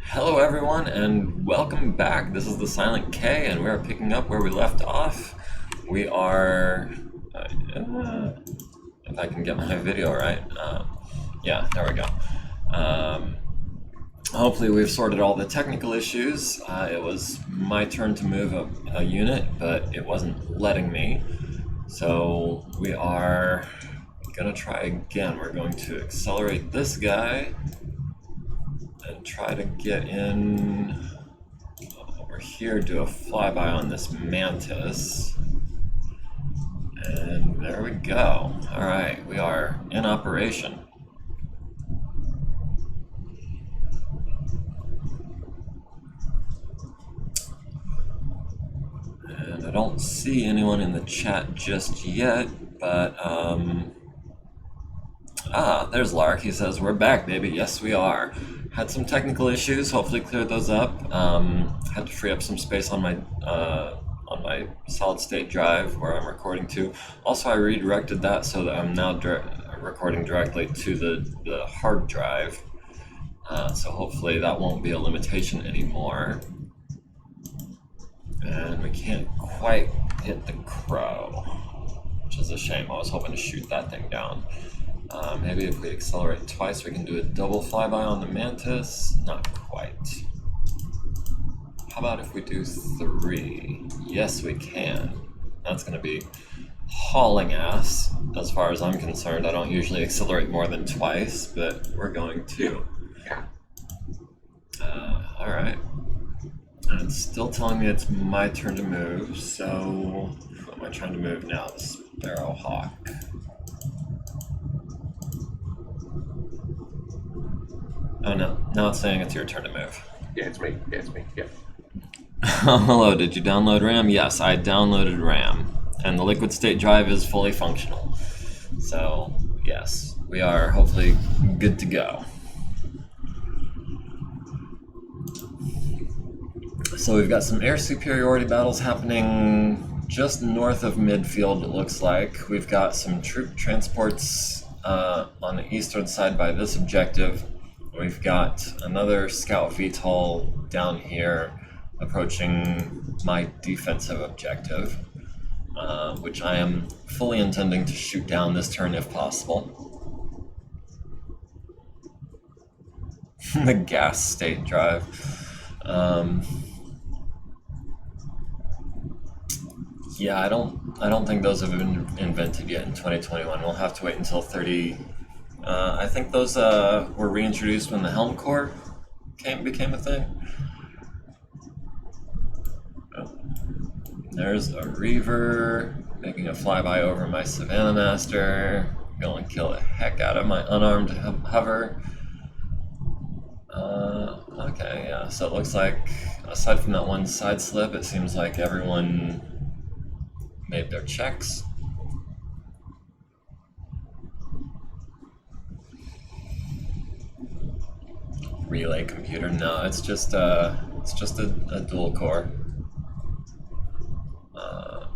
Hello, everyone, and welcome back. This is the Silent K, and we are picking up where we left off. We are. If I can get my video right. Yeah, there we go. Hopefully, we've sorted all the technical issues. It was my turn to move a unit, but it wasn't letting me. So, we are gonna try again. We're going to accelerate this guy and try to get in over here, do a flyby on this mantis. And there we go. Alright, we are in operation. And I don't see anyone in the chat just yet, but there's Lark. He says, "We're back, baby." Yes, we are. Had some technical issues, hopefully cleared those up. Had to free up some space on my solid state drive where I'm recording to. Also, I redirected that so that I'm now recording directly to the hard drive. So hopefully that won't be a limitation anymore. And we can't quite hit the crow, which is a shame. I was hoping to shoot that thing down. Maybe if we accelerate twice, we can do a double flyby on the mantis. Not quite. How about if we do 3? Yes, we can. That's going to be hauling ass, as far as I'm concerned. I don't usually accelerate more than twice, but we're going to. Alright. And it's still telling me it's my turn to move, so who am I trying to move now? The Sparrowhawk. Oh no, now it's saying it's your turn to move. Yeah, it's me. Yeah. Hello, did you download RAM? Yes, I downloaded RAM. And the liquid state drive is fully functional. So, yes, we are hopefully good to go. So we've got some air superiority battles happening just north of midfield, it looks like. We've got some troop transports on the eastern side by this objective. We've got another scout VTOL down here approaching my defensive objective, which I am fully intending to shoot down this turn if possible. The gas state drive. Yeah, I don't think those have been invented yet in 2021. We'll have to wait until 30. I think those were reintroduced when the Helm Core became a thing. Oh. There's a Reaver making a flyby over my Savannah Master. Going to kill the heck out of my unarmed hover. Okay, yeah, so it looks like, aside from that one side slip, it seems like everyone made their checks. Relay computer? No, it's just a dual core.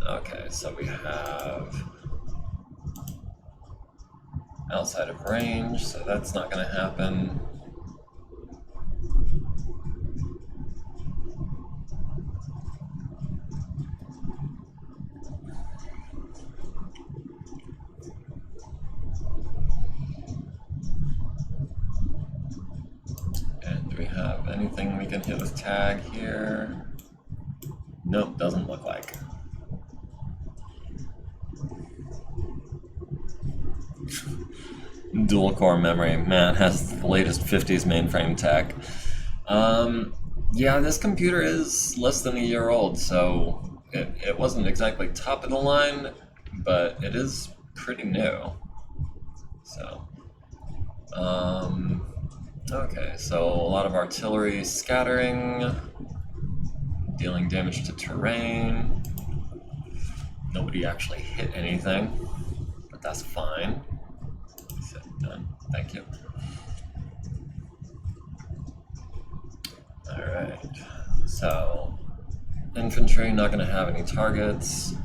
Okay, so we have outside of range, so that's not going to happen. And do we have anything we can hit with tag here? Nope, doesn't look like. Dual core memory, man, has the latest 50s mainframe tech. Yeah, this computer is less than a year old, so it wasn't exactly top of the line, but it is pretty new. So, okay, so a lot of artillery scattering, dealing damage to terrain. Nobody actually hit anything, but that's fine. Done. Thank you. Alright, so infantry not going to have any targets.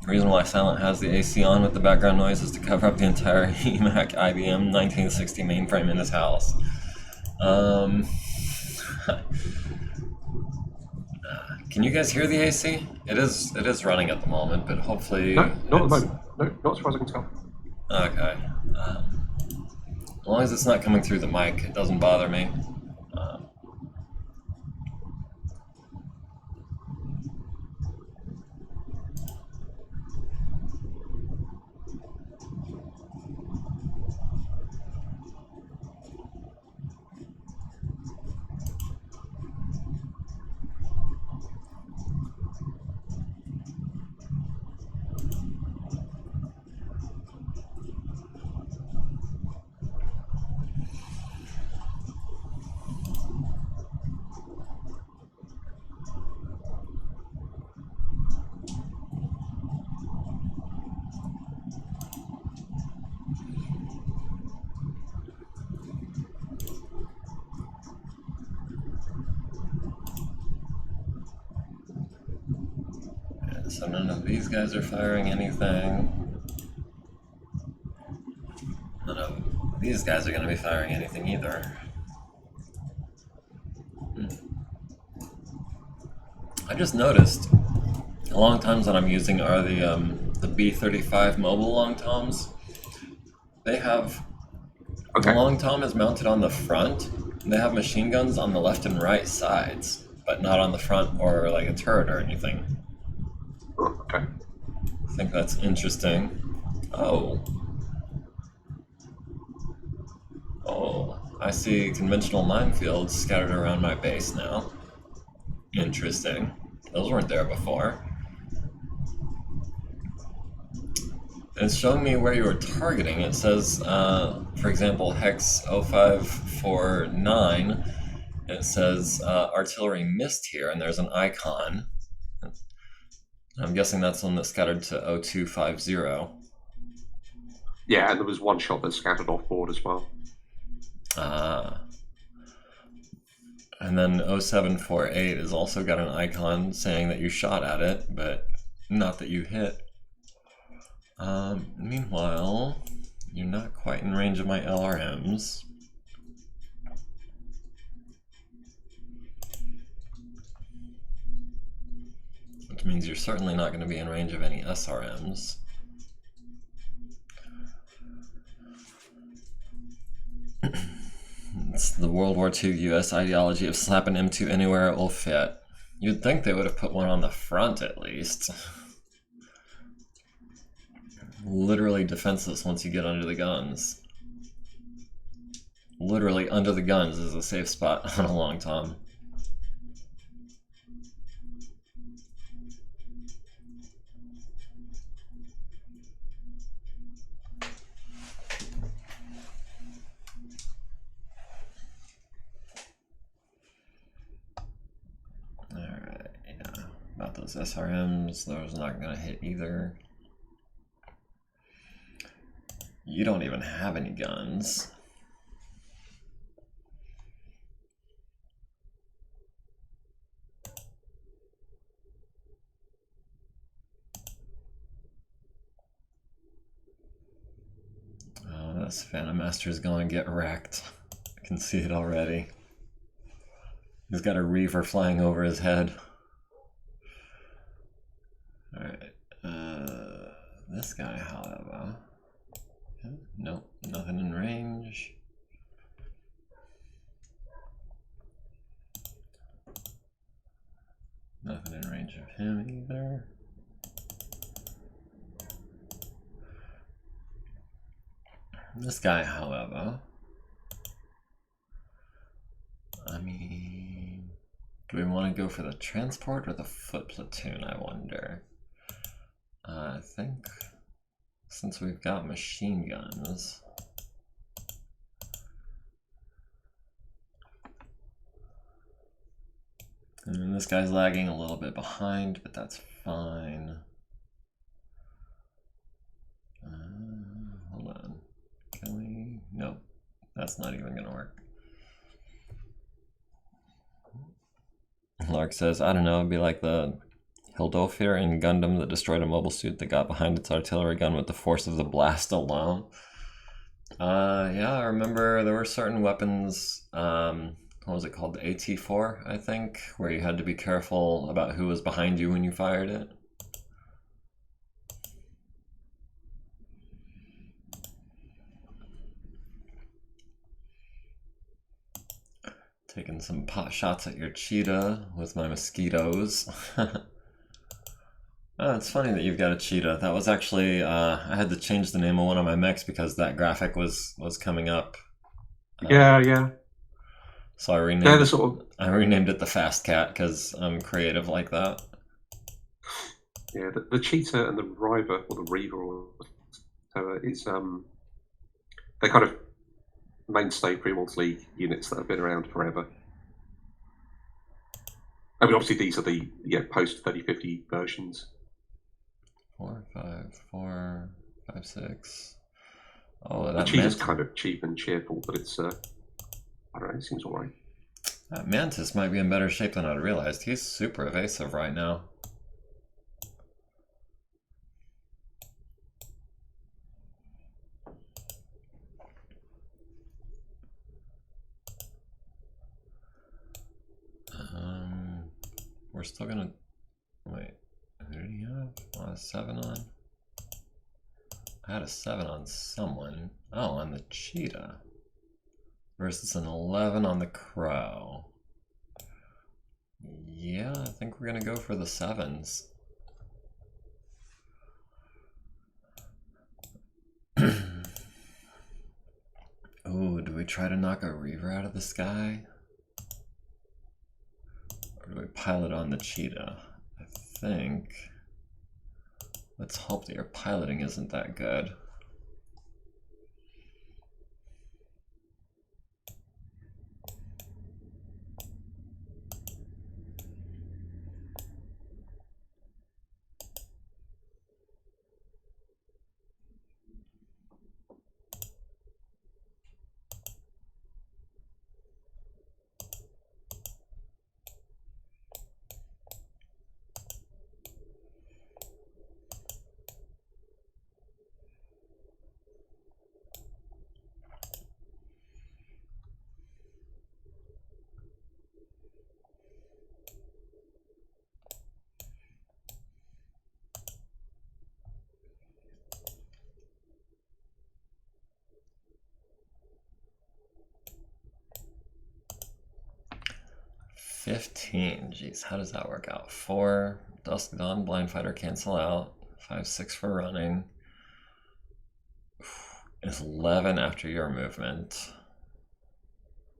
reason why Silent has the AC on with the background noise is to cover up the entire EMAC IBM 1960 mainframe in his house. Can you guys hear the AC? It is running at the moment, but hopefully... No, not at the moment. No, not as far as I can tell. Okay. As long as it's not coming through the mic, it doesn't bother me. So none of these guys are firing anything. None of these guys are going to be firing anything either. I just noticed the long toms that I'm using are the B35 mobile long toms. They have the long tom is mounted on the front. And they have machine guns on the left and right sides, but not on the front or like a turret or anything. Okay. I think that's interesting. Oh, I see conventional minefields scattered around my base now. Interesting. Those weren't there before. It's showing me where you were targeting. It says, for example, hex 0549. It says artillery missed here, and there's an icon. I'm guessing that's one that scattered to 0250. Yeah, and there was one shot that scattered off board as well. And then 0748 has also got an icon saying that you shot at it, but not that you hit. Meanwhile, you're not quite in range of my LRMs. Which means you're certainly not going to be in range of any SRMs. It's the World War II US ideology of slap an M2 anywhere it will fit. You'd think they would have put one on the front at least. Literally defenseless once you get under the guns. Literally under the guns is a safe spot on a long tom. Alright, yeah. About those SRMs, those are not going to hit either. You don't even have any guns. Oh, this Phantom Master is going to get wrecked. I can see it already. He's got a Reaver flying over his head. Alright, this guy, however... Nope, nothing in range. Nothing in range of him either. This guy, however, I mean, do we want to go for the transport or the foot platoon, I wonder? I think since we've got machine guns, and then this guy's lagging a little bit behind, but that's fine. Hold on. Can we? Nope. That's not even gonna work. Lark says, I don't know, it'd be like the Hildolfir in Gundam that destroyed a mobile suit that got behind its artillery gun with the force of the blast alone. Yeah, I remember there were certain weapons, what was it called? The AT-4, I think, where you had to be careful about who was behind you when you fired it. Taking some pot shots at your cheetah with my mosquitoes. Oh, it's funny that you've got a cheetah. That was actually, I had to change the name of one of my mechs because that graphic was coming up. Yeah. So I They're renamed the sort of I renamed it the Fast Cat because I'm creative like that. yeah the cheetah and the River or the Reaver or whatever. It's they're kind of mainstay Pre-World League units that have been around forever. I mean, obviously these are the post 3050 versions. 4, 5, 4, 5, 6. Oh, The that cheetah's mantis, kind of cheap and cheerful, but it's I don't know, it seems alright. that mantis might be in better shape than I'd realized. He's super evasive right now. We're still gonna wait. Who did he have? A 7 on? I had a 7 on someone. Oh, on the cheetah. Versus an 11 on the crow. Yeah, I think we're gonna go for the 7s. Ooh, do we try to knock a Reaver out of the sky? Or do we pilot on the cheetah? I think... Let's hope that your piloting isn't that good. Jeez, how does that work out? 4, Dusk Dawn, Blind Fighter cancel out. 5, 6 for running. 11 after your movement.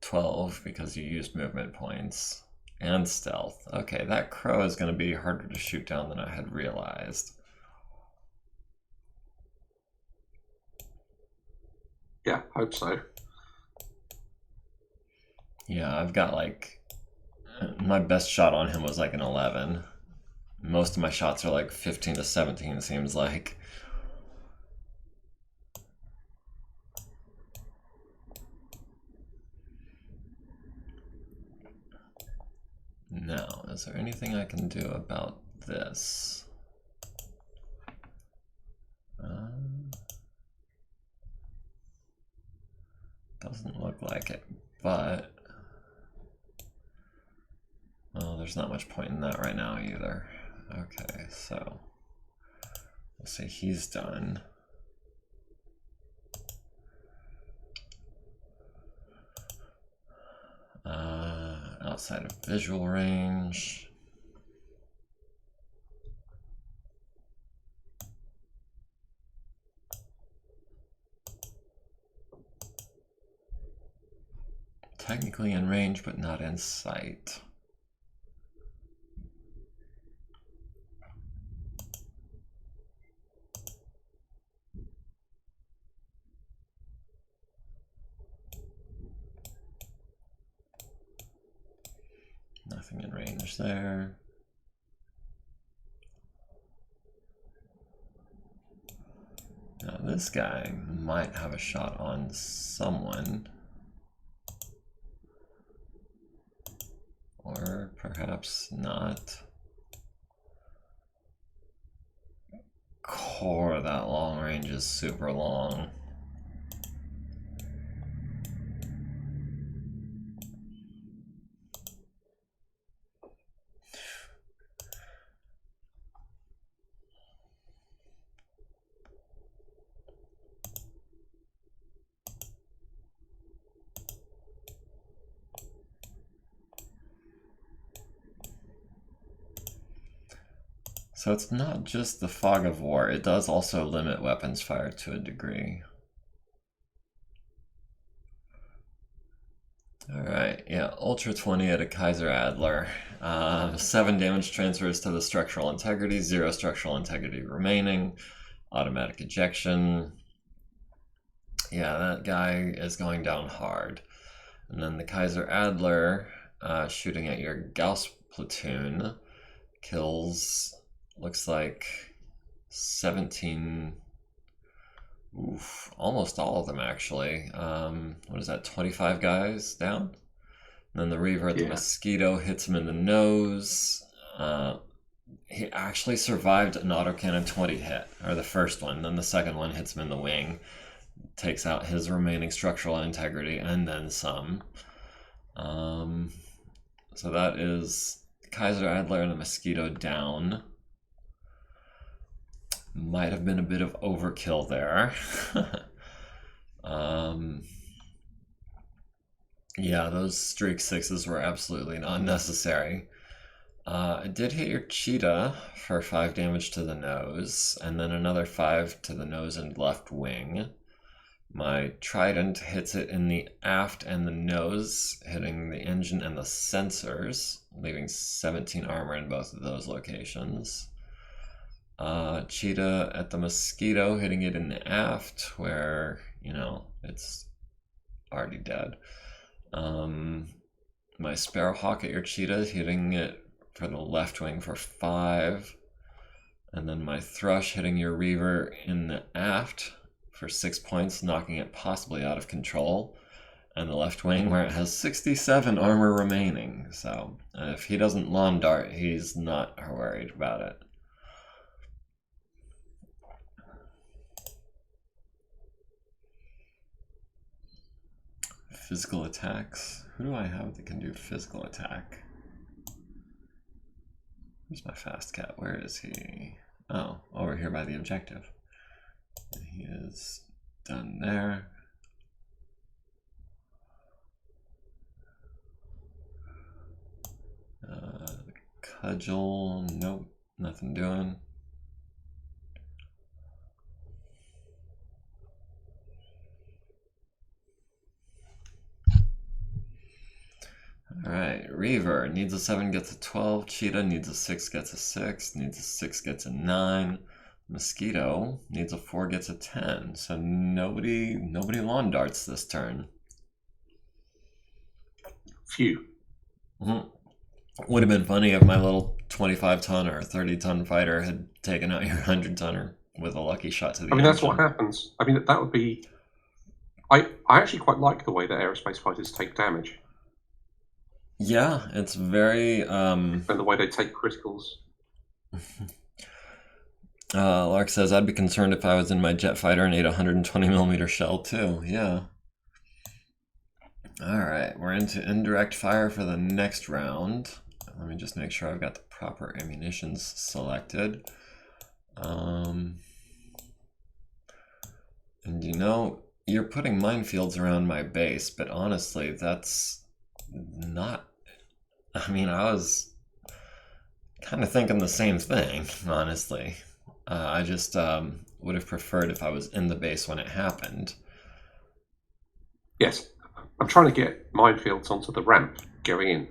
12 because you used movement points. And stealth. Okay, that crow is going to be harder to shoot down than I had realized. Yeah, hope so. Yeah, I've got like... My best shot on him was like an 11. Most of my shots are like 15 to 17, it seems like. Now, is there anything I can do about this? Doesn't look like it, but... Well, there's not much point in that right now either. Okay, so... We'll say he's done. Outside of visual range. Technically in range, but not in sight. Nothing in range there. Now this guy might have a shot on someone. Or perhaps not. core, that long range is super long. So it's not just the fog of war, it does also limit weapons fire to a degree. Alright, yeah, Ultra 20 at a Kaiser Adler. 7 damage transfers to the structural integrity, 0 structural integrity remaining. Automatic ejection. Yeah, that guy is going down hard. And then the Kaiser Adler shooting at your Gauss platoon kills, looks like 17, oof, almost all of them actually. What is that, 25 guys down? And then the Reaver at the Mosquito hits him in the nose. He actually survived an autocannon 20 hit, or the first one. Then the second one hits him in the wing, takes out his remaining structural integrity, and then some. So that is Kaiser Adler and the Mosquito down. Might have been a bit of overkill there. Yeah, those streak 6s were absolutely not necessary. It did hit your Cheetah for 5 damage to the nose, and then another 5 to the nose and left wing. My Trident hits it in the aft and the nose, hitting the engine and the sensors, leaving 17 armor in both of those locations. Cheetah at the Mosquito, hitting it in the aft, where, you know, it's already dead. My Sparrowhawk at your Cheetah, hitting it for the left wing for 5. And then my Thrush hitting your Reaver in the aft for 6 points, knocking it possibly out of control. And the left wing, where it has 67 armor remaining. So if he doesn't lawn dart, he's not worried about it. Physical attacks. Who do I have that can do physical attack? Where's my fast cat? Where is he? Oh, over here by the objective. He is done there. Cudgel, nope, nothing doing. Alright, Reaver needs a 7, gets a 12. Cheetah needs a 6, gets a 6. Needs a 6, gets a 9. Mosquito needs a 4, gets a 10. So nobody lawn darts this turn. Phew. Would have been funny if my little 25-ton or 30-ton fighter had taken out your 100-tonner with a lucky shot to the engine. That's what happens. That would be... I actually quite like the way that aerospace fighters take damage. Yeah, it's very... And the way they take criticals. Lark says, I'd be concerned if I was in my jet fighter and ate a 120mm shell too. Yeah. Alright, we're into indirect fire for the next round. Let me just make sure I've got the proper ammunitions selected. And you know, you're putting minefields around my base, but honestly, that's not... I was kind of thinking the same thing, honestly. I just would have preferred if I was in the base when it happened. Yes, I'm trying to get minefields onto the ramp going in.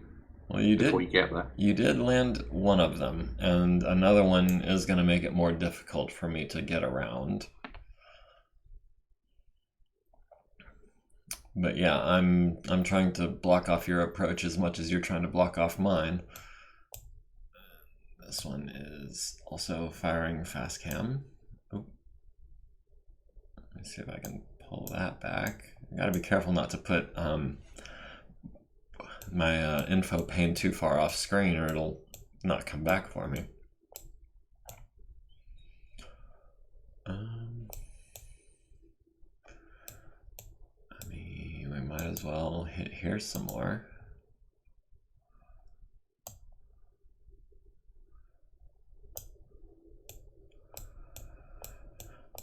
Well, you did. Before you get there. You did land one of them, and another one is going to make it more difficult for me to get around. But yeah, I'm trying to block off your approach as much as you're trying to block off mine. This one is also firing fast cam. Oh. Let me see if I can pull that back. I gotta be careful not to put my info pane too far off screen or it'll not come back for me. as well hit here some more.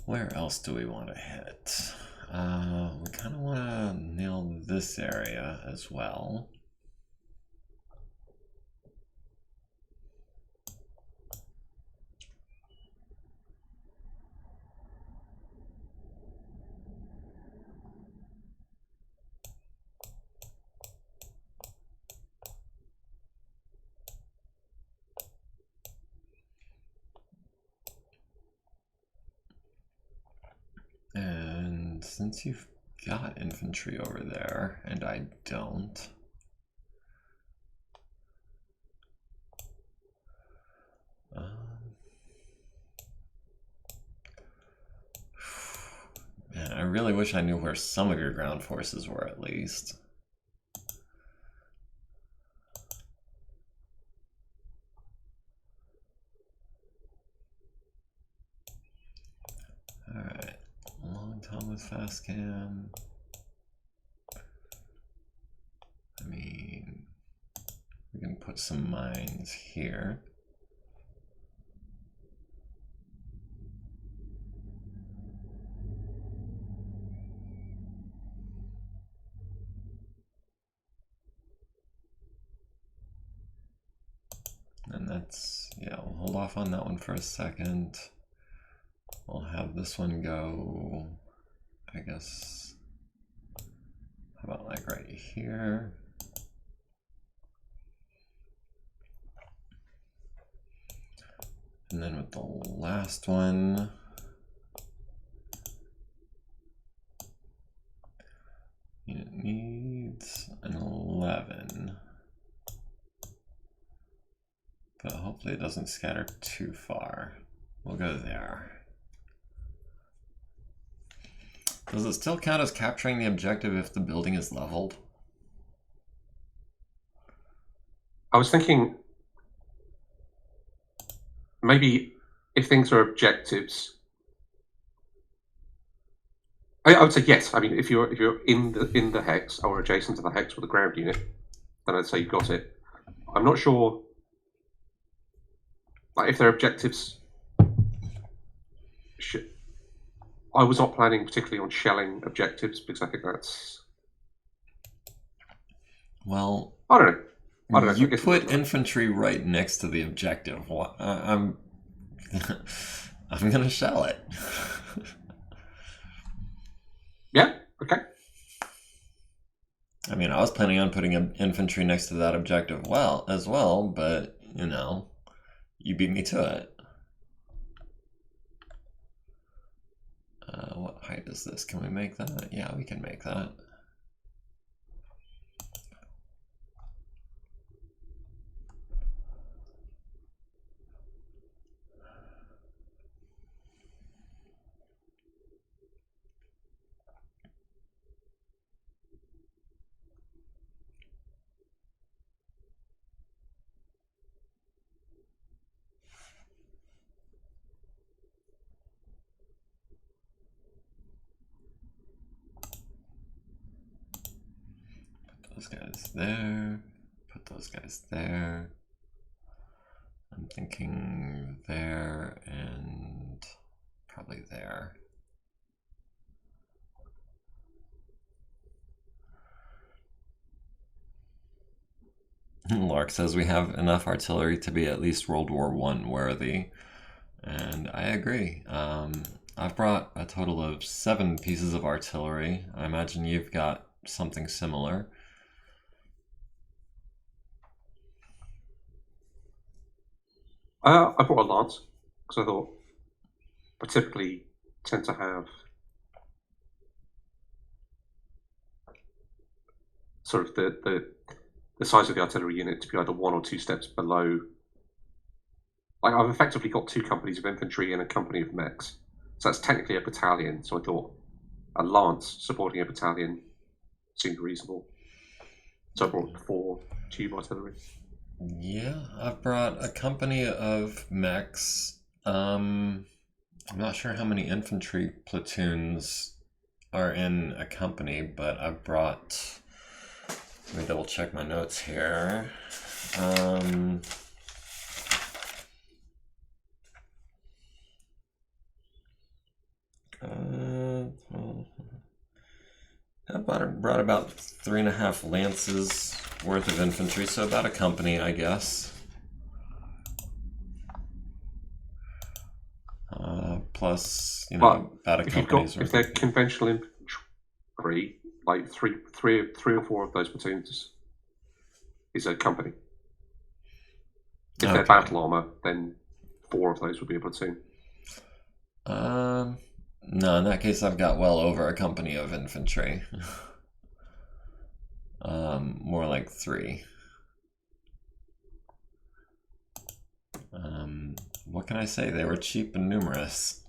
Where else do we want to hit? We kind of want to nail this area as well. And since you've got infantry over there, and I don't, man, I really wish I knew where some of your ground forces were at least. Alright, long time with fast cam. I mean, we can put some mines here. And that's, yeah, we'll hold off on that one for a second. We'll have this one go, I guess, how about like right here? And then with the last one, it needs an 11. But hopefully it doesn't scatter too far. We'll go there. Does it still count as capturing the objective if the building is leveled? I was thinking maybe if things are objectives, I would say yes. I mean, if you're in the hex or adjacent to the hex with a ground unit, then I'd say you've got it. I'm not sure, like, if they're objectives. I was not planning particularly on shelling objectives because I think that's. Well, I don't know. You put infantry right next to the objective. I'm I'm gonna shell it. Yeah. Okay. I mean, I was planning on putting infantry next to that objective as well, but you know, you beat me to it. What height is this? Can we make that? Yeah, we can make that. Those guys there, put those guys there. I'm thinking there and probably there. Lark says we have enough artillery to be at least World War I worthy, and I agree. I've brought a total of 7 pieces of artillery. I imagine you've got something similar. I brought a lance because I thought I typically tend to have sort of the size of the artillery unit to be either 1 or 2 steps below. Like, I've effectively got 2 companies of infantry and a company of mechs, so that's technically a battalion. So I thought a lance supporting a battalion seemed reasonable. So I brought 4 tube artillery. Yeah, I've brought a company of mechs. I'm not sure how many infantry platoons are in a company, but I've brought Let me double check my notes here. I brought about 3.5 lances worth of infantry, so about a company, I guess. Plus, you know, about a company's worth. If they're conventional infantry, like three or four of those platoons is a company. If they're battle armor, then 4 of those would be a platoon. No, in that case, I've got well over a company of infantry. More like 3. What can I say? They were cheap and numerous.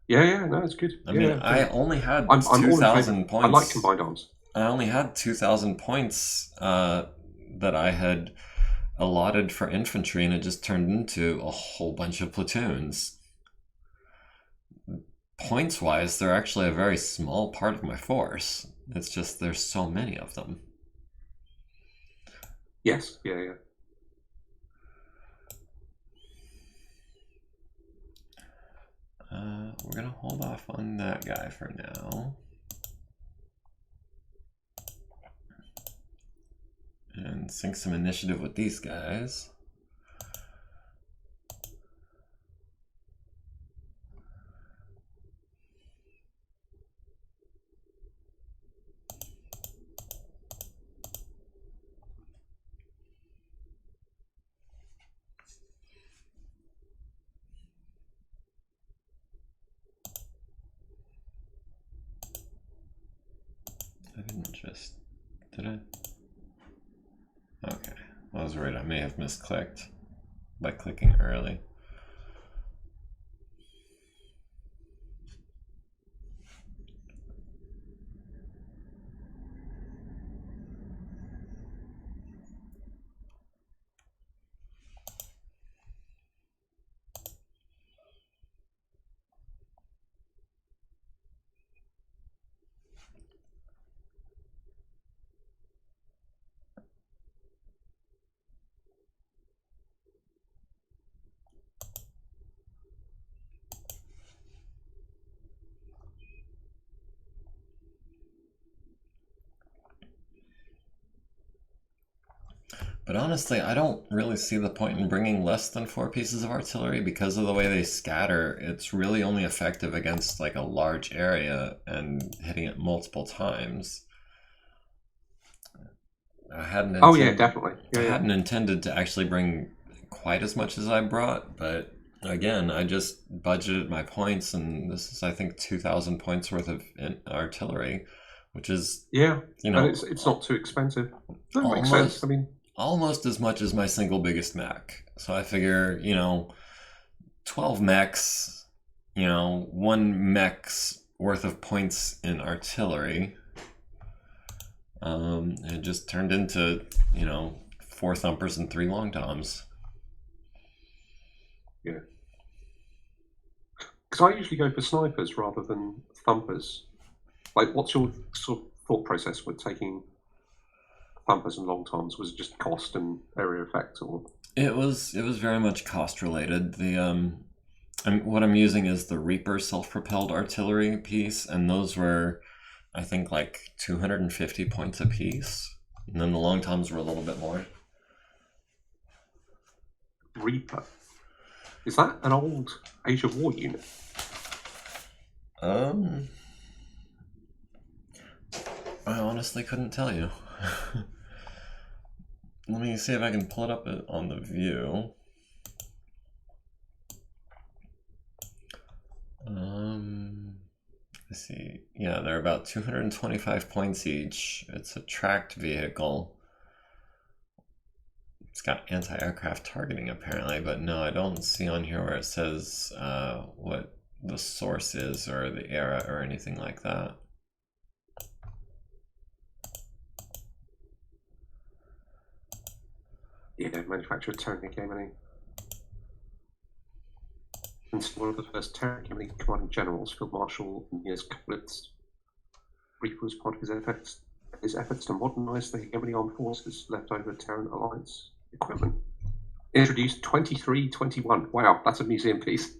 Yeah, no, it's good. I mean, I only had 2,000 points. I like combined arms. I only had 2,000 points that I had allotted for infantry, and it just turned into a whole bunch of platoons. Points-wise, they're actually a very small part of my force. It's just there's so many of them. Yes, yeah. We're gonna hold off on that guy for now. And sink some initiative with these guys. I didn't just... Did I? Okay. I was worried I may have misclicked by clicking early. But honestly, I don't really see the point in bringing less than 4 pieces of artillery because of the way they scatter. It's really only effective against like a large area and hitting it multiple times. I hadn't definitely. I hadn't intended to actually bring quite as much as I brought, but again, I just budgeted my points, and this is, I think, 2,000 points worth of artillery, which is and it's not too expensive. That makes sense. I mean, almost as much as my single biggest mech. So I figure, 12 mechs, 1 mech's worth of points in artillery. It just turned into, 4 thumpers and 3 long toms. Yeah. Because I usually go for snipers rather than thumpers. Like, what's your sort of thought process with taking thumpers and long toms? Was it just cost and area effect, or? It was very much cost related. What I'm using is the Reaper self-propelled artillery piece, and those were, I think, like 250 points a piece, and then the long toms were a little bit more. Reaper, is that an old Age of War unit? I honestly couldn't tell you. Let me see if I can pull it up on the view. Let's see. Yeah, they're about 225 points each. It's a tracked vehicle. It's got anti-aircraft targeting apparently, but no, I don't see on here where it says what the source is or the era or anything like that. Yeah, manufacturer Terran game, I think. And one of the first Terran commanding generals, Field Marshal Niels Couplets. Reaper was part of his FX his efforts to modernise the hegemony armed forces leftover Terran Alliance equipment. Introduced 2321. Wow, that's a museum piece.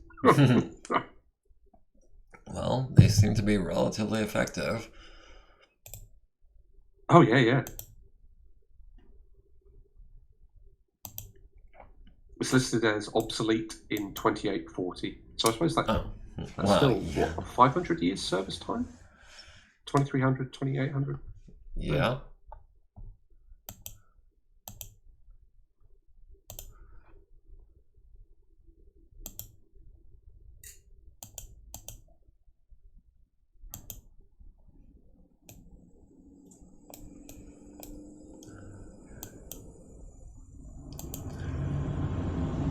Well, they seem to be relatively effective. Oh, yeah. It's listed as obsolete in 2840. So I suppose that's still, yeah. what, 500 years service time? 2300, 2800? Yeah.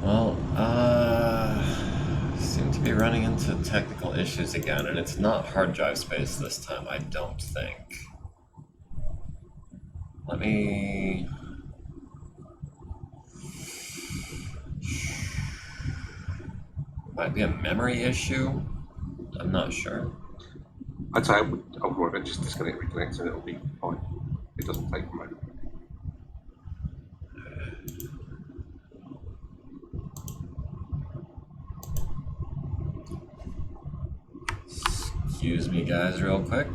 Well, seem to be running into technical issues again, and it's not hard drive space this time, I don't think. Let me... Might be a memory issue? I'm not sure. I'd say I would rather just disconnect, reconnect, and it'll be fine. It doesn't take a moment. Excuse me, guys, real quick.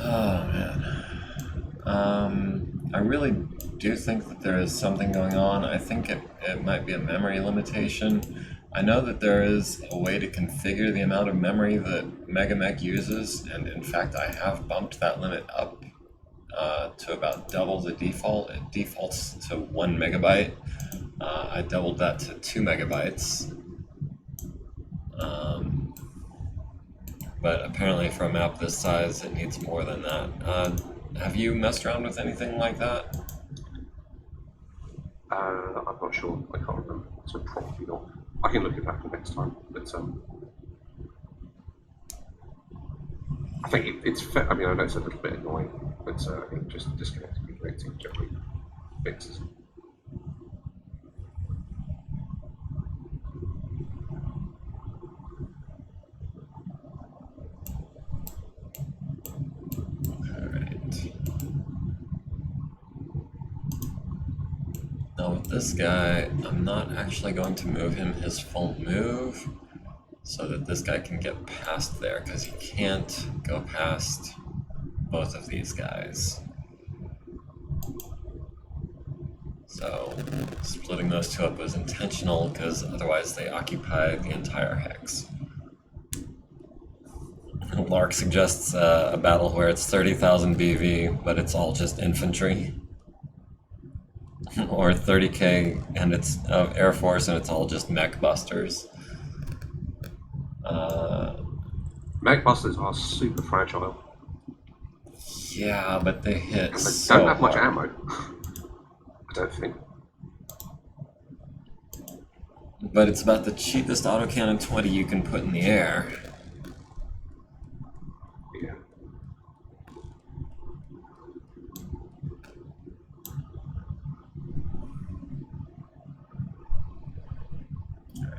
Oh, man. I really do think that there is something going on. I think it might be a memory limitation. I know that there is a way to configure the amount of memory that Megamek uses, and in fact I have bumped that limit up to about double the default. It defaults to 1 megabyte. I doubled that to 2 megabytes. But apparently for a map this size, it needs more than that. Have you messed around with anything like that? I'm not sure. I can't remember. So probably not. I can look it back the next time. But I think it's fair. I mean, I know it's a little bit annoying, but I think just disconnecting, reconnecting generally fixes. Now with this guy, I'm not actually going to move him his full move so that this guy can get past there, because he can't go past both of these guys. So splitting those two up was intentional, because otherwise they occupy the entire hex. Lark suggests a battle where it's 30,000 BV, but it's all just infantry. Or 30k and it's of Air Force and it's all just mech busters. Mech busters are super fragile. Yeah, but they hit And they so don't have much hard. ammo. I don't think. But it's about the cheapest autocannon 20 you can put in the air. Yeah.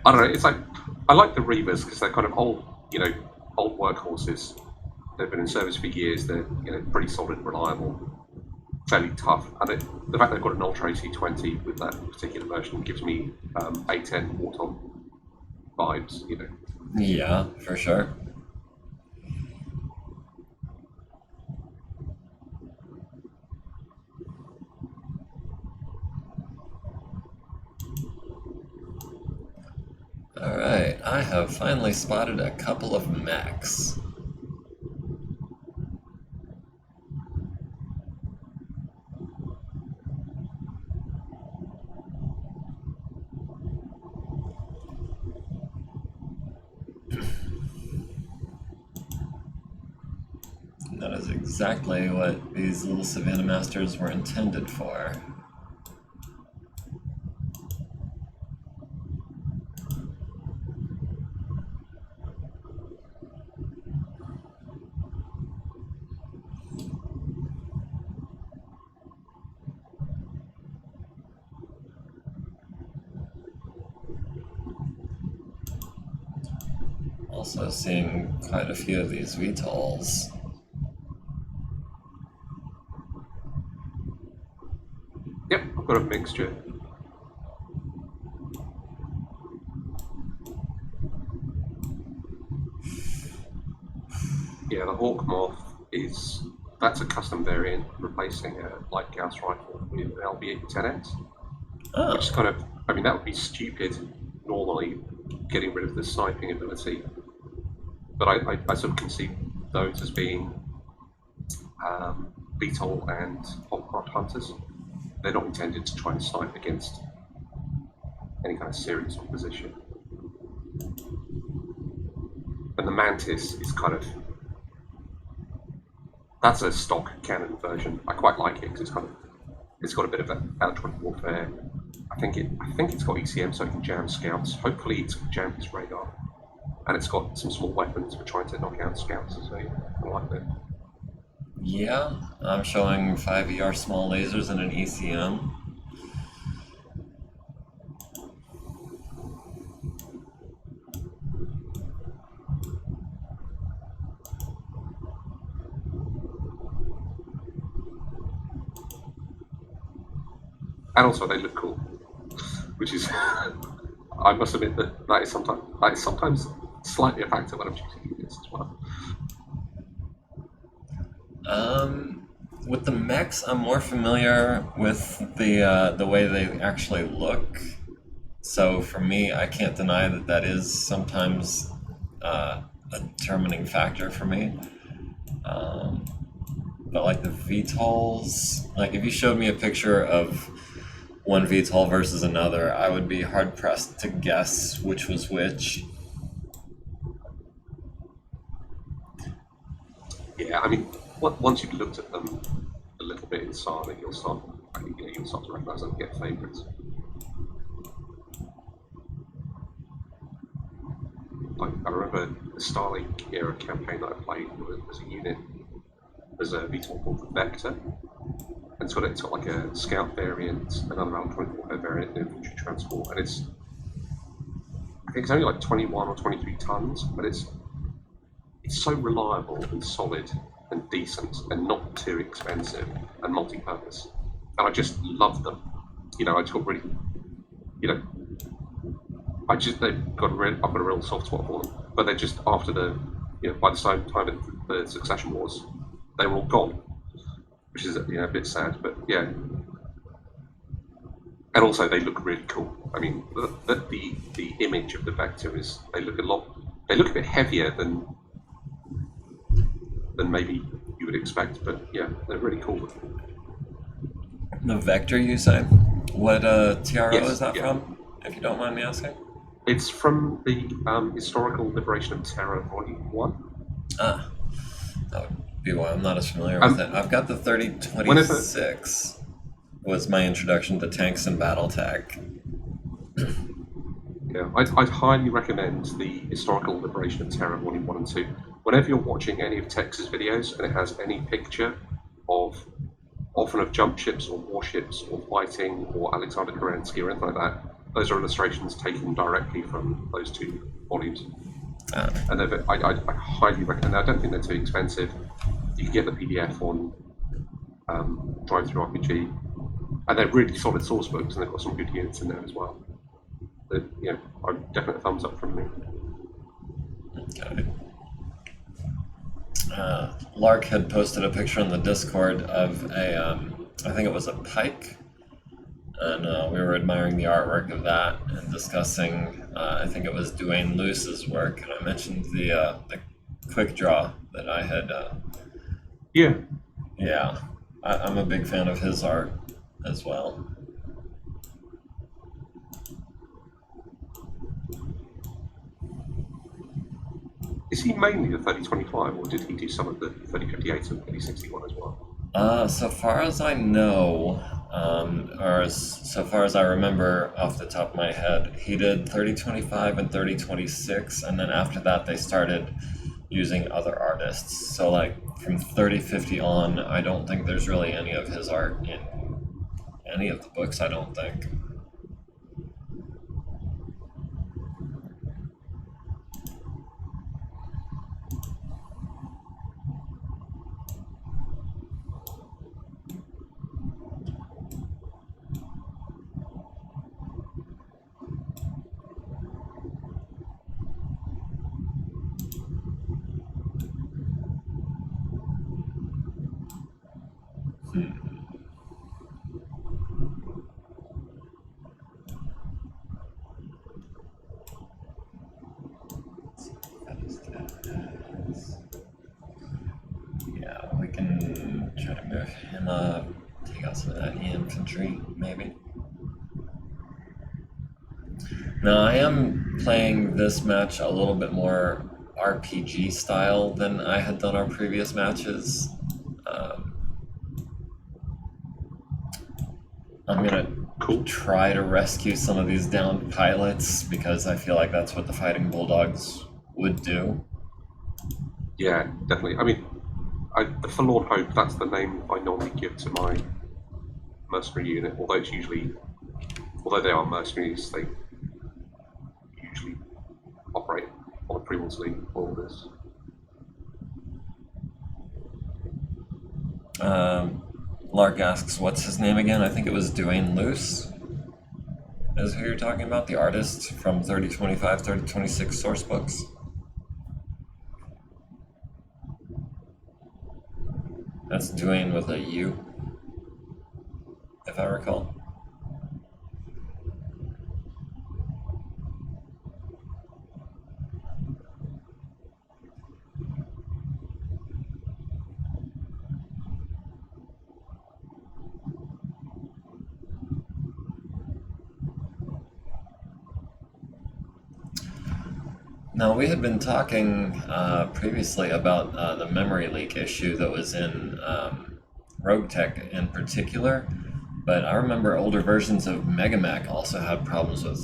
I don't know. It's like I like the Reavers because they're kind of old, old workhorses. They've been in service for years. They're pretty solid, reliable, fairly tough. And the fact they've got an Ultra AC-20 with that particular version gives me A10 Warthog vibes. Yeah, for sure. Alright, I have finally spotted a couple of mechs. That is exactly what these little Savannah Masters were intended for. Also seeing quite a few of these VTOLs. Yep, I've got a mixture. Yeah, the Hawk Moth that's a custom variant replacing a light Gauss rifle with an LB-10X, which is Oh, kind of, I mean, that would be stupid normally, getting rid of the sniping ability, but I sort of conceive those as being VTOL and Hawkcraft hunters. They're not intended to try and snipe against any kind of serious opposition. And the Mantis is kind of, that's a stock cannon version. I quite like it because it's got a bit of electronic warfare. I think it's got ECM so it can jam scouts. Hopefully it's jammed its radar, and it's got some small weapons for trying to knock out scouts. So yeah, I like that. yeah, I'm showing 5ER small lasers and an ECM. And also they look cool, which is I must admit that is sometimes slightly a factor when I'm choosing units as well. With the mechs, I'm more familiar with the way they actually look. So for me, I can't deny that that is sometimes a determining factor for me. But like the VTOLs, like if you showed me a picture of one VTOL versus another, I would be hard pressed to guess which was which. Yeah, I mean, once you've looked at them a little bit in Sonic, you'll start to recognise them and get favourites. Like, I remember the Starlink era campaign that I played was a unit. There's a VTOL called the Vector, and it's got like a scout variant, another electronic warfare variant, an infantry transport, and I think it's only like 21 or 23 tons, but it's so reliable and solid and decent and not too expensive and multi-purpose. And I just love them. You know, I just got really, you know, I've got a real soft spot for them. But they're just after by the same time of the Succession Wars, they were all gone, which is a bit sad. But yeah, and also they look really cool. I mean, the image of the Vector is they look a bit heavier than maybe you would expect, but yeah, they're really cool. The Vector, you say? What TRO Yes, is that yeah. from, if you don't mind me asking? It's from the Historical Liberation of Terra Volume 1. Ah, that would be why I'm not as familiar with it. I've got the 3026, was my introduction to tanks and battletech. Yeah, I'd highly recommend the Historical Liberation of Terra Volume 1 and 2. Whenever you're watching any of Tex's videos and it has any picture often of jump ships or warships or fighting or Alexander Kerensky or anything like that, those are illustrations taken directly from those two volumes. And I highly recommend. I don't think they're too expensive. You can get the PDF on Drive-Thru RPG, and they're really solid source books, and they've got some good units in there as well. Definitely a thumbs up from me. Okay. Lark had posted a picture on the Discord of I think it was a pike, and we were admiring the artwork of that and discussing, I think it was Duane Luce's work, and I mentioned the quick draw that I had. Yeah. Yeah, I'm a big fan of his art as well. Is he mainly the 3025, or did he do some of the 3058 and 3061 as well? So far as I know, so far as I remember off the top of my head, he did 3025 and 3026, and then after that they started using other artists. So like from 3050 on, I don't think there's really any of his art in any of the books, I don't think. Yeah, we can try to move him up, take out some of that infantry, maybe. Now, I am playing this match a little bit more RPG style than I had done our previous matches. I'm gonna try to rescue some of these downed pilots because I feel like that's what the Fighting Bulldogs would do. Yeah, definitely. I mean, the Forlorn Hope, that's the name I normally give to my mercenary unit, although they are mercenaries, they usually operate on a previously orders. Lark asks, what's his name again? I think it was Duane Luce, is who you're talking about, the artist from 3025, 3026 source books. That's Duane with a U, if I recall. Now, we had been talking previously about the memory leak issue that was in Rogue Tech in particular, but I remember older versions of Megamek also had problems with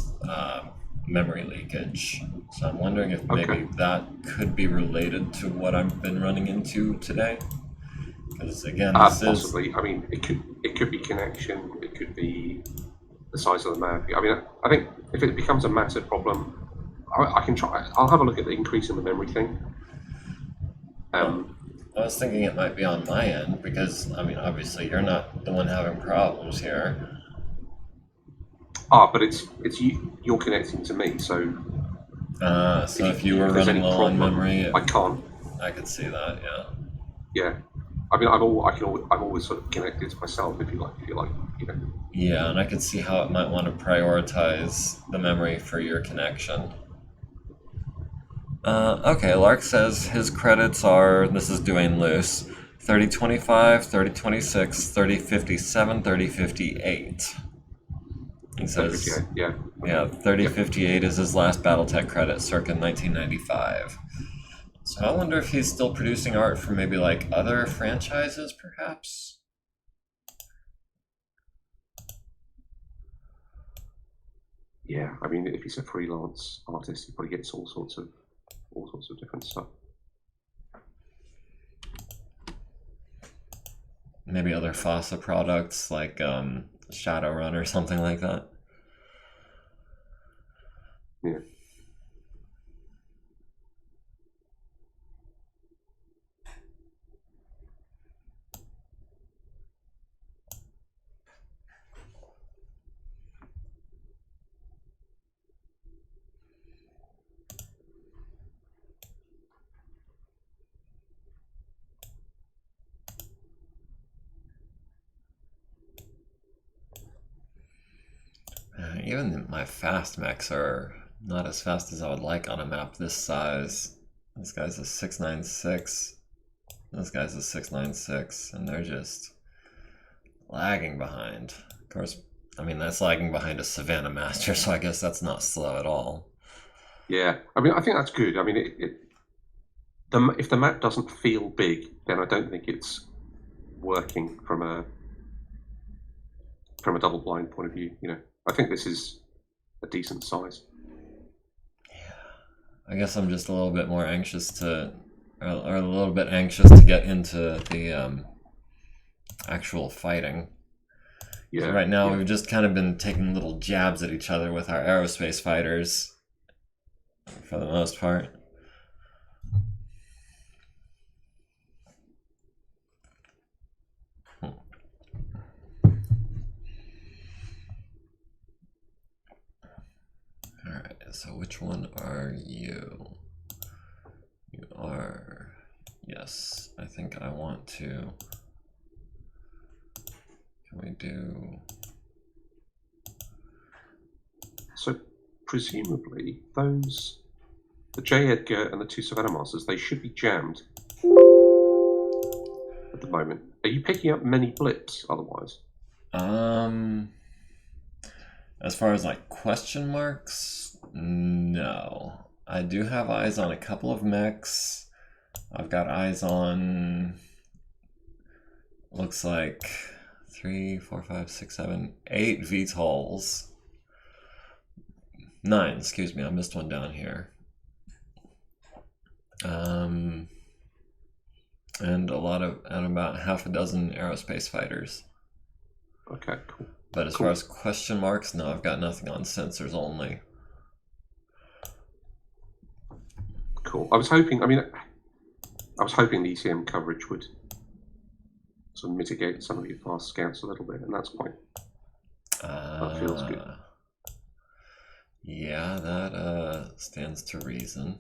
memory leakage. So I'm wondering if maybe that could be related to what I've been running into today. Because again, this possibly. I mean, it could be connection. It could be the size of the map. I mean, I think if it becomes a massive problem, I can try. I'll have a look at the increase in the memory thing. I was thinking it might be on my end because, I mean, obviously you're not the one having problems here. But it's you're connecting to me, so. So if you were running low on memory, I can't. I could see that. Yeah. Yeah, I mean, I'm always sort of connected to myself, if you like, you know. Yeah, and I could see how it might want to prioritize the memory for your connection. Okay, Lark says his credits are, this is Duane Luce, 3025, 3026, 3057, 3058. He says, yeah, 3058 is his last Battletech credit, circa 1995. So I wonder if he's still producing art for maybe like other franchises, perhaps? Yeah, I mean, if he's a freelance artist, he probably gets all sorts of different stuff. Maybe other FOSSA products like Shadowrun or something like that. Yeah. Even my fast mechs are not as fast as I would like on a map this size. This guy's a 696. This guy's a 696, and they're just lagging behind. Of course, I mean, that's lagging behind a Savannah Master, so I guess that's not slow at all. Yeah, I mean, I think that's good. I mean, if the map doesn't feel big, then I don't think it's working from a double blind point of view. I think this is a decent size. I guess I'm just a little bit more anxious to, or a little bit anxious to get into the actual fighting. Yeah. So right now we've just kind of been taking little jabs at each other with our aerospace fighters, for the most part. Alright, so which one are you? You are... Yes, I think I want to... Can we do... So, presumably, the J. Edgar and the two Savannah Masters, they should be jammed at the moment. Are you picking up many blips otherwise? As far as like question marks, no. I do have eyes on a couple of mechs. I've got eyes on, looks like 3, 4, 5, 6, 7, 8 VTOLs. 9, excuse me, I missed one down here. And about half a dozen aerospace fighters. Okay, cool. But as far as question marks, no, I've got nothing on sensors only. Cool. I was hoping the ECM coverage would sort of mitigate some of your fast scouts a little bit, and that's quite... that feels good. Yeah, that stands to reason.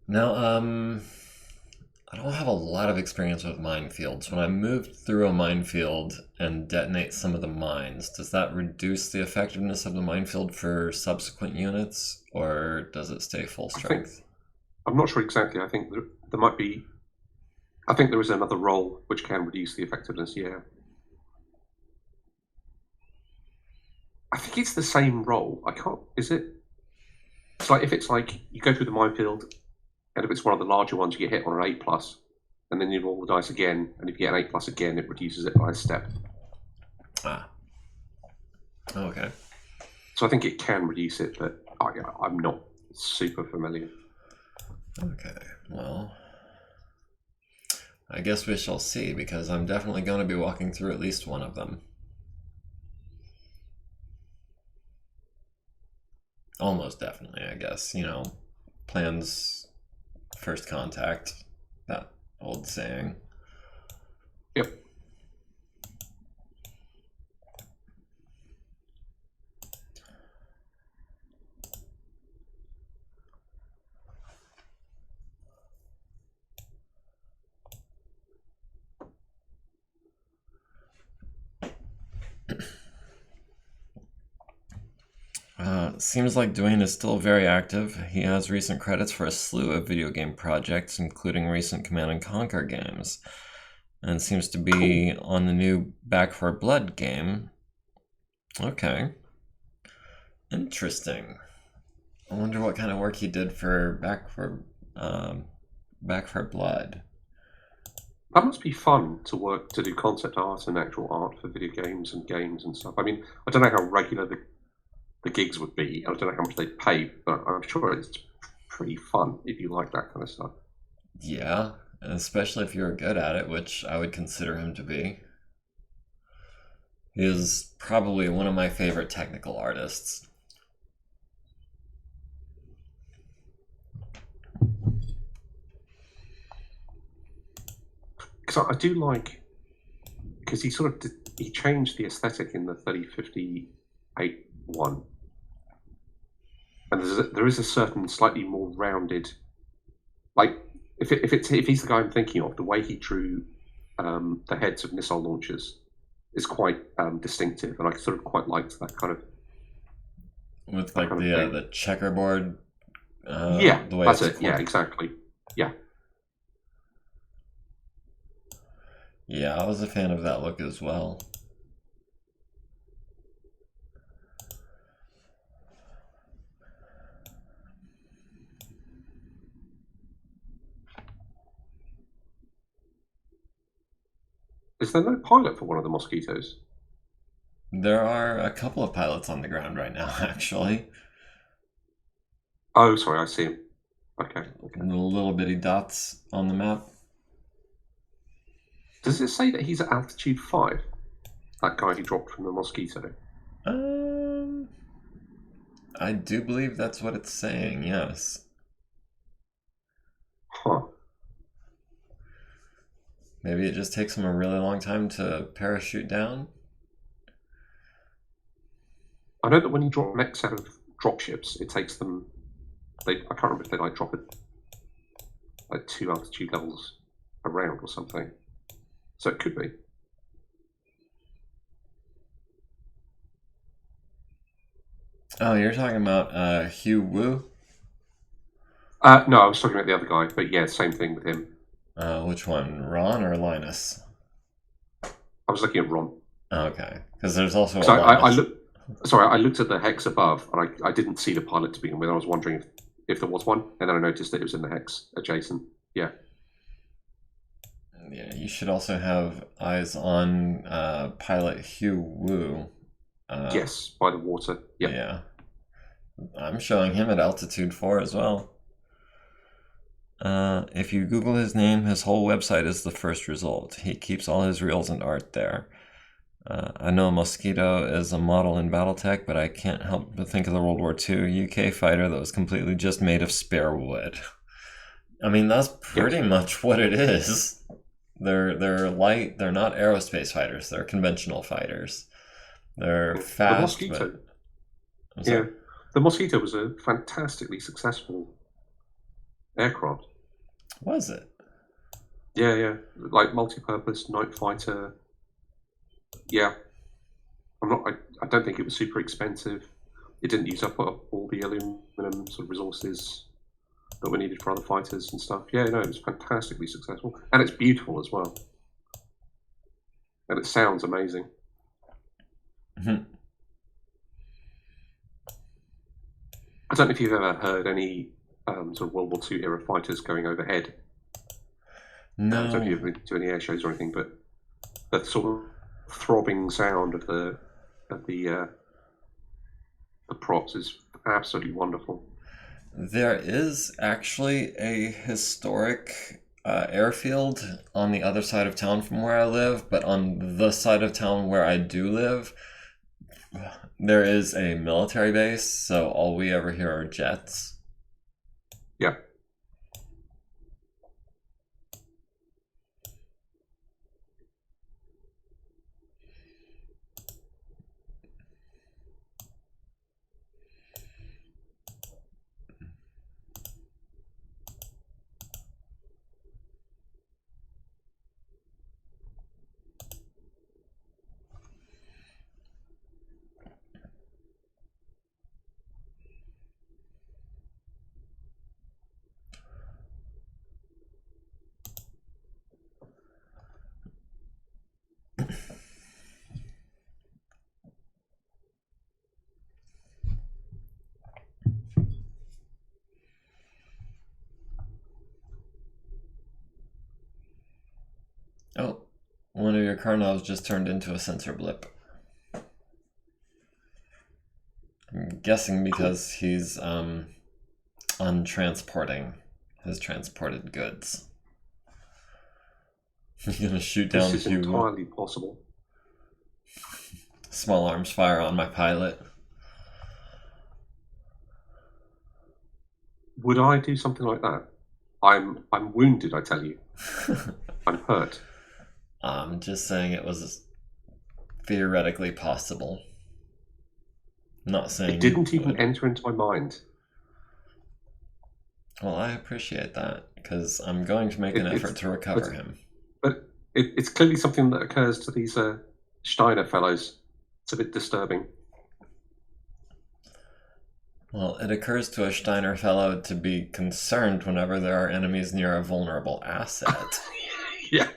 Now, I don't have a lot of experience with minefields. When I move through a minefield and detonate some of the mines, does that reduce the effectiveness of the minefield for subsequent units, or does it stay full strength? I'm not sure exactly. I think there might be... I think there is another role which can reduce the effectiveness, yeah. I think it's the same role. I can't... Is it? It's like, if it's like, you go through the minefield, and if it's one of the larger ones, you get hit on an A+, and then you roll the dice again, and if you get an A+ again, it reduces it by a step. Ah. Okay. So I think it can reduce it, but I'm not super familiar. Okay, well... I guess we shall see, because I'm definitely going to be walking through at least one of them. Almost definitely, I guess. Plans first contact, that old saying. Yep. Seems like Dwayne is still very active. He has recent credits for a slew of video game projects, including recent Command & Conquer games, and seems to be on the new Back 4 Blood game. Okay. Interesting. I wonder what kind of work he did for Back 4 Blood. That must be fun to do concept art and actual art for video games and stuff. I mean, I don't know how regular the gigs would be. I don't know how much they'd pay, but I'm sure it's pretty fun if you like that kind of stuff. Yeah, especially if you're good at it, which I would consider him to be. He is probably one of my favorite technical artists. Because I do like, because he changed the aesthetic in the 3058 one. And there is a certain slightly more rounded, like if he's the guy I'm thinking of, the way he drew the heads of missile launchers is quite distinctive, and I sort of quite liked that kind of. With like the checkerboard. Yeah, the way that's it's it. Yeah, exactly. Yeah. Yeah, I was a fan of that look as well. Is there no pilot for one of the Mosquitoes? There are a couple of pilots on the ground right now, actually. Oh, sorry, I see him. Okay. The little bitty dots on the map. Does it say that he's at altitude 5? That guy who dropped from the Mosquito? I do believe that's what it's saying, yes. Huh. Maybe it just takes him a really long time to parachute down. I know that when you drop mechs out of dropships, it takes them. I can't remember if they like drop it like 2 altitude levels around or something. So it could be. Oh, you're talking about Hugh Wu? No, I was talking about the other guy, but yeah, same thing with him. Which one, Ron or Linus? I was looking at Ron. Okay, because there's also a So Linus. I looked at the hex above, and I didn't see the pilot to begin with. I was wondering if there was one, and then I noticed that it was in the hex adjacent. Yeah. Yeah, you should also have eyes on pilot Hugh Wu. Yes, by the water. Yep. Yeah. I'm showing him at altitude 4 as well. If you Google his name, his whole website is the first result. He keeps all his reels and art there. I know Mosquito is a model in Battletech, but I can't help but think of the World War II UK fighter that was completely just made of spare wood. I mean, that's pretty much what it is. They're light. They're not aerospace fighters. They're conventional fighters. They're fast. The Mosquito. Yeah, the Mosquito was a fantastically successful aircraft. Was it? Yeah, like multi-purpose night fighter. Yeah, I don't think it was super expensive. It didn't use up all the aluminum sort of resources that were needed for other fighters and stuff. Yeah, no, it was fantastically successful, and it's beautiful as well, and it sounds amazing. Mm-hmm. I don't know if you've ever heard any sort of World War II era fighters going overhead. No. I don't know if you've been to any air shows or anything, but the sort of throbbing sound of the props is absolutely wonderful. There is actually a historic airfield on the other side of town from where I live, but on the side of town where I do live, there is a military base, so all we ever hear are jets. Yeah. Oh, one of your Karnovs just turned into a sensor blip. I'm guessing because he's untransporting his transported goods. He's gonna shoot down This is entirely possible. Small arms fire on my pilot. Would I do something like that? I'm wounded, I tell you. I'm hurt. I'm just saying it was theoretically possible. I'm not saying it didn't even enter into my mind. Well, I appreciate that, because I'm going to make an effort to recover him. But it's clearly something that occurs to these Steiner fellows. It's a bit disturbing. Well, it occurs to a Steiner fellow to be concerned whenever there are enemies near a vulnerable asset. Yeah.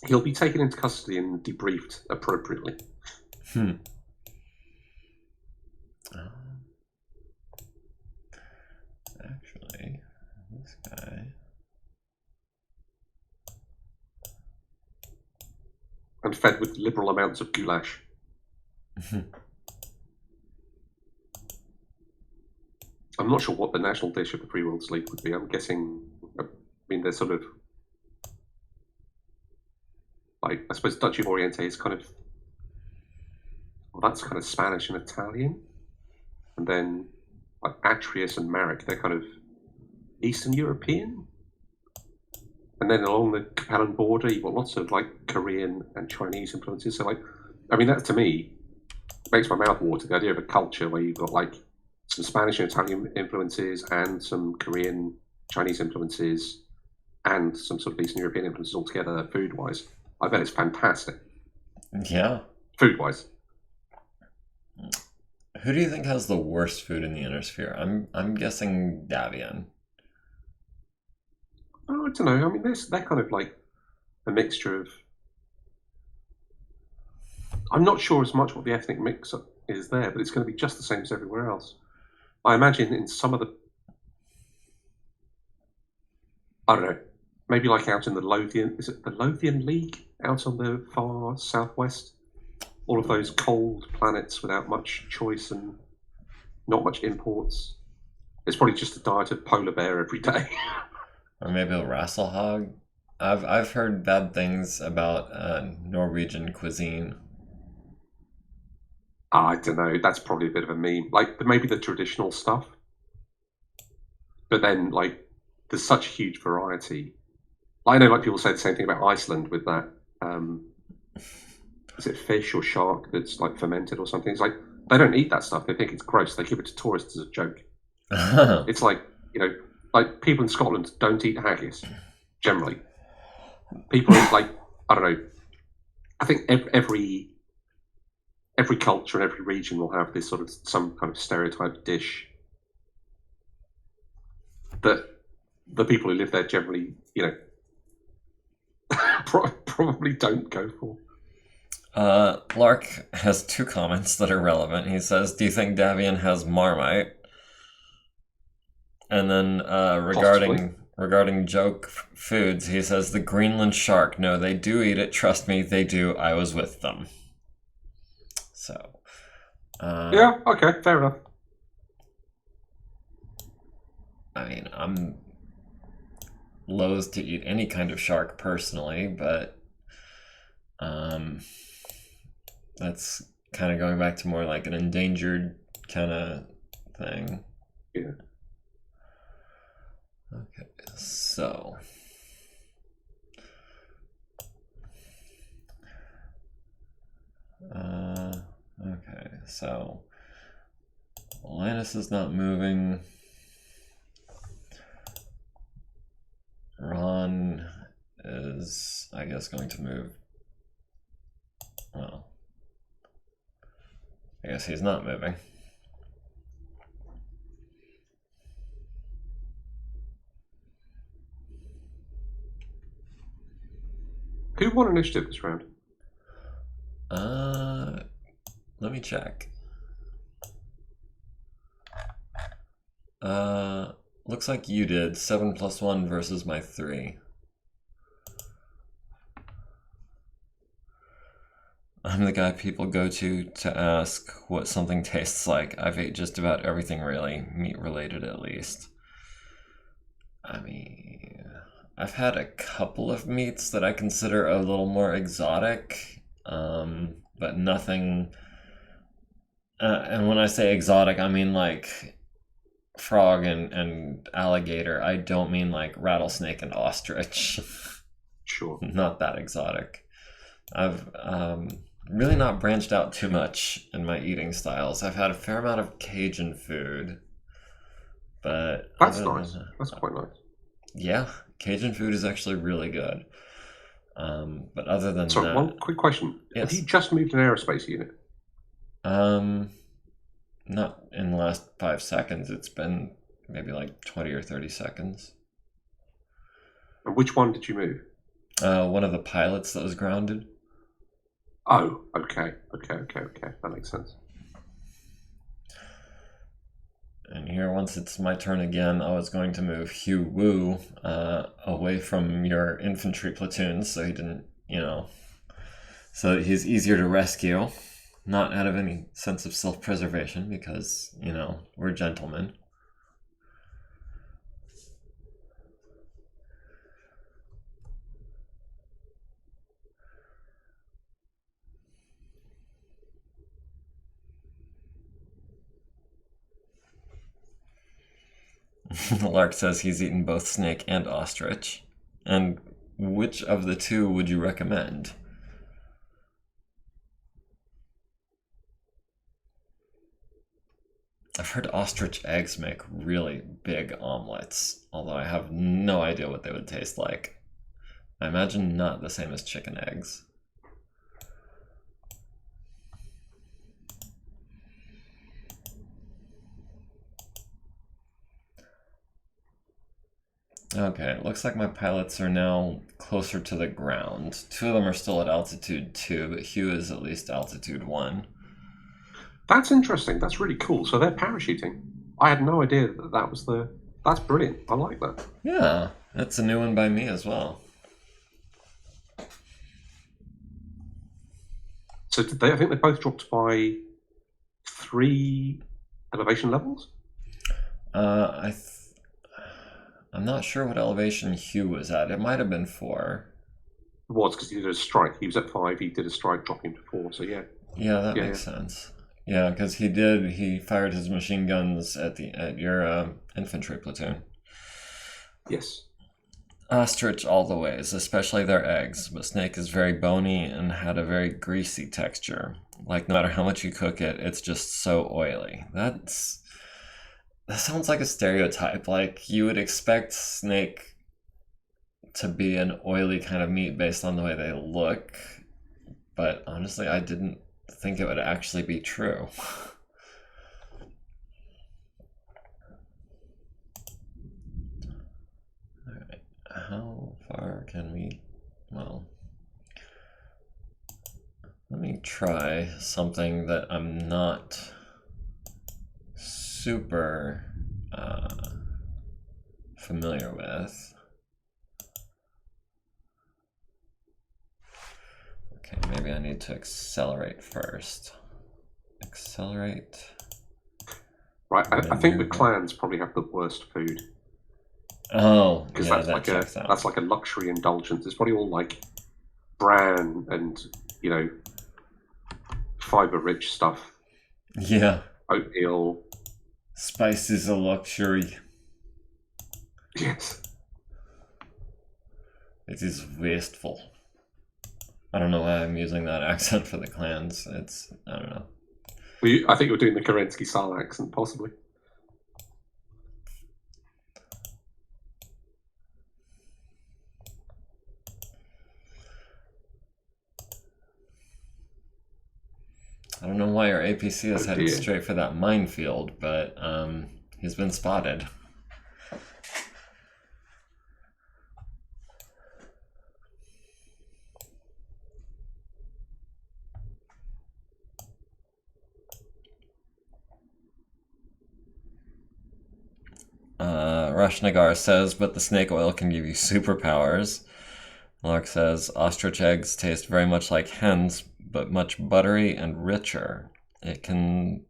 He'll be taken into custody and debriefed appropriately. Okay. And fed with liberal amounts of goulash. I'm not sure what the national dish of the Pre-Worlds League would be. I'm guessing, I mean, they're sort of, like, I suppose Duchy of Oriente is kind of, well, that's kind of Spanish and Italian. And then, like, Atrius and Marek, they're kind of Eastern European. And then along the Capellan border, you've got lots of, like, Korean and Chinese influences. So, like, I mean, that to me makes my mouth water, the idea of a culture where you've got, like, some Spanish and Italian influences and some Korean, Chinese influences and some sort of Eastern European influences all together, food-wise. I bet it's fantastic. Yeah. Food-wise. Who do you think has the worst food in the Inner Sphere? I'm guessing Davian. Oh, I don't know. I mean, they're kind of like a mixture of. I'm not sure as much what the ethnic mix is there, but it's going to be just the same as everywhere else. I imagine in some of the. I don't know. Maybe like out in the Lothian. Is it the Lothian League out on the far southwest? All of those cold planets without much choice and not much imports. It's probably just a diet of polar bear every day. Or maybe a Rasselhog. I've heard bad things about Norwegian cuisine. I don't know. That's probably a bit of a meme. Like maybe the traditional stuff, but then like there's such a huge variety. I know, like people say the same thing about Iceland with that. Is it fish or shark that's like fermented or something? It's like they don't eat that stuff. They think it's gross. They give it to tourists as a joke. It's like, you know, like people in Scotland don't eat haggis generally. People like, I don't know. I think every culture and every region will have this sort of some kind of stereotype dish that the people who live there generally, you know, probably don't go for. Lark has two comments that are relevant. He says, "Do you think Davian has Marmite?" And then regarding joke foods, he says, "The Greenland shark. No, they do eat it. Trust me, they do. I was with them." So. Yeah. Okay. Fair enough. I mean, I'm loath to eat any kind of shark personally, but that's kind of going back to more like an endangered kind of thing. Yeah. Okay, so okay, so Linus is not moving. Ron is, I guess, going to move. Well, I guess he's not moving. Who won initiative this round? Let me check. Looks like you did. 7+1 versus my 3. I'm the guy people go to ask what something tastes like. I've ate just about everything really, meat related at least. I mean, I've had a couple of meats that I consider a little more exotic, but nothing. And when I say exotic, I mean like frog and alligator. I don't mean like rattlesnake and ostrich. Sure. Not that exotic. I've really not branched out too much in my eating styles. I've had a fair amount of Cajun food, but that's nice. That's quite nice. Yeah, Cajun food is actually really good. But other than so that, one quick question: yes. Have you just moved an aerospace unit? Not in the last 5 seconds. It's been maybe like 20 or 30 seconds. And which one did you move? One of the pilots that was grounded. Oh, okay. That makes sense. And here. Once it's my turn again, I was going to move Hugh Wu away from your infantry platoons so he didn't, so that he's easier to rescue. Not out of any sense of self-preservation because, we're gentlemen. Lark says he's eaten both snake and ostrich. And which of the two would you recommend? I've heard ostrich eggs make really big omelets, although I have no idea what they would taste like. I imagine not the same as chicken eggs. Okay, it looks like my pilots are now closer to the ground. 2 of them are still at altitude 2, but Hugh is at least altitude 1. That's interesting. That's really cool. So they're parachuting. I had no idea that was the... That's brilliant. I like that. Yeah, that's a new one by me as well. So did they? I think they both dropped by 3 elevation levels? I'm not sure what elevation Hugh was at. It might have been 4. It was, because he did a strike. He was at 5. He did a strike, dropping to 4. So yeah. Yeah, that makes sense. Yeah, because he fired his machine guns at your infantry platoon. Yes. Ostrich all the ways, especially their eggs, but snake is very bony and had a very greasy texture. Like, no matter how much you cook it, it's just so oily. That sounds like a stereotype. Like, you would expect snake to be an oily kind of meat based on the way they look, but honestly, I didn't think it would actually be true. Alright, how far can we... Well, let me try something that I'm not super familiar with. Okay, maybe I need to accelerate first. Accelerate. Right, I think the clans probably have the worst food. Oh, because yeah, that's like a luxury indulgence. It's probably all like bran and fiber-rich stuff. Yeah. Oatmeal. Spice is a luxury. Yes. It is wasteful. I don't know why I'm using that accent for the clans. I don't know. I think you're doing the Kerensky style accent, possibly. I don't know why our APC is heading straight for that minefield, but he's been spotted. Rashnagar says, but the snake oil can give you superpowers. Lark says, ostrich eggs taste very much like hens, but much buttery and richer. It can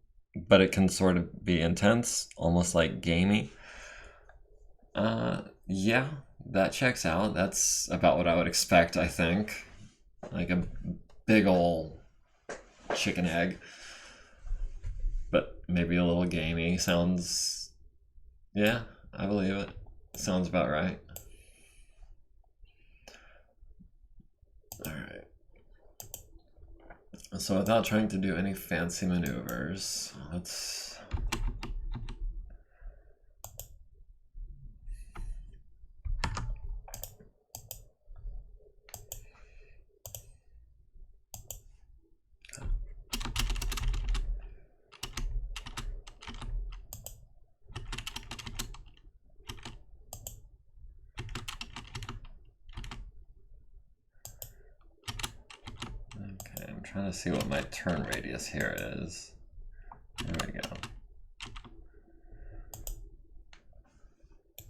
sort of be intense, almost like gamey. Yeah, that checks out. That's about what I would expect, I think. Like a big ol' chicken egg. But maybe a little gamey. Sounds... Yeah, I believe it. Sounds about right. Alright. So without trying to do any fancy maneuvers, let's... I'm trying to see what my turn radius here is. There we go.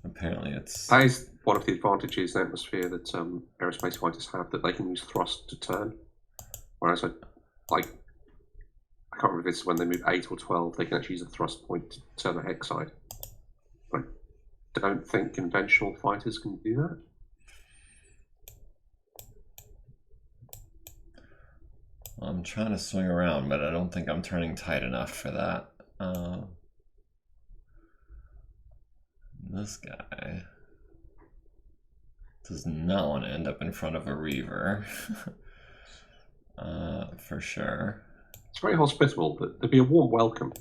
Apparently it's... That is one of the advantages in atmosphere that aerospace fighters have, that they can use thrust to turn. Whereas, I can't remember if it's when they move 8 or 12, they can actually use a thrust point to turn the hex side. I don't think conventional fighters can do that. I'm trying to swing around, but I don't think I'm turning tight enough for that. This guy does not want to end up in front of a Reaver. For sure. It's very hospitable. There'd be a warm welcome.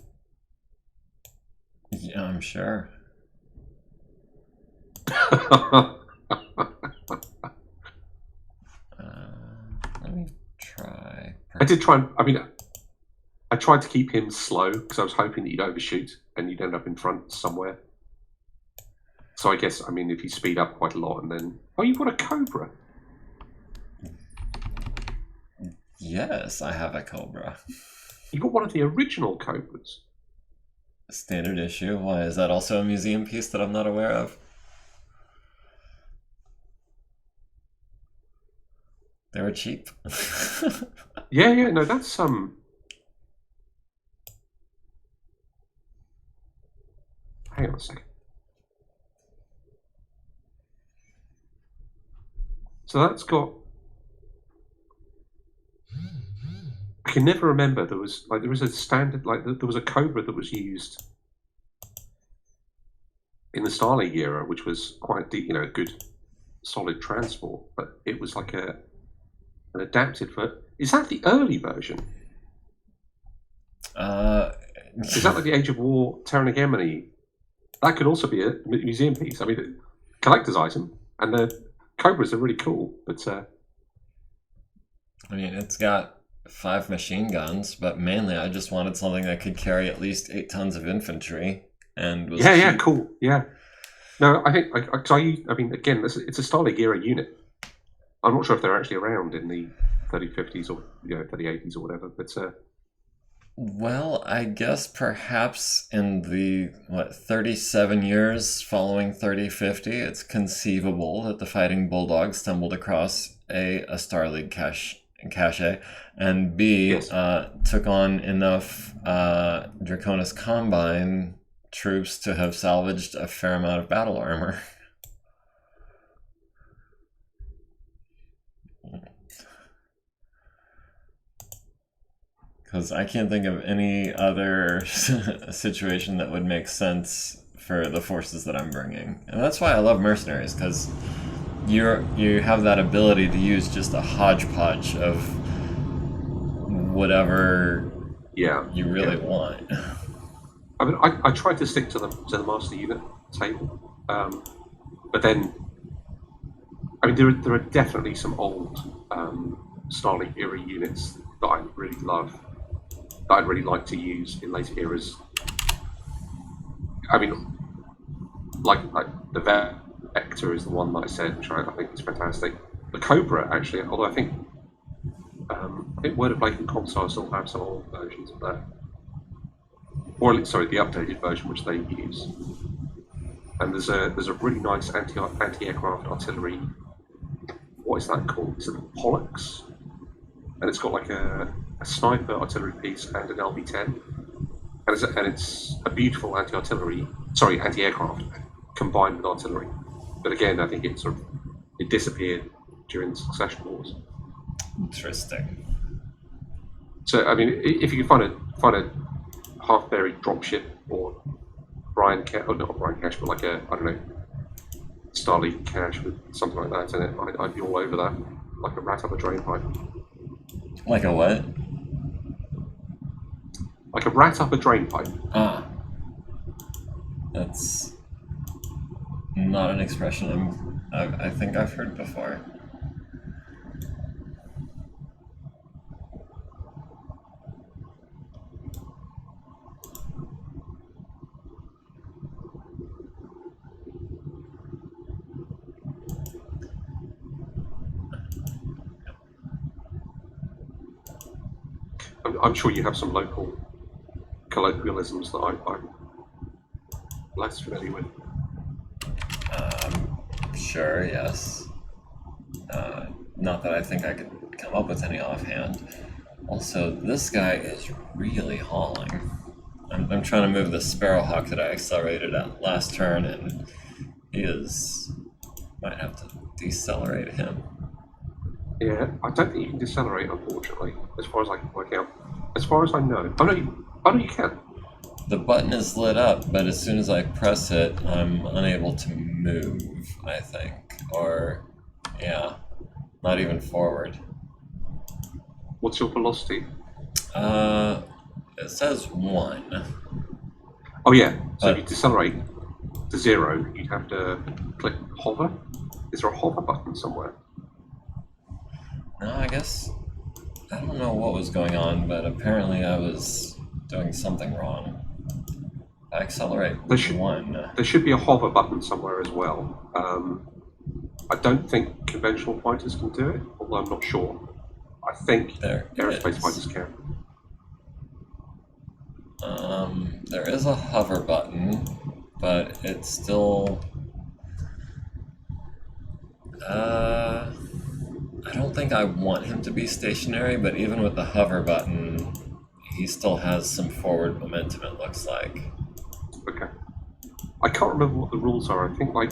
Yeah, I'm sure. Let me try. I did try and, I tried to keep him slow because I was hoping that you'd overshoot and you'd end up in front somewhere. So I guess, if you speed up quite a lot and then... Oh, you've got a Cobra. Yes, I have a Cobra. You got one of the original Cobras. Standard issue. Why, is that also a museum piece that I'm not aware of? They were cheap. Yeah, no, that's Hang on a second. So that's got... I can never remember. There was a standard, there was a Cobra that was used in the Starlink era, which was quite deep, a good solid transport, but it was like an adapted for... Is that the early version? Is that like the Age of War Terranegemini? That could also be a museum piece. Collector's item, and the Cobras are really cool, but... it's got 5 machine guns, but mainly I just wanted something that could carry at least 8 tons of infantry, and was cheap. Cool, yeah. No, I think, again, it's a Starlink era unit. I'm not sure if they're actually around in the 3050s or 3080s or whatever, but... Well, I guess perhaps in the 37 years following 3050, it's conceivable that the Fighting Bulldogs stumbled across a Starleague cache, and B, yes. Took on enough Draconis Combine troops to have salvaged a fair amount of battle armor. Because I can't think of any other situation that would make sense for the forces that I'm bringing. And that's why I love mercenaries, because you have that ability to use just a hodgepodge of whatever you really want. I tried to stick to the master unit table, but then there are definitely some old Starlink era units that I really love, that I'd really like to use in later eras. Like the Vector is the one that I said, which I think is fantastic. The Cobra, actually, although I think Word of Lake and Comstar still have some old versions of that. Or, sorry, the updated version which they use. And there's a really nice anti-aircraft artillery. What is that called? Is it the Pollux? And it's got like a sniper artillery piece and an LB-10. And it's a beautiful anti-aircraft combined with artillery. But again, I think it disappeared during the Succession Wars. Interesting. So if you can find a half-buried dropship or not Brian Cash, but like a Starleague cache with something like that in it, I'd be all over that. Like a rat up a drain pipe. Like a what? Like a rat up a drain pipe. Ah. That's not an expression I think I've heard before. I'm sure you have some local colloquialisms that I'm less familiar with. Sure, yes. Not that I think I could come up with any offhand. Also, this guy is really hauling. I'm trying to move the Sparrowhawk that I accelerated at last turn, and he is... might have to decelerate him. Yeah, I don't think you can decelerate, unfortunately, as far as I can work out. As far as I know. Oh, no, you can. The button is lit up, but as soon as I press it, I'm unable to move, I think. Or, yeah, not even forward. What's your velocity? It says 1. Oh, yeah. So if you decelerate to 0, you'd have to click hover. Is there a hover button somewhere? No, I guess... I don't know what was going on, but apparently I was doing something wrong. I accelerate 1. There should be a hover button somewhere as well. I don't think conventional fighters can do it, although I'm not sure. I think aerospace fighters can. There is a hover button, but it's still... I don't think I want him to be stationary, but even with the hover button, he still has some forward momentum, it looks like. Okay. I can't remember what the rules are. I think, like,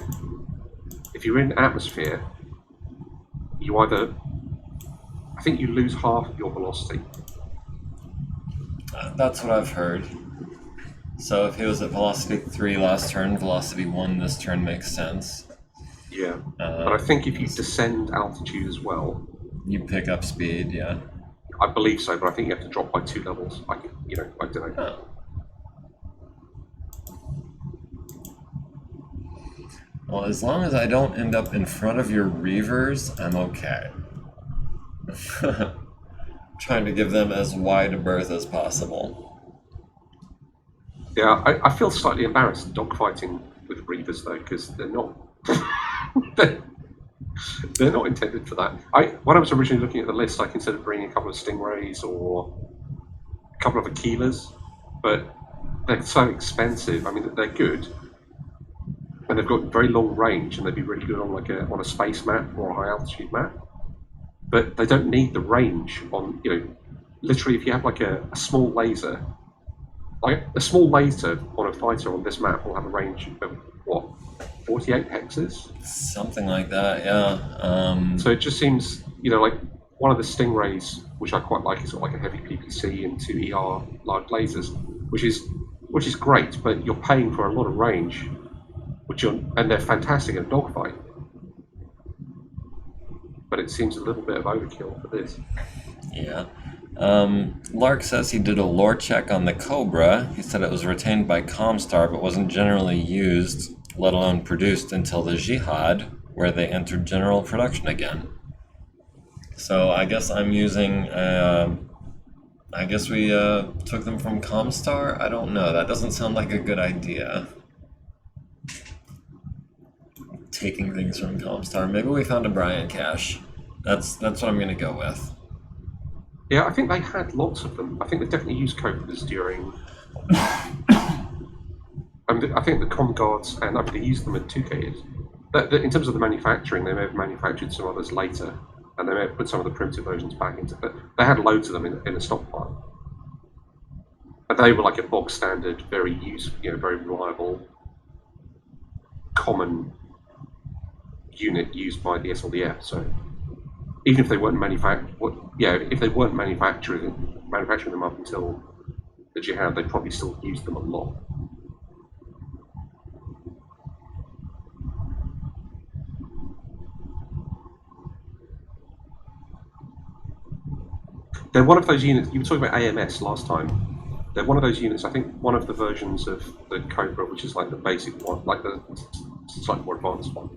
if you're in atmosphere, you either... I think you lose half of your velocity. That's what I've heard. So if he was at velocity 3 last turn, velocity 1 this turn makes sense. Yeah. But I think if you descend altitude as well... You pick up speed, yeah. I believe so, but I think you have to drop by 2 levels. I don't know. Oh. Well, as long as I don't end up in front of your Reavers, I'm okay. Trying to give them as wide a berth as possible. Yeah, I feel slightly embarrassed dogfighting with Reavers, though, because they're not... they're not intended for that. When I was originally looking at the list, I considered bringing a couple of Stingrays or a couple of Aquilas, but they're so expensive. I mean, they're good, and they've got very long range, and they'd be really good on on a space map or a high altitude map. But they don't need the range on, literally if you have like a small laser, like a small laser on a fighter on this map will have a range of what, 48 hexes? Something like that, yeah. So it just seems, like one of the Stingrays, which I quite like, is got like a heavy PPC and 2 ER large lasers, which is great, but you're paying for a lot of range, and they're fantastic in a dogfight. But it seems a little bit of overkill for this. Yeah. Lark says he did a lore check on the Cobra. He said it was retained by Comstar, but wasn't generally used, let alone produced, until the Jihad, where they entered general production again. So I guess I'm using... I guess we took them from Comstar? I don't know. That doesn't sound like a good idea. Taking things from Comstar. Maybe we found a Bryant cache. That's what I'm going to go with. Yeah, I think they had lots of them. I think they definitely used Cobras during... I think the Com Guards, and they used them at 2K. In terms of the manufacturing, they may have manufactured some others later, and they may have put some of the primitive versions back into it. They had loads of them in a stockpile. And they were like a bog standard, very very reliable, common unit used by the SLDF. So even if they weren't if they weren't manufacturing them up until the Jihad, they probably still used them a lot. They're one of those units. You were talking about AMS last time. They're one of those units. I think one of the versions of the Cobra, which is like the basic one, like the slightly more advanced one,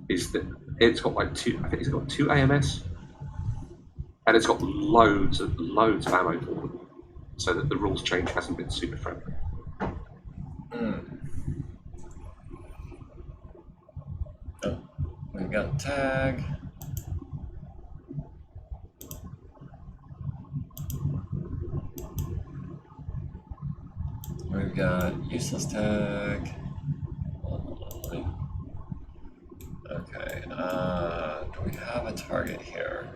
is that it's got like two. I think it's got 2 AMS, and it's got loads of ammo for them, so that the rules change hasn't been super friendly. Oh, we've got tag. We've got useless tag. Do we have a target here?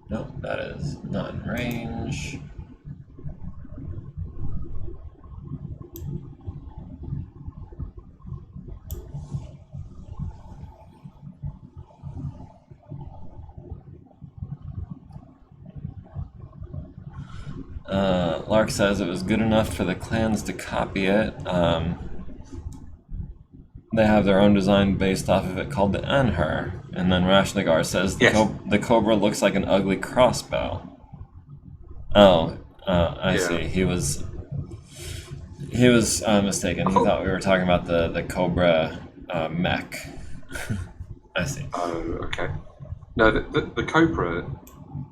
Nope, that is not in range. Lark says it was good enough for the clans to copy it. They have their own design based off of it called the Enher. And then Rashnagar says the Cobra looks like an ugly crossbow. Oh, I see. He was mistaken. He thought we were talking about the Cobra mech. I see. Oh, okay. No, the Cobra,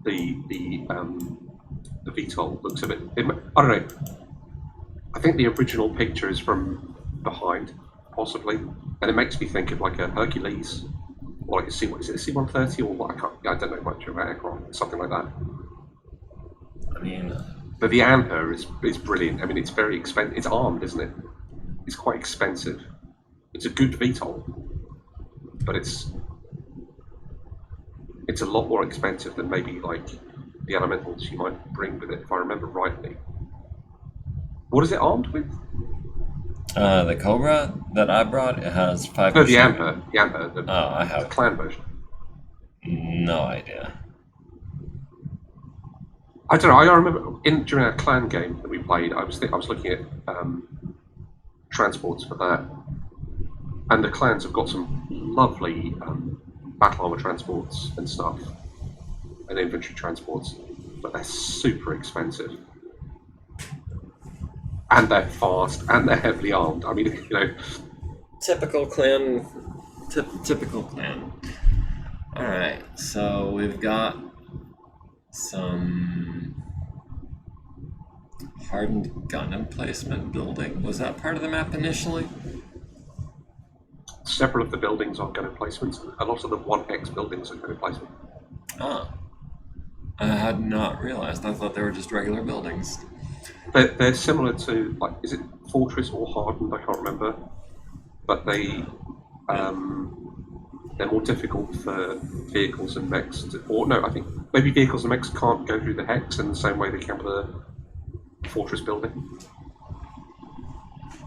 the VTOL looks a bit. I don't know. I think the original picture is from behind, possibly, and it makes me think of like a Hercules, or like a C. What is it? A C-130 or what? I don't know much about aircraft. Something like that. I mean, but the Anher is brilliant. I mean, it's very expensive. It's armed, isn't it? It's quite expensive. It's a good VTOL, but it's a lot more expensive than maybe like the elementals you might bring with it, if I remember rightly. What is it armed with? The Cobra that I brought, it has 5%. No, the Amber. I have the clan version. No idea. I don't know. I remember during our clan game that we played, I was looking at transports for that, and the clans have got some lovely battle armor transports and stuff, and infantry transports, but they're super expensive. And they're fast, and they're heavily armed. I mean, you know... Typical clan. Typical clan. Alright, so we've got some hardened gun emplacement building. Was that part of the map initially? Several of the buildings are gun emplacements. A lot of the 1X buildings are gun emplacement. Ah. I had not realized. I thought they were just regular buildings. They're similar to, like, is it Fortress or Hardened? I can't remember. But they're more difficult for vehicles and mechs. I think maybe vehicles and mechs can't go through the hex in the same way they can with a Fortress building.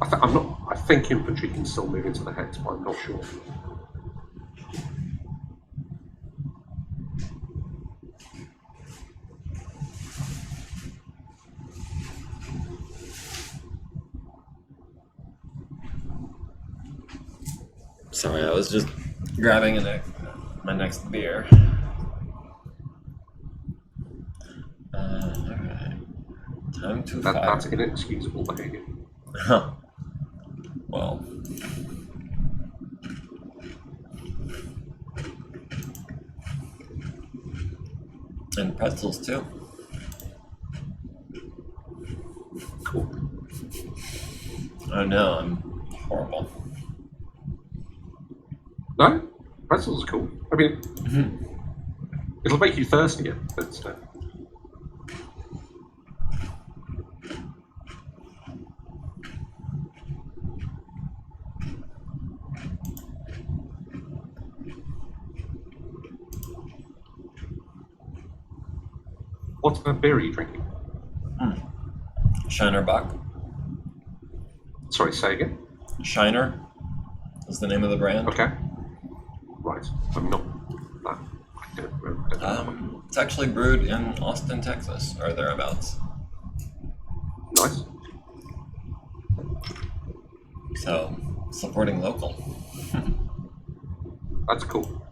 I think infantry can still move into the hex, but I'm not sure. Sorry, I was just grabbing my next beer. Alright. Time to fire. That's inexcusable behavior. Huh. Well. And pretzels too. Cool. Oh no, I'm horrible. No? Pretzels are cool. I mean, it'll make you thirstier, but... What beer are you drinking? Shiner Buck. Sorry, say again? Shiner is the name of the brand. Okay. Right. I'm not... I don't know. It's actually brewed in Austin, Texas, or thereabouts. Nice. So, supporting local. That's cool.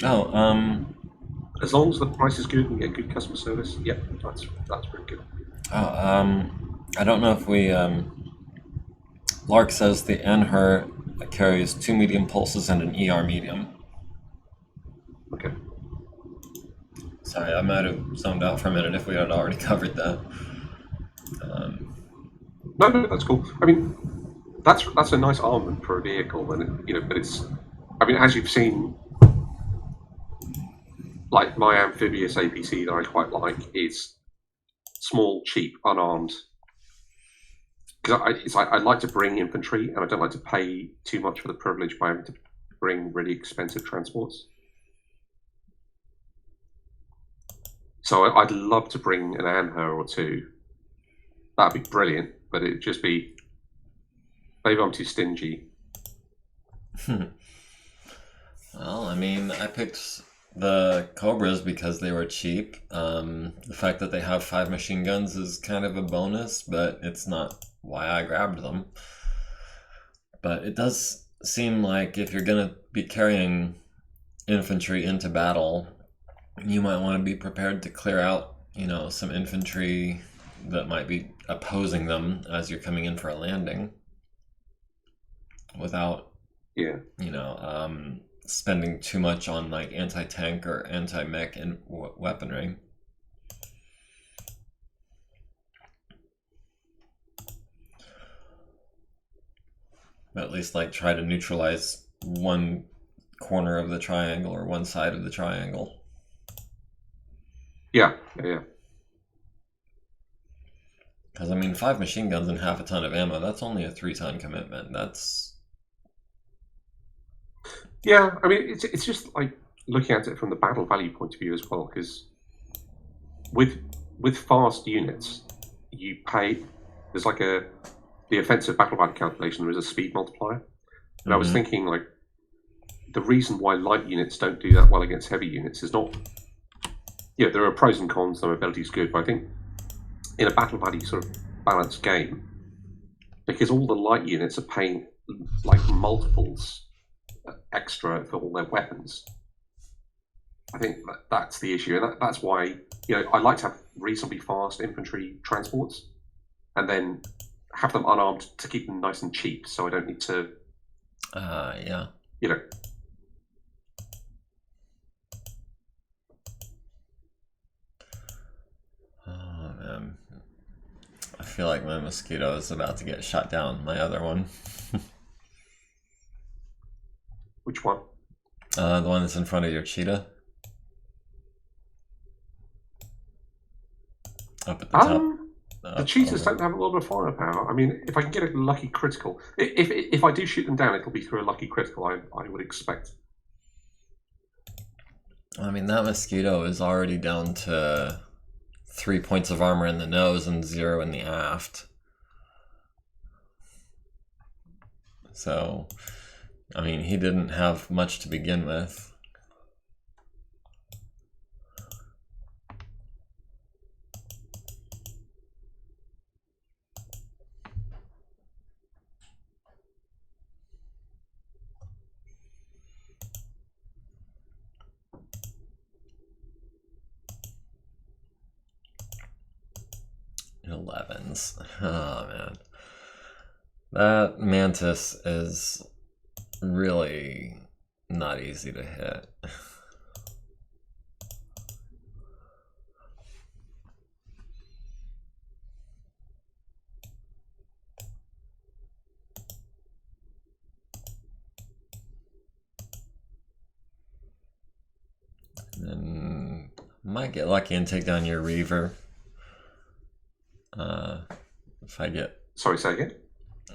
Oh, as long as the price is good and get good customer service, yeah, that's pretty good. Oh, I don't know if we, Lark says the Enher carries 2 medium pulses and an ER medium. Okay. Sorry, I might have zoned out for a minute if we had already covered that. No, that's cool. I mean, that's a nice armament for a vehicle, and but it's, I mean, as you've seen, like my amphibious APC that I quite like is small, cheap, unarmed, Because I like to bring infantry, and I don't like to pay too much for the privilege by having to bring really expensive transports. So I'd love to bring an Anher or two. That'd be brilliant, but it'd just be maybe I'm too stingy. Well, I mean, I picked the Cobras because they were cheap. The fact that they have 5 machine guns is kind of a bonus, but it's not why I grabbed them. But it does seem like if you're gonna be carrying infantry into battle, you might want to be prepared to clear out, some infantry that might be opposing them as you're coming in for a landing without, Yeah. spending too much on like anti-tank or anti-mech and weaponry. But at least like try to neutralize one corner of the triangle or one side of the triangle. Yeah. Because I mean, 5 machine guns and half a ton of ammo—that's only a 3-ton commitment. Yeah, I mean, it's just like looking at it from the battle value point of view as well, because with fast units, you pay. There's like the offensive battle value calculation. There is a speed multiplier, and I was thinking like the reason why light units don't do that well against heavy units is not. Yeah, there are pros and cons. Their ability is good, but I think in a battle value sort of balanced game, because all the light units are paying like multiples extra for all their weapons. I think that's the issue, and that's why I like to have reasonably fast infantry transports, and then have them unarmed to keep them nice and cheap, so I don't need to. Yeah. Oh man, I feel like my mosquito is about to get shot down. My other one. Which one? The one that's in front of your cheetah. Up at the top. The cheetahs don't have a lot of firepower. I mean, if I can get a lucky critical, if I do shoot them down, it'll be through a lucky critical. I would expect. I mean, that mosquito is already down to 3 points of armor in the nose and 0 in the aft. So, I mean, he didn't have much to begin with. Elevens. Oh man. That mantis is really not easy to hit. And might get lucky and take down your Reaver. If I get... Sorry, say again?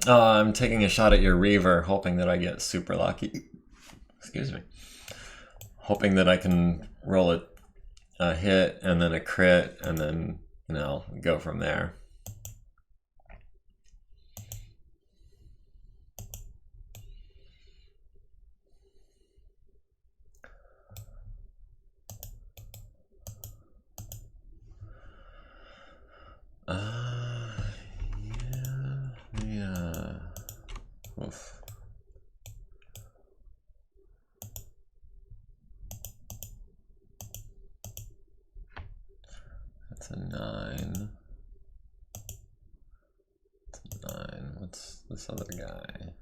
I'm taking a shot at your Reaver, hoping that I get super lucky. Excuse me. Hoping that I can roll a hit and then a crit and then, go from there. Yeah. Oof. That's a 9. That's a 9. What's this other guy?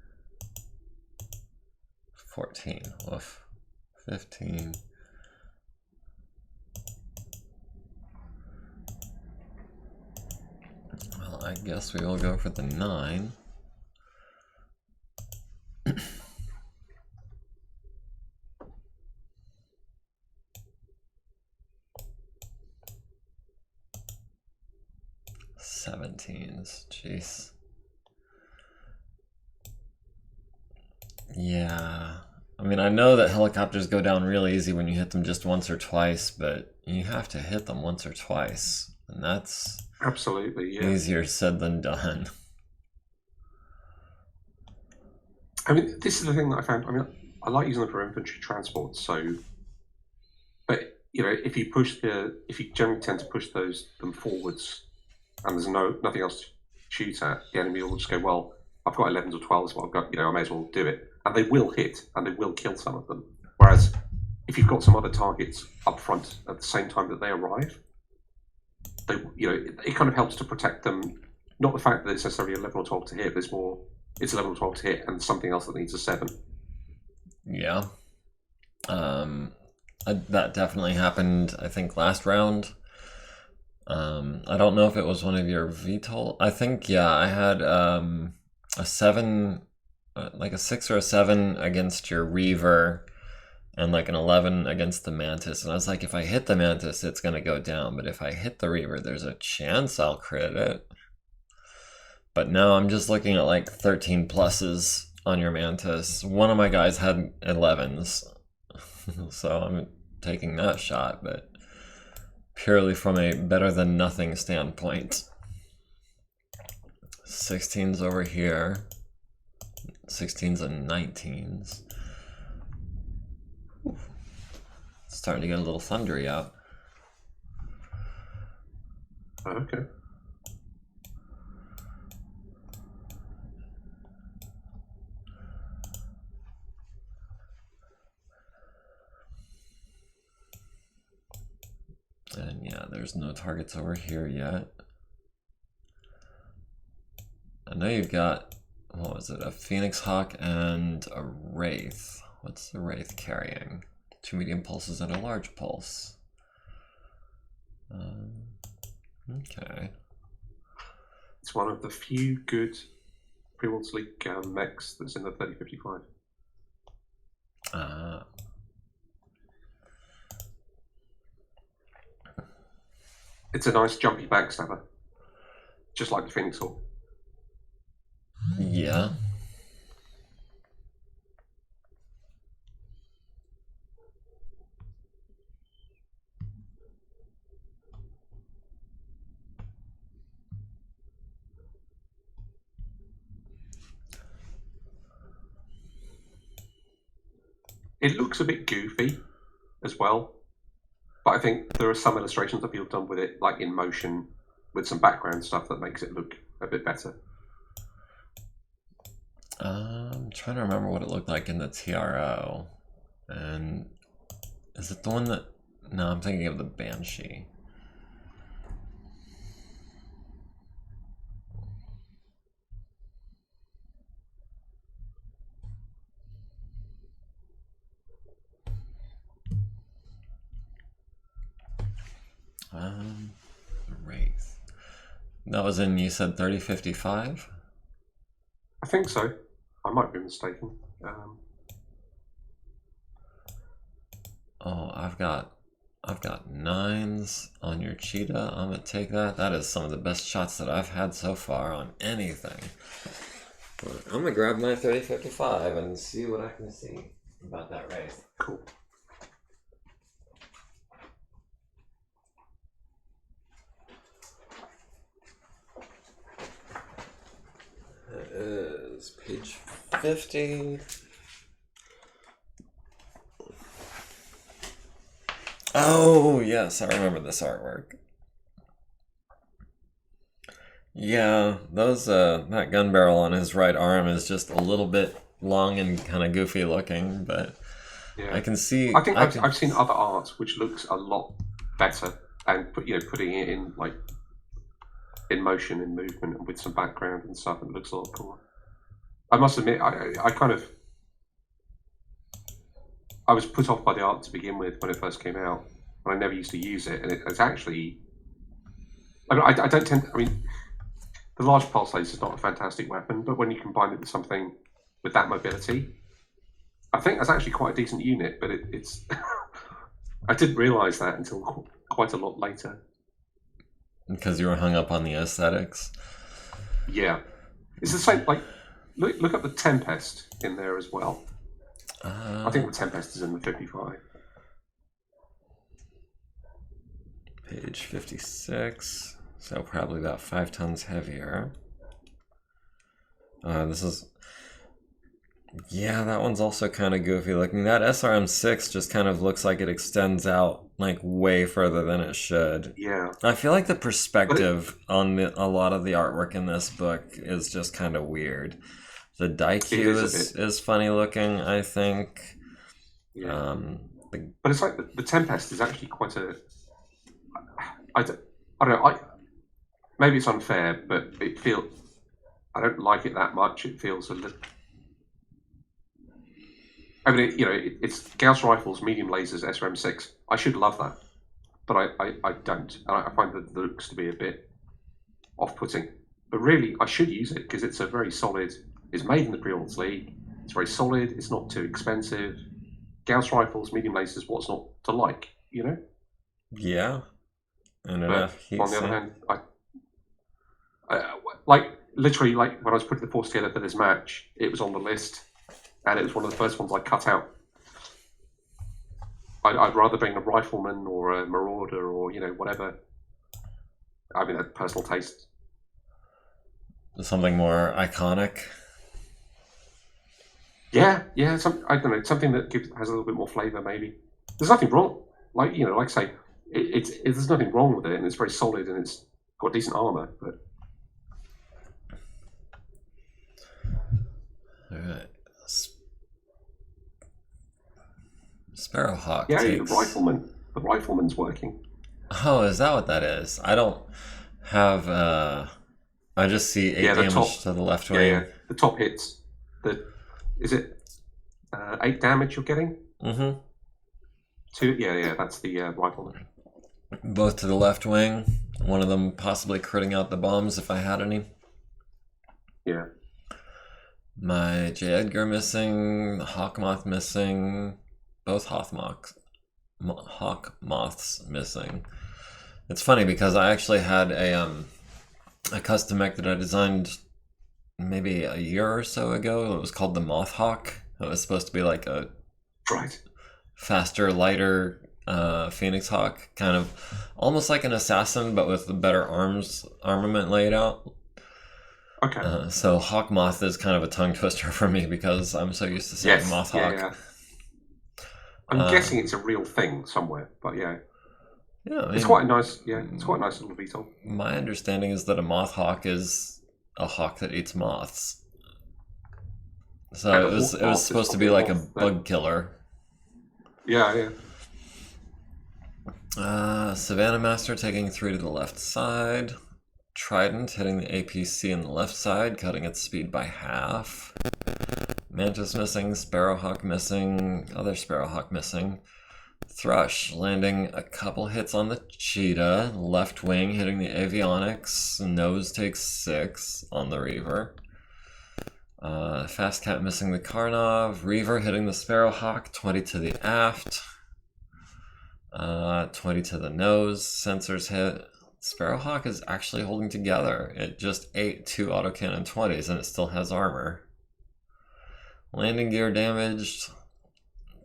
14. Woof. 15. Well, I guess we will go for the 9. Seventeens, jeez. Yeah. I mean, I know that helicopters go down real easy when you hit them just once or twice, but you have to hit them once or twice, and that's Absolutely, yeah. easier said than done. I mean, this is the thing that I found. I mean, I like using them for infantry transport. So, but if you generally tend to push them forwards, and there's nothing else to shoot at, the enemy will just go, well, I've got 11s or 12s, but I've got, I may as well do it, and they will hit and they will kill some of them. Whereas if you've got some other targets up front at the same time that they arrive, it kind of helps to protect them. Not the fact that it's necessarily 11 or 12 to hit, but it's 11 or 12 to hit and something else that needs a 7. Yeah. That definitely happened, I think, last round. I don't know if it was one of your VTOL. I think, yeah, I had a 7, like a 6 or a 7 against your Reaver, and like an 11 against the Mantis. And I was like, if I hit the Mantis, it's going to go down. But if I hit the Reaver, there's a chance I'll crit it. But now I'm just looking at like 13 pluses on your Mantis. One of my guys had 11s. So I'm taking that shot, but purely from a better than nothing standpoint. 16s over here. 16s and 19s. It's starting to get a little thundery out. Okay. And yeah, there's no targets over here yet. I know you've got, what was it, a Phoenix Hawk and a Wraith. What's the Wraith carrying? 2 medium pulses and a large pulse. Okay. It's one of the few good pre-World League mechs that's in the 3055. It's a nice jumpy backstabber, just like the Phoenix Hawk. Yeah. It looks a bit goofy as well, but I think there are some illustrations that people have done with it, like in motion, with some background stuff that makes it look a bit better. I'm trying to remember what it looked like in the TRO. And is it the one that... No, I'm thinking of the Banshee. Wraith. That was in, you said 3055? I think so. I might be mistaken. Oh, I've got 9s on your cheetah. I'm gonna take that. That is some of the best shots that I've had so far on anything. But I'm gonna grab my 3055 and see what I can see about that Wraith. Cool. It is page 50. Oh, yes, I remember this artwork. Yeah, that gun barrel on his right arm is just a little bit long and kind of goofy looking, but yeah. I can see... I think I've seen other art which looks a lot better, and putting it in like in motion, in movement, and with some background and stuff, it looks a lot cooler. I must admit, I was put off by the art to begin with when it first came out, and I never used to use it, and it's actually... I don't tend... I mean, the large pulse laser is not a fantastic weapon, but when you combine it with something with that mobility, I think that's actually quite a decent unit, but it's... I didn't realise that until quite a lot later. Because you were hung up on the aesthetics? Yeah. It's the same, like, look up the Tempest in there as well. I think the Tempest is in the 55. Page 56. So probably about 5 tons heavier. This is... Yeah, that one's also kind of goofy looking. That SRM6 just kind of looks like it extends out like way further than it should. Yeah. I feel like the perspective on a lot of the artwork in this book is just kind of weird. The Daikyu is funny looking, I think. Yeah. But it's like the Tempest is actually quite a... I don't know. Maybe it's unfair, but it feels... I don't like it that much. It feels a little... I mean, it's Gauss rifles, medium lasers, SRM6. I should love that, but I don't. And I find the looks to be a bit off-putting. But really, I should use it because it's a very solid... It's made in the Pre-Orders League. It's very solid. It's not too expensive. Gauss rifles, medium lasers, what's not to like, Yeah. And but on the other hand, I literally, when I was putting the force together for this match, it was on the list. And it was one of the first ones I cut out. I'd rather bring a rifleman or a marauder or whatever. I mean, that's personal taste. Something more iconic. Yeah. I don't know, something that has a little bit more flavour. Maybe there's nothing wrong. Like I say, there's nothing wrong with it, and it's very solid, and it's got decent armour. But all right. Sparrowhawk. Yeah, takes... the rifleman's working. Oh, is that what that is? I don't have. I just see 8 damage to the left wing. Yeah, the top hits. Is it 8 damage you're getting? Mm-hmm. 2. Yeah. That's the rifleman. Both to the left wing. One of them possibly critting out the bombs if I had any. Yeah. My J. Edgar missing. Hawkmoth missing. Both Hawk Moths missing. It's funny because I actually had a custom mech that I designed maybe a year or so ago. It was called the Moth Hawk. It was supposed to be like a faster, lighter Phoenix Hawk, kind of almost like an assassin, but with the better armament laid out. Okay. So Hawk Moth is kind of a tongue twister for me because I'm so used to saying Moth Hawk. Yeah. I'm guessing it's a real thing somewhere, but yeah. Yeah, I mean, it's quite a nice little VTOL. My understanding is that a moth hawk is a hawk that eats moths. So it was supposed to be like a bug killer. Yeah. Savannah Master taking 3 to the left side. Trident hitting the APC in the left side, cutting its speed by half. Mantis missing, Sparrowhawk missing, other Sparrowhawk missing. Thrush landing a couple hits on the Cheetah, left wing hitting the Avionics, nose takes 6 on the Reaver. Fast Cat missing the Karnov, Reaver hitting the Sparrowhawk, 20 to the aft, 20 to the nose, sensors hit. Sparrowhawk is actually holding together. It just ate 2 autocannon 20s and it still has armor. Landing gear damaged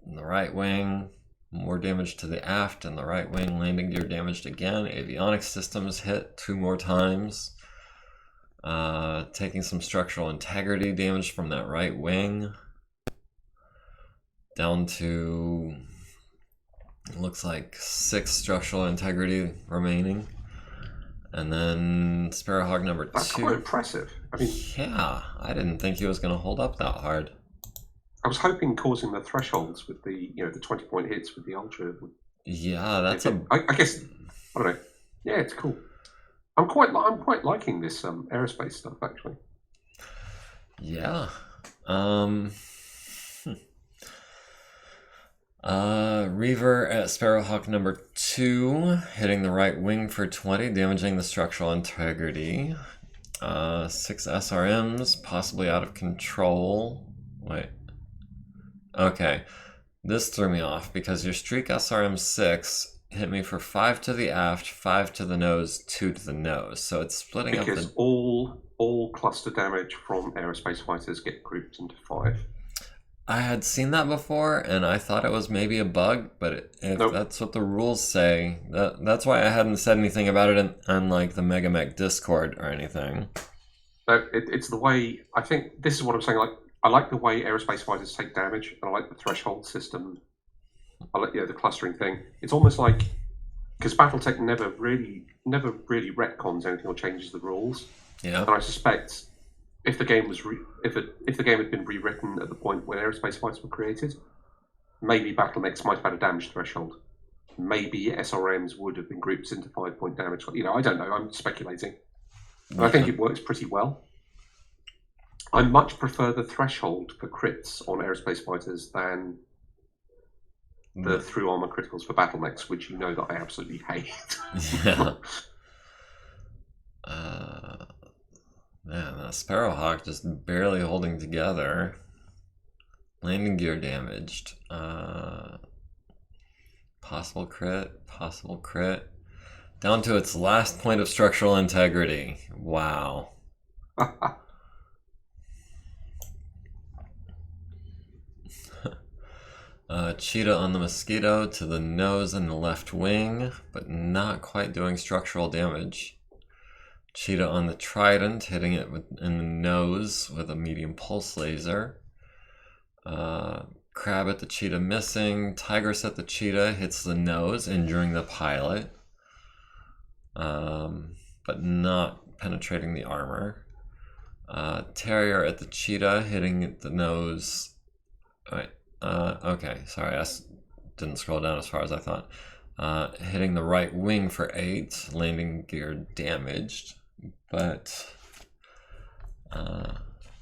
in the right wing. More damage to the aft and the right wing. Landing gear damaged again. Avionics systems hit 2 more times. Taking some structural integrity damage from that right wing. Down to, looks like 6 structural integrity remaining. And then Sparrowhawk number 2. That's quite impressive. I mean, yeah, I didn't think he was going to hold up that hard. I was hoping causing the thresholds with the the 20-point hits with the Ultra. Yeah, that's I guess I don't know. Yeah, it's cool. I'm quite liking this aerospace stuff actually. Yeah. Reaver at Sparrowhawk number 2, hitting the right wing for 20, damaging the structural integrity. 6 SRMs, possibly out of control. Wait. Okay. This threw me off because your Streak SRM6 hit me for 5 to the aft, 5 to the nose, 2 to the nose. So it's splitting up Because all cluster damage from aerospace fighters get grouped into 5. I had seen that before, and I thought it was maybe a bug, but if Nope. that's what the rules say, that's why I hadn't said anything about it on like the Megamek Discord or anything. It's the way, I think this is what I'm saying. Like, I like the way aerospace fighters take damage, and I like the threshold system. I like the clustering thing. It's almost like, because BattleTech never really retcons anything or changes the rules. Yeah. And I suspect if the game was if the game had been rewritten at the point when aerospace fighters were created, maybe Battlemechs might have had a damage threshold. Maybe SRMs would have been grouped into 5-point damage. I don't know. I'm speculating. And I think it works pretty well. I much prefer the threshold for crits on aerospace fighters than the through armor criticals for Battlemechs, which you know that I absolutely hate. Yeah. Man, that Sparrowhawk just barely holding together. Landing gear damaged. Possible crit. Down to its last point of structural integrity. Wow. Cheetah on the Mosquito to the nose and the left wing, but not quite doing structural damage. Cheetah on the Trident, hitting it in the nose with a medium pulse laser. Crab at the Cheetah missing. Tigress at the Cheetah hits the nose, injuring the pilot, but not penetrating the armor. Terrier at the Cheetah, hitting the nose. Alright, okay, sorry, I didn't scroll down as far as I thought. Hitting the right wing for 8, landing gear damaged, but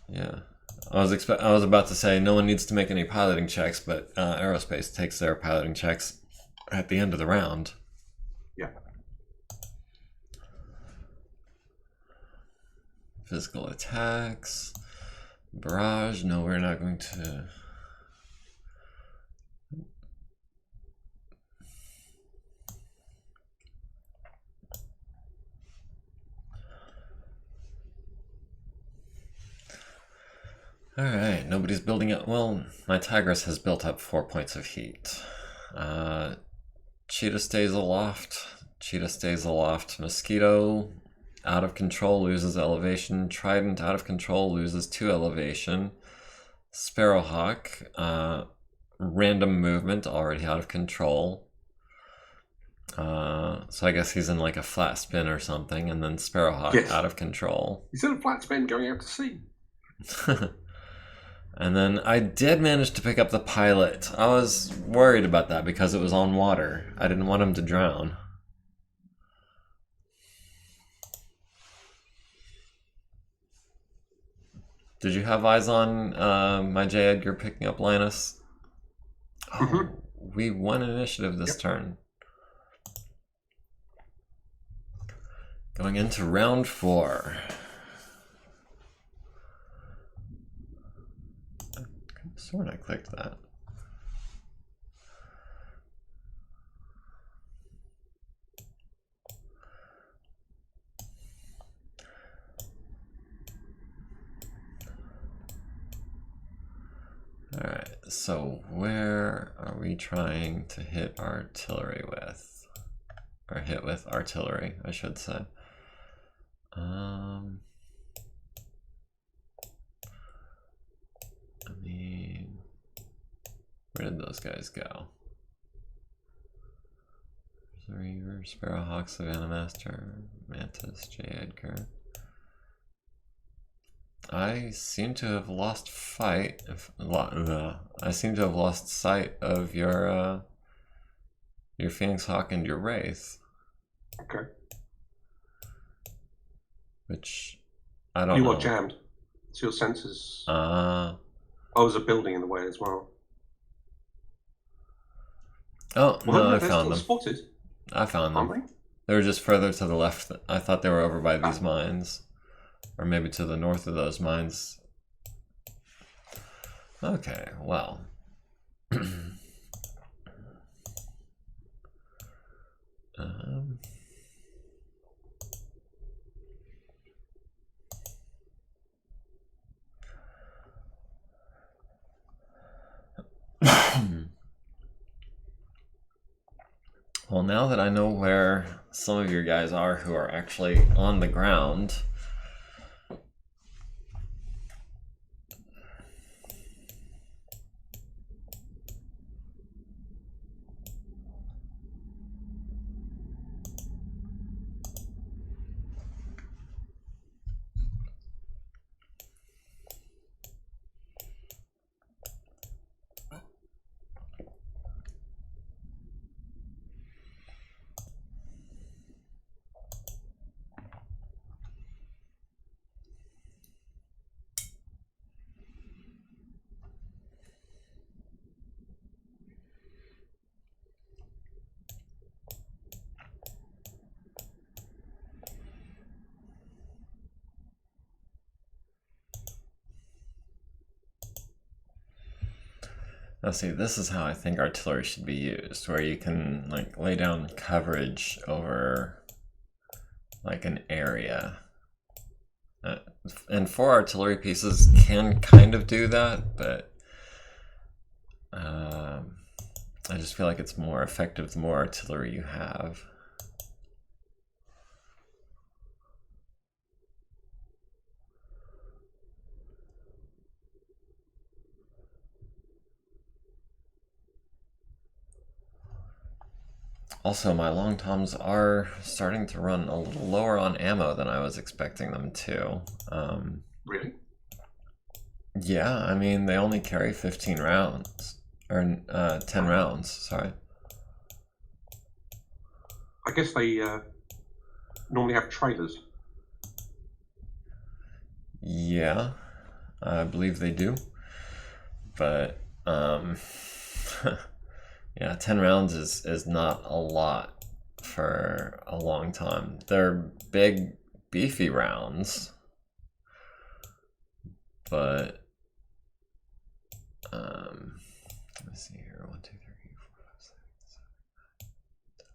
yeah. I was about to say no one needs to make any piloting checks, but aerospace takes their piloting checks at the end of the round. Yeah. Physical attacks. Barrage, no, we're not going to. Alright, nobody's building up. Well, my Tigress has built up 4 points of heat. Cheetah stays aloft. Mosquito, out of control, loses elevation. Trident, out of control, loses 2 elevation. Sparrowhawk, random movement, already out of control. So I guess he's in like a flat spin or something, and then Sparrowhawk, yes, out of control. He's in a flat spin going out to sea. And then I did manage to pick up the pilot. I was worried about that because it was on water. I didn't want him to drown. Did you have eyes on my J. Edgar picking up Linus? Oh, we won initiative this turn. Going into round 4. I sworn I clicked that. Alright, so where are we trying to hit artillery with? Or hit with artillery, I should say. I mean, where did those guys go? Reaver, Sparrowhawk, Savannah Master, Mantis, J. Edgar. I seem to have lost sight of your Phoenix Hawk and your Wraith. Okay. Which I don't know. You got jammed. So your sensors. Oh, there's a building in the way as well. Oh, well, no, I found them. Spotted. I found them. They were just further to the left. I thought they were over by these mines. Or maybe to the north of those mines. Okay, well. Um, well, now that I know where some of your guys are who are actually on the ground, let's see, this is how I think artillery should be used, where you can like lay down coverage over like an area. And 4 artillery pieces can kind of do that, but I just feel like it's more effective the more artillery you have. Also, my long toms are starting to run a little lower on ammo than I was expecting them to. Really? Yeah, I mean, they only carry 15 rounds. Or 10 rounds, sorry. I guess they normally have trailers. Yeah, I believe they do. But, yeah, 10 rounds is not a lot for a long time. They're big, beefy rounds. But, let's see here. 1, 2, 3, 4, 5, 6, 7, 8, 9, 10,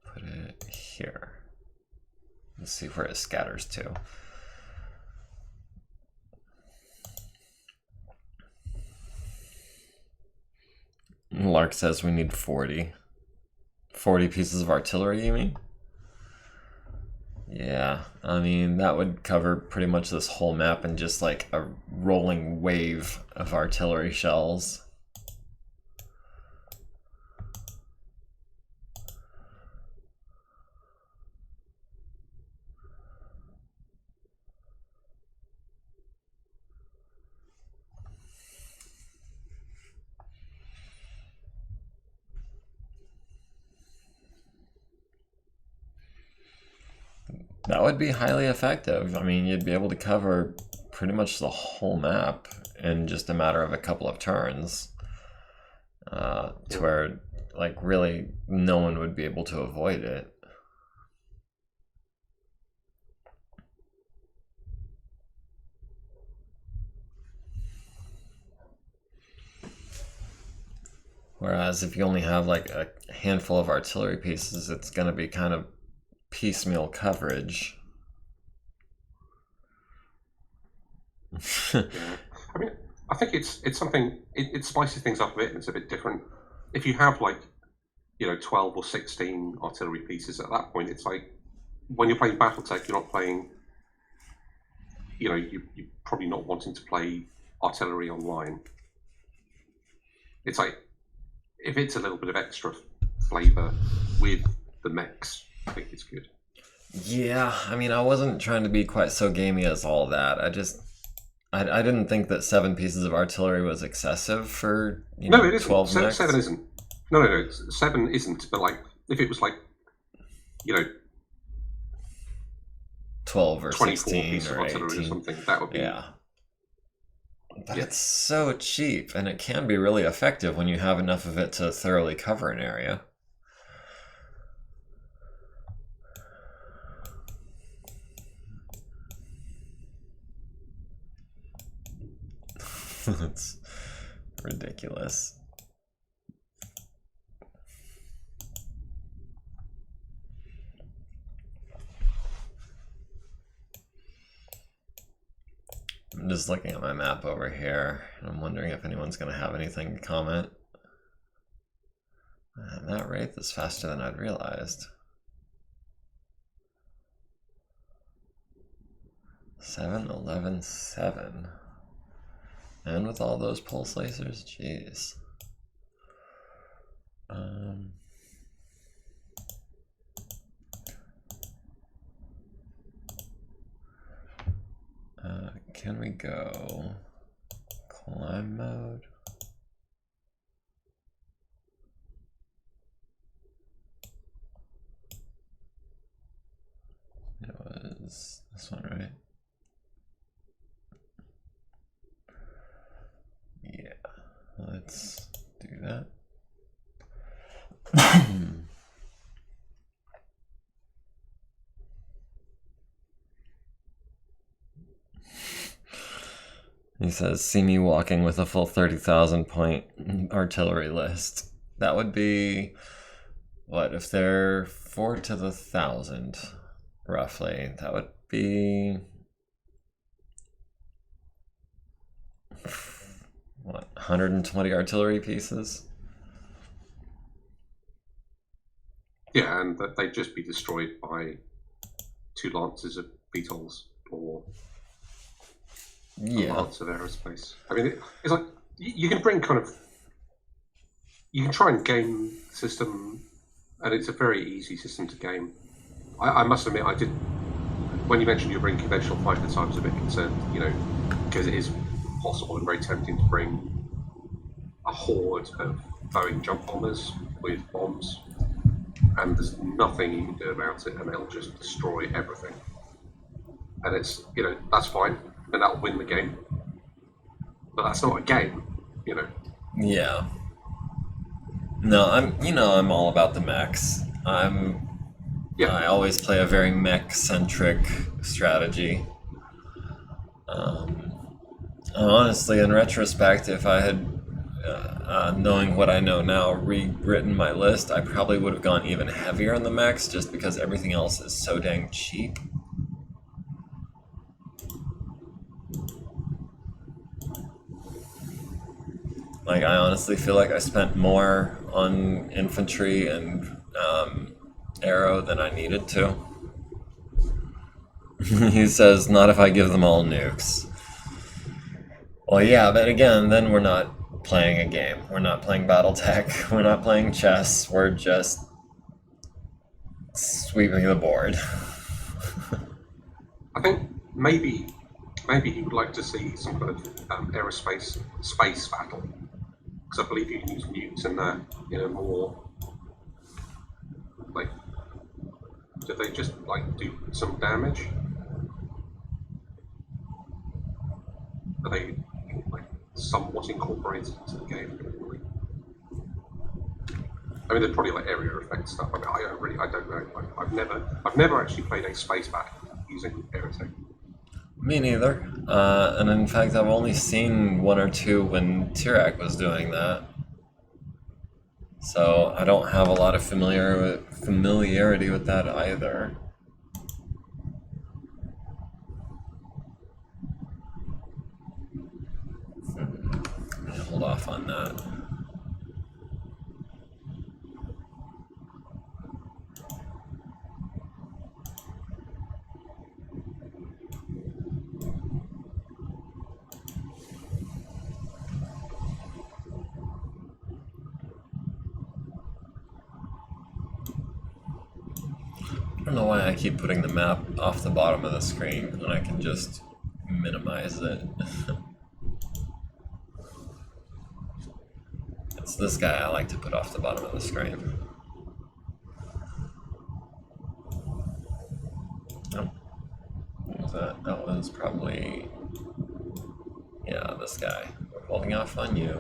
12. Put it here. Let's see where it scatters to. Lark says we need 40. 40 pieces of artillery, you mean? Yeah, I mean, that would cover pretty much this whole map in just like a rolling wave of artillery shells. That would be highly effective. I mean, you'd be able to cover pretty much the whole map in just a matter of a couple of turns, to where, like, really no one would be able to avoid it. Whereas if you only have like a handful of artillery pieces, it's going to be kind of piecemeal coverage. Yeah. I mean, I think it's something, it spices things up a bit and it's a bit different. If you have like, 12 or 16 artillery pieces at that point, it's like when you're playing Battletech, you're not playing, you're probably not wanting to play artillery online. It's like, if it's a little bit of extra flavor with the mechs, I think it's good. Yeah, I mean, I wasn't trying to be quite so gamey as all that. I didn't think that 7 pieces of artillery was excessive for, No, it isn't. 12 mechs. 7 isn't. No, 7 isn't. But like, if it was like, 12 or 24 16 pieces of or artillery 18. or something, that would be. Yeah. But Yeah. it's so cheap, and it can be really effective when you have enough of it to thoroughly cover an area. It's ridiculous. I'm just looking at my map over here. I'm wondering if anyone's going to have anything to comment. And that wraith is faster than I'd realized. 7, 11, 7. And with all those pulse lasers, jeez. Can we go climb mode? It was this one, right? Yeah, let's do that. He says, see me walking with a full 30,000 point artillery list. That would be, what, if they're 4 to the 1,000, roughly, that would be, what, 120 artillery pieces? Yeah, and that they'd just be destroyed by 2 lances of beetles or a lance of aerospace. I mean, it's like you can bring you can try and game the system, and it's a very easy system to game. I must admit, I did, when you mentioned you bring conventional fighters, I was a bit concerned, because it is possible and very tempting to bring a horde of Boeing jump bombers with bombs, and there's nothing you can do about it, and they'll just destroy everything. And it's, that's fine, and that'll win the game. But that's not a game, Yeah. No, I'm all about the mechs. I always play a very mech-centric strategy. Honestly, in retrospect, if I had, knowing what I know now, rewritten my list, I probably would have gone even heavier on the mechs, just because everything else is so dang cheap. Like, I honestly feel like I spent more on infantry and arrow than I needed to. He says, not if I give them all nukes. Well, yeah, but again, then we're not playing a game. We're not playing Battletech. We're not playing chess. We're just sweeping the board. I think maybe he would like to see some kind of aerospace space battle, because I believe you can use nukes in that, more like, do they just do some damage? Are they somewhat incorporated into the game? I mean, they're probably area effect stuff. I mean, I don't know. I've never actually played a space battle using aerotech. Me neither. And in fact, I've only seen 1 or 2 when Tirac was doing that. So I don't have a lot of familiarity with that either. Hold off on that. I don't know why I keep putting the map off the bottom of the screen when I can just minimize it. It's this guy I like to put off the bottom of the screen. Oh, what was that? That was probably, yeah, this guy. We're holding off on you.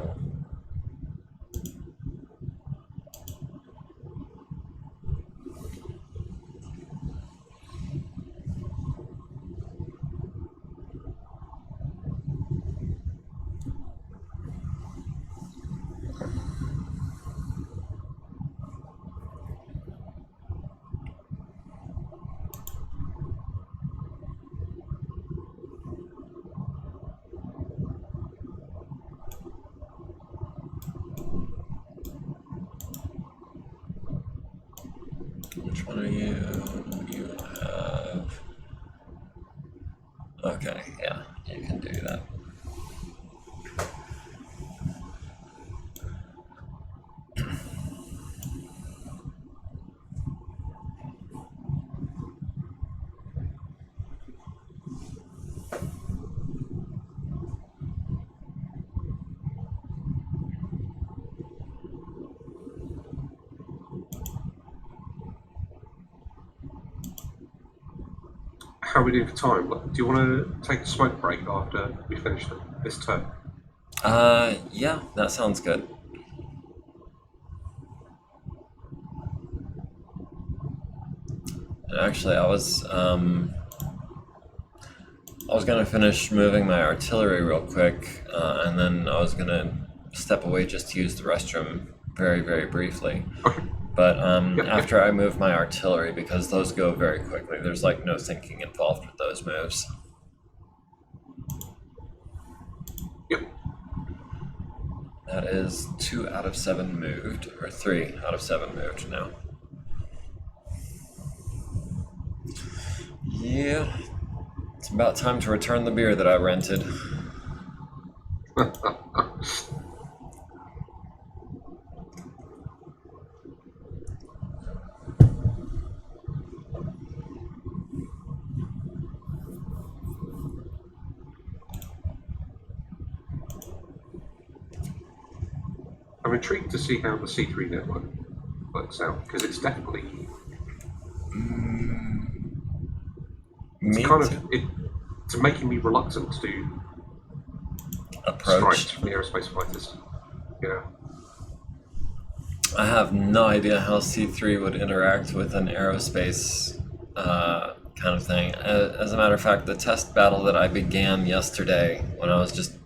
Which one are you? You have... Okay, yeah, you can do that. How are we doing for time? Do you want to take a smoke break after we finish this turn? Yeah, that sounds good. Actually, I was gonna finish moving my artillery real quick, and then I was gonna step away just to use the restroom very, very briefly. Okay. But Yep, after I move my artillery, because those go very quickly, there's like no thinking involved with those moves. Yep. That is 2 out of 7 moved, or 3 out of 7 moved now. Yeah, it's about time to return the beer that I rented. I'm intrigued to see how the C3 network works out, because it's definitely... It's making me reluctant to approach strikes from the aerospace fighters. Yeah. I have no idea how C3 would interact with an aerospace kind of thing. As a matter of fact, the test battle that I began yesterday, when I was just,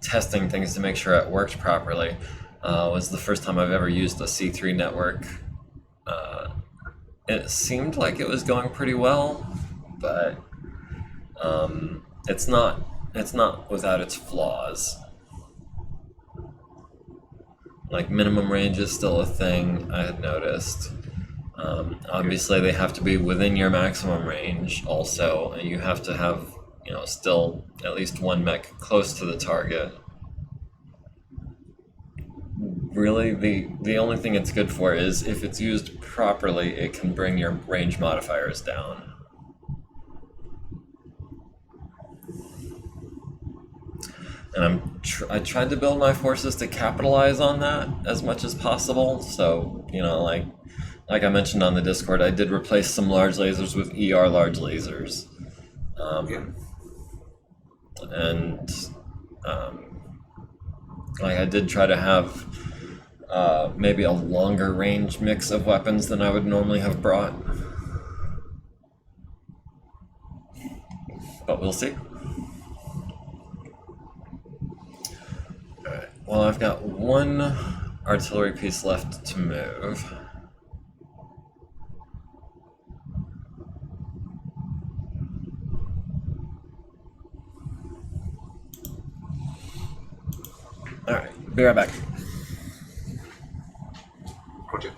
testing things to make sure it worked properly, was the first time I've ever used a C3 network. It seemed like it was going pretty well, but it's not without its flaws. Like, minimum range is still a thing, I had noticed. Obviously, they have to be within your maximum range also, and you have to have, still at least one mech close to the target. Really, the only thing it's good for is if it's used properly, it can bring your range modifiers down. And I tried to build my forces to capitalize on that as much as possible. So, like I mentioned on the Discord, I did replace some large lasers with ER large lasers. I did try to have maybe a longer range mix of weapons than I would normally have brought. But we'll see. Alright, well, I've got one artillery piece left to move. Alright, be right back. Roger.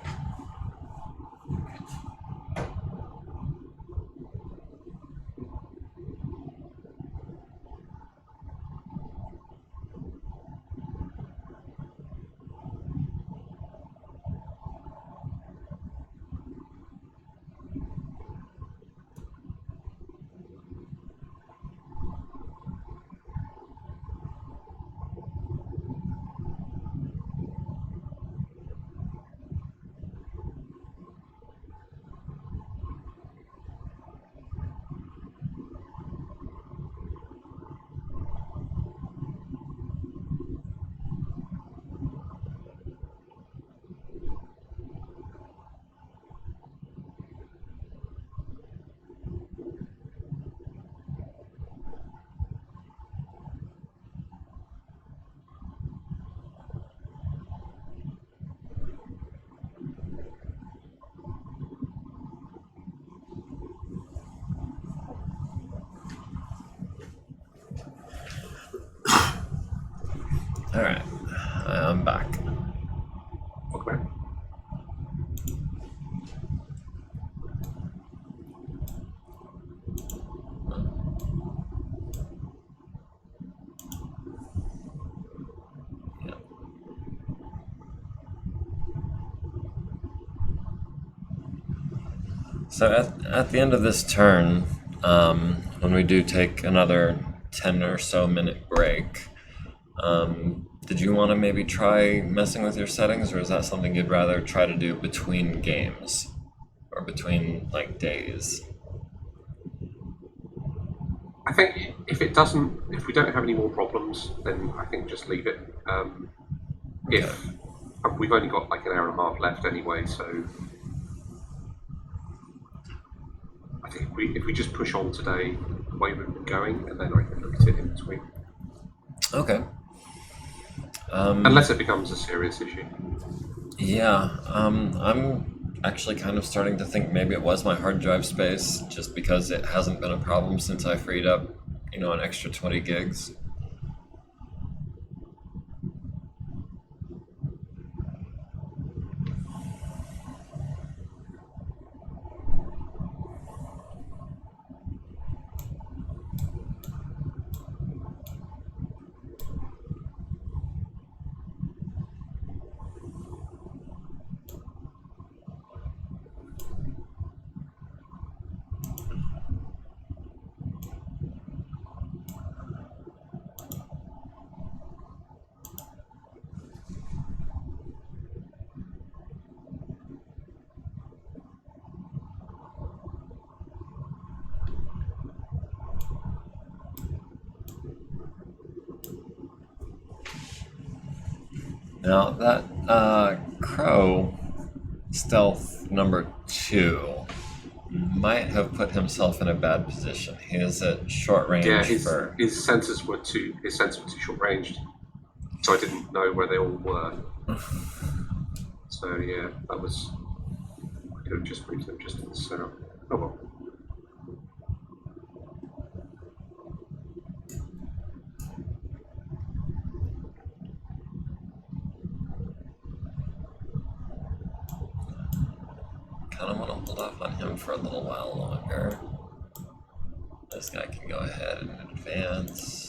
Alright, I'm back. Okay. So at the end of this turn, when we do take another 10 or so minute break, did you want to maybe try messing with your settings, or is that something you'd rather try to do between games or between like days? I think if we don't have any more problems, then I think just leave it. If we've only got like an hour and a half left anyway, so I think if we just push on today the way we've been going, and then I can look at it in between. Okay. Unless it becomes a serious issue. Yeah, I'm actually kind of starting to think maybe it was my hard drive space, just because it hasn't been a problem since I freed up, an extra 20 gigs. Now that crow, stealth number 2, might have put himself in a bad position. He is at short range his sensors were too short ranged, so I didn't know where they all were. So yeah, I could have just moved them just to the center. Oh well. Kind of want to hold off on him for a little while longer. This guy can go ahead and advance.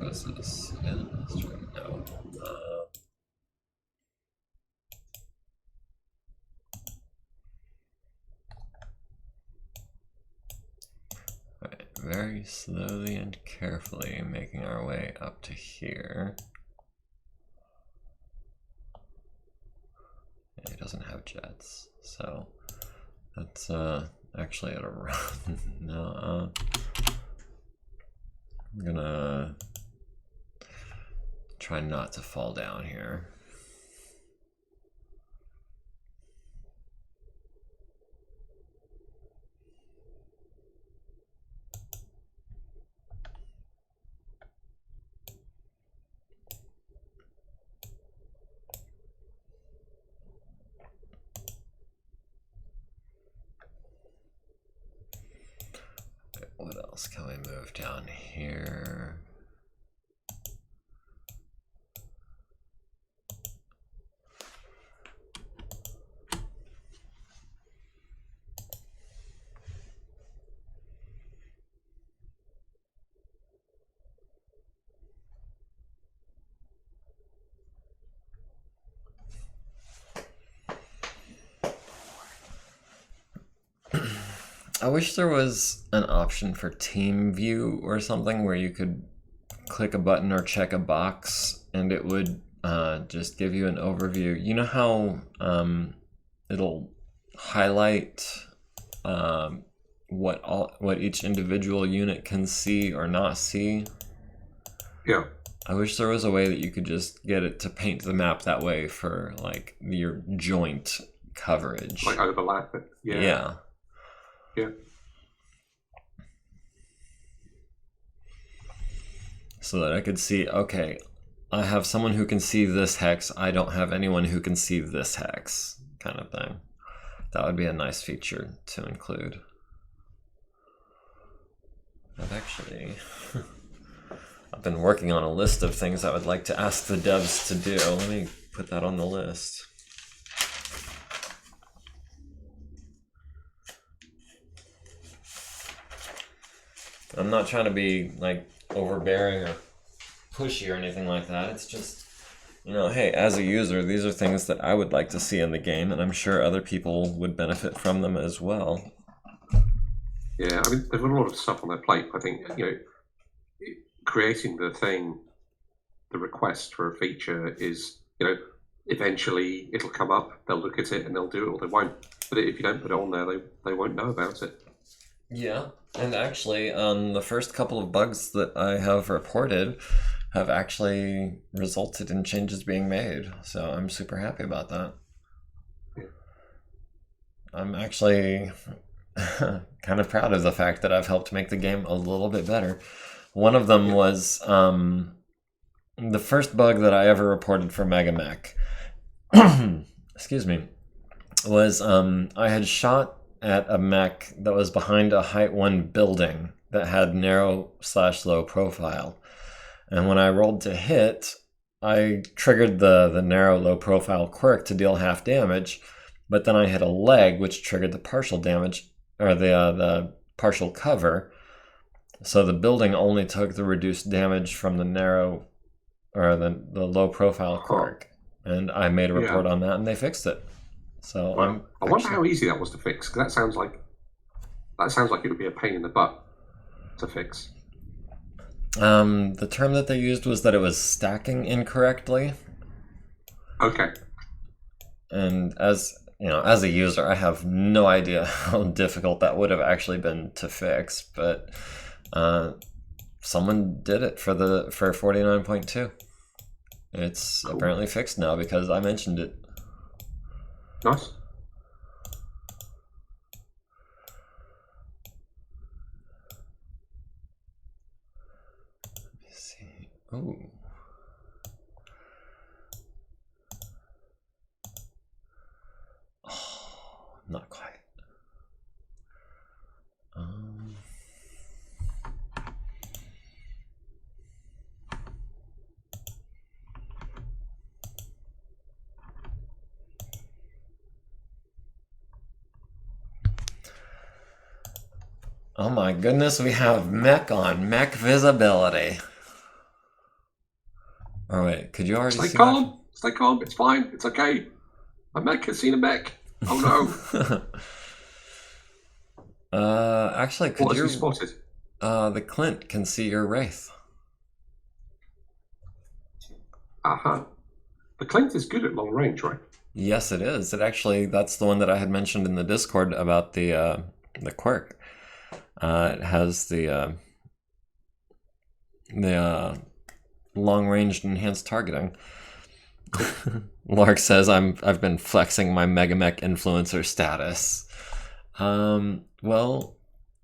Who's this? No. Right, very slowly and carefully making our way up to here. Yeah, he doesn't have jets, so that's actually at a run. No, I'm gonna try not to fall down here. What else can we move down here? I wish there was an option for team view or something where you could click a button or check a box and it would just give you an overview. You know how it'll highlight what each individual unit can see or not see? Yeah. I wish there was a way that you could just get it to paint the map that way for like your joint coverage. Like overlap it. Yeah. Yeah. Yeah. So that I could see, okay, I have someone who can see this hex, I don't have anyone who can see this hex, kind of thing. That would be a nice feature to include. I've actually I've been working on a list of things I would like to ask the devs to do. Let me put that on the list. I'm not trying to be like overbearing or pushy or anything like that. It's just, you know, hey, as a user, these are things that I would like to see in the game, and I'm sure other people would benefit from them as well. Yeah, I mean, they've got a lot of stuff on their plate. I think, you know, creating the thing, the request for a feature is, you know, eventually it'll come up, they'll look at it and they'll do it, or they won't. But if you don't put it on there, they won't know about it. Yeah, and actually, the first couple of bugs that I have reported have actually resulted in changes being made, so I'm super happy about that. Yeah. I'm actually kind of proud of the fact that I've helped make the game a little bit better. One of them was the first bug that I ever reported for Megamek. Excuse me. Was I had shot at a mech that was behind a height 1 building that had narrow/low profile. And when I rolled to hit, I triggered the narrow low profile quirk to deal half damage, but then I hit a leg which triggered the partial damage, or the partial cover. So the building only took the reduced damage from the narrow, or the low profile quirk. And I made a report on that and they fixed it. So well, I wonder how easy that was to fix, because that sounds like it would be a pain in the butt to fix. The term that they used was that it was stacking incorrectly. Okay. And as you know, as a user, I have no idea how difficult that would have actually been to fix, but someone did it for 49.2. It's cool. Apparently fixed now because I mentioned it. Nice. Let me see. Oh. Oh, not quite. Oh my goodness, we have mech on mech visibility. Oh wait, could you already see? Stay calm. Stay calm. It's fine. It's okay. A mech has seen a mech. Oh no. Actually, could what you? What has he spotted? The Clint can see your wraith. The Clint is good at long range, right? Yes, it is. That's the one that I had mentioned in the Discord about the quirk. It has the long-range enhanced targeting. Lark says I've been flexing my Megamek influencer status. Well,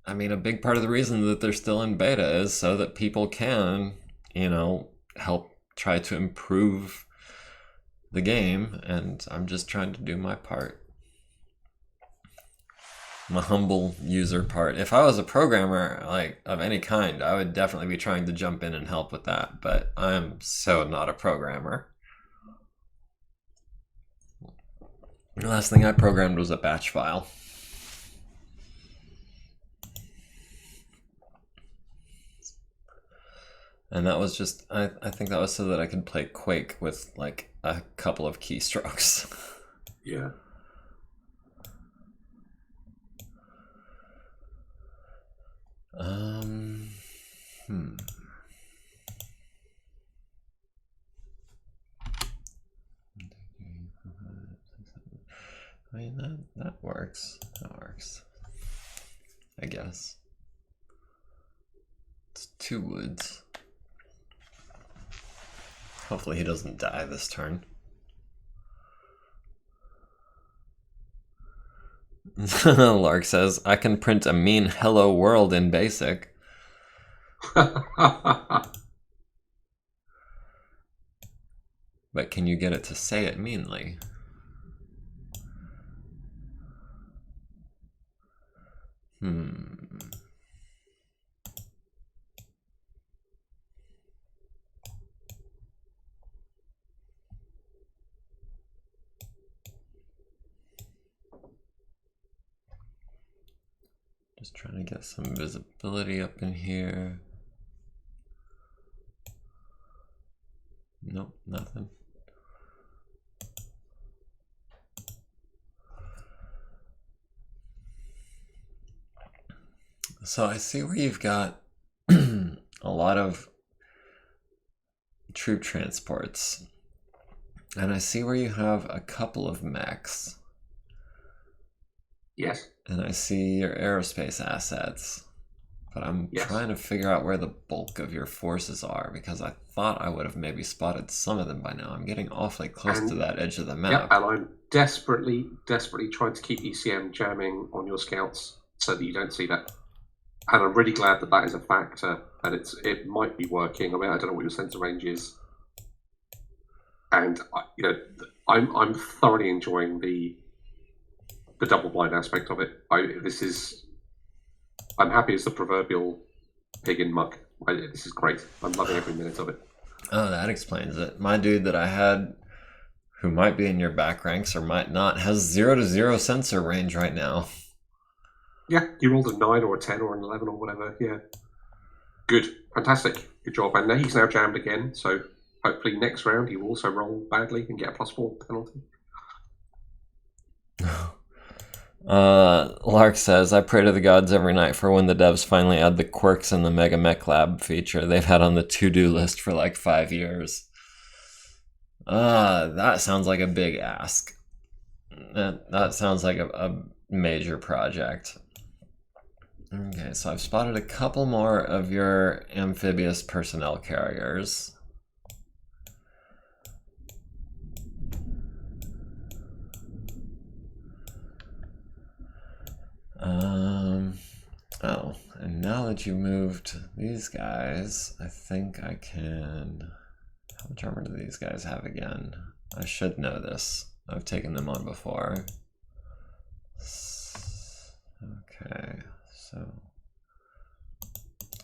I mean, a big part of the reason that they're still in beta is so that people can, you know, help try to improve the game, and I'm just trying to do my part. My humble user part. If I was a programmer, like, of any kind, I would definitely be trying to jump in and help with that, but I'm so not a programmer. The last thing I programmed was a batch file. And that was just, I think that was so that I could play Quake with, like, a couple of keystrokes. Yeah. I mean, that works. That works. I guess. It's 2 woods. Hopefully he doesn't die this turn. Lark says, I can print a mean hello world in BASIC. But can you get it to say it meanly? Just trying to get some visibility up in here. Nope, nothing. So I see where you've got a lot of troop transports. And I see where you have a couple of mechs. Yes. And I see your aerospace assets. But I'm trying to figure out where the bulk of your forces are, because I thought I would have maybe spotted some of them by now. I'm getting awfully close to that edge of the map. Yeah, and I'm desperately trying to keep ECM jamming on your scouts so that you don't see that. And I'm really glad that that is a factor, and it might be working. I mean, I don't know what your sensor range is, and I'm thoroughly enjoying the double blind aspect of it. I'm happy as the proverbial pig in muck. This is great. I'm loving every minute of it. Oh, that explains it. My dude that I had, who might be in your back ranks or might not, has 0 to 0 sensor range right now. Yeah, you rolled a 9 or a 10 or an 11 or whatever. Yeah. Good. Fantastic. Good job. And he's now jammed again, so hopefully next round he will also roll badly and get a +4 penalty. Lark says, I pray to the gods every night for when the devs finally add the quirks in the Megamek lab feature they've had on the to-do list for like 5 years. That sounds like a big ask. That sounds like a major project. Okay, so I've spotted a couple more of your amphibious personnel carriers. Oh, and now that you moved these guys, I think I can... How much armor do these guys have again? I should know this. I've taken them on before. Okay, so...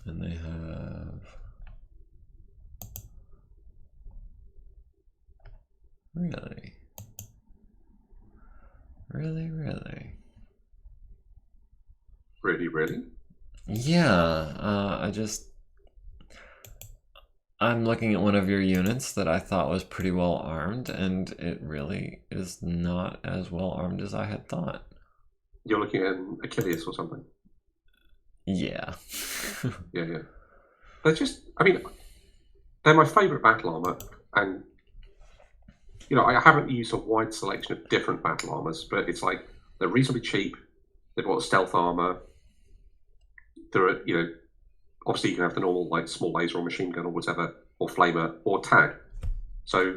And they have... Really? Really? Really? Yeah, I'm looking at one of your units that I thought was pretty well armed, and it really is not as well armed as I had thought. You're looking at an Achilles or something? Yeah. Yeah. They're they're my favourite battle armour, and I haven't used a wide selection of different battle armours, but it's like they're reasonably cheap. They've got stealth armour. There are, obviously you can have the normal like small laser or machine gun or whatever, or flamer or tag. So,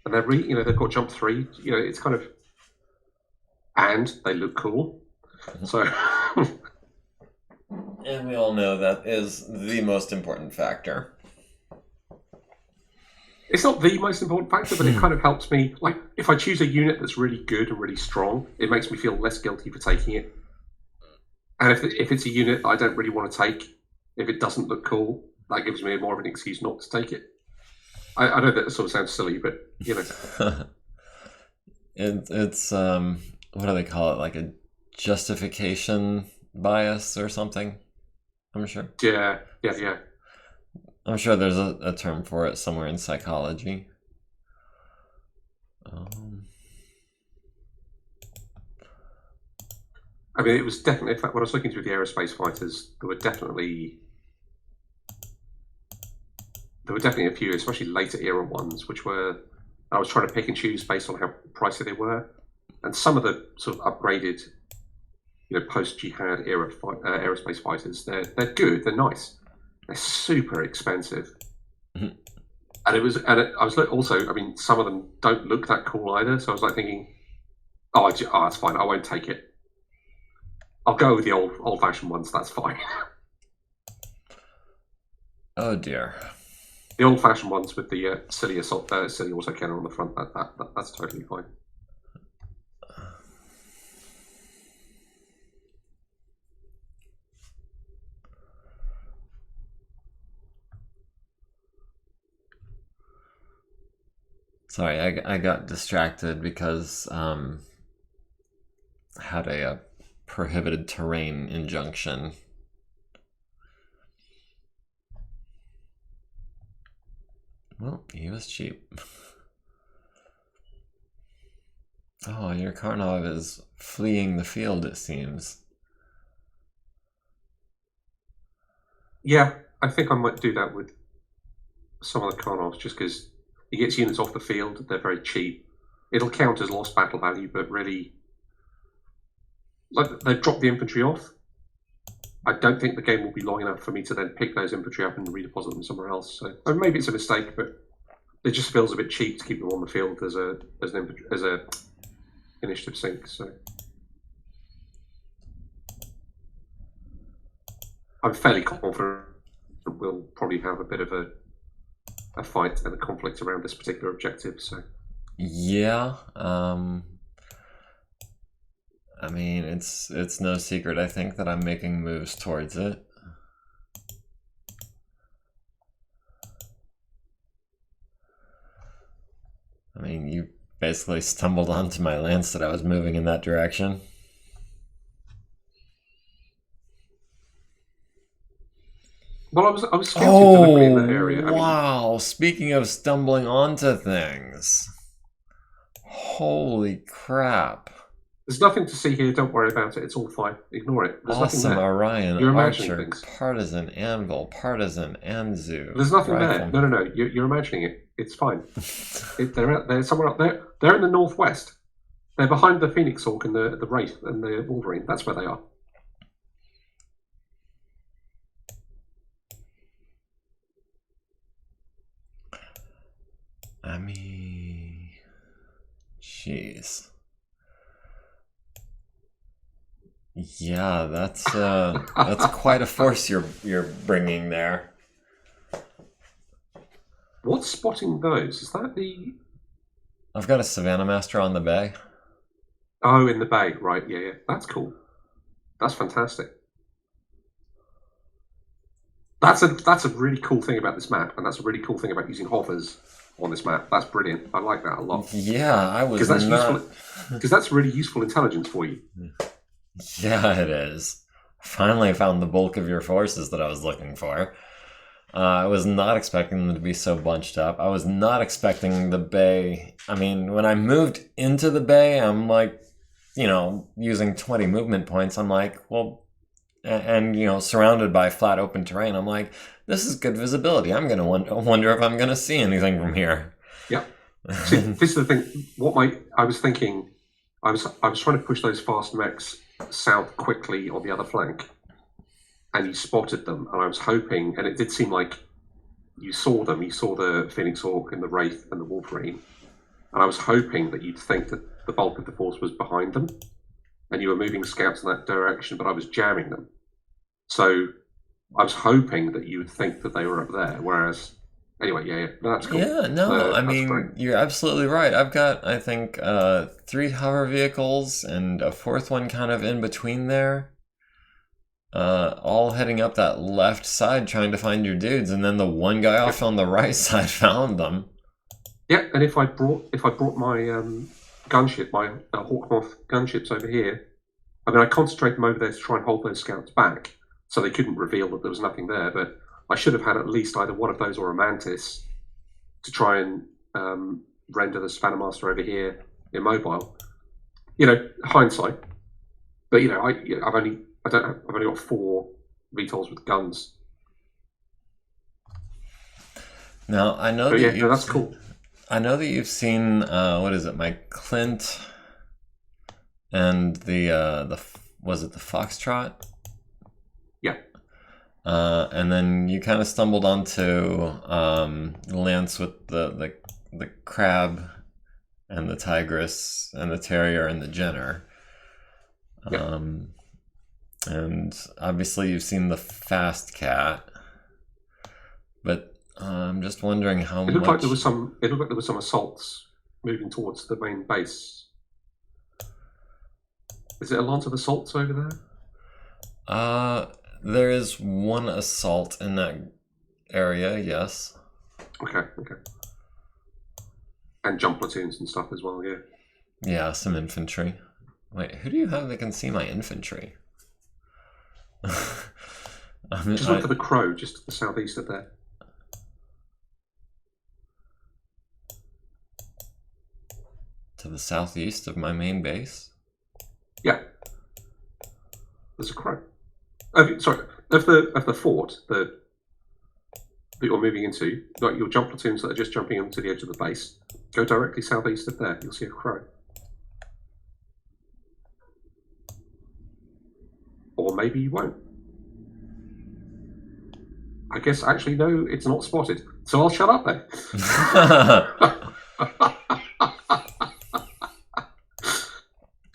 and they're they've got jump 3. It's kind of, and they look cool. So, and we all know that is the most important factor. It's not the most important factor, but it kind of helps me. Like, if I choose a unit that's really good and really strong, it makes me feel less guilty for taking it. And if it's a unit that I don't really want to take, if it doesn't look cool, that gives me more of an excuse not to take it. I know that sort of sounds silly, but it's what do they call it? Like a justification bias or something? I'm sure. Yeah. I'm sure there's a term for it somewhere in psychology. I mean, it was definitely, in fact, when I was looking through the aerospace fighters, there were definitely a few, especially later era ones, which were, I was trying to pick and choose based on how pricey they were. And some of the sort of upgraded, post-jihad era aerospace fighters, they're good, they're nice. They're super expensive. Mm-hmm. Also, I mean, some of them don't look that cool either. So I was like thinking, oh, that's fine. I won't take it. I'll go with the old-fashioned ones. That's fine. Oh dear. The old-fashioned ones with the silly autocannon on the front. That's totally fine. Sorry, I got distracted because I had a prohibited terrain injunction. Well, he was cheap. Oh, your Karnov is fleeing the field, it seems. Yeah, I think I might do that with some of the Karnovs, just because he gets units off the field. They're very cheap. It'll count as lost battle value, but really, like, they've dropped the infantry off. I don't think the game will be long enough for me to then pick those infantry up and redeposit them somewhere else. So maybe it's a mistake, but it just feels a bit cheap to keep them on the field as a initiative sink. So I'm fairly confident that we'll probably have a bit of a fight and a conflict around this particular objective. So yeah, I mean, it's no secret, I think, that I'm making moves towards it. I mean, you basically stumbled onto my lance that I was moving in that direction. Well, I was scouting deliberately in that area. Wow! Speaking of stumbling onto things, holy crap! There's nothing to see here. Don't worry about it. It's all fine. Ignore it. There's Awesome nothing there. Orion, You're imagining Archer, things. Partisan, Anvil, Partisan, Anzu. There's nothing Rifle. there. No. You're imagining it. It's fine. They're somewhere up there. They're in the northwest. They're behind the Phoenix Hawk and the Wraith and the Wolverine. That's where they are. I mean, jeez. Yeah, that's quite a force you're bringing there. What's spotting those? Is that the? I've got a Savannah Master on the bay. Oh, in the bay, right? Yeah. That's cool. That's fantastic. That's a really cool thing about this map, and that's a really cool thing about using hovers on this map. That's brilliant. I like that a lot. Yeah, I was because that's really useful intelligence for you. Yeah, it is. Finally found the bulk of your forces that I was looking for. I was not expecting them to be so bunched up. I was not expecting the bay. I mean, when I moved into the bay, I'm like, using 20 movement points, I'm like, well, and surrounded by flat open terrain, I'm like, this is good visibility. I'm gonna wonder if I'm gonna see anything from here. Yeah. See, this is the thing. I was thinking, I was trying to push those fast mechs south quickly on the other flank, and you spotted them, and I was hoping, and it did seem like you saw them. You saw the Phoenix Hawk and the Wraith and the Wolverine, and I was hoping that you'd think that the bulk of the force was behind them, and you were moving scouts in that direction, but I was jamming them. So I was hoping that you would think that they were up there, whereas... Anyway, yeah, that's cool. Yeah, no, I mean, you're absolutely right. I've got, I think, 3 hover vehicles and a 4th one kind of in between there. All heading up that left side trying to find your dudes, and then the one guy off on the right side found them. Yeah, and if I brought my gunship, my Hawkmoth gunships over here, I mean, I concentrated them over there to try and hold those scouts back, so they couldn't reveal that there was nothing there, but I should have had at least either one of those or a Mantis to try and render the Savannah Master over here immobile. Hindsight. But I've only got 4 VTOLs with guns. Now I know that's cool. I know that you've seen what is it, my Clint and was it the Foxtrot? Yeah. And then you kind of stumbled onto Lance with the crab and the tigress and the terrier and the Jenner. Yeah. And obviously you've seen the fast cat, but I'm just wondering how much. It looked like there was some assaults moving towards the main base. Is it a lot of assaults over there? There is one assault in that area, yes. Okay. And jump platoons and stuff as well, yeah. Yeah, some infantry. Wait, who do you have that can see my infantry? Just look for the crow, just to the southeast of there. To the southeast of my main base? Yeah. There's a crow. Oh, sorry, of the fort that you're moving into, like your jump platoons that are just jumping onto the edge of the base, go directly southeast of there. You'll see a crow. Or maybe you won't. I guess actually no, it's not spotted. So I'll shut up then.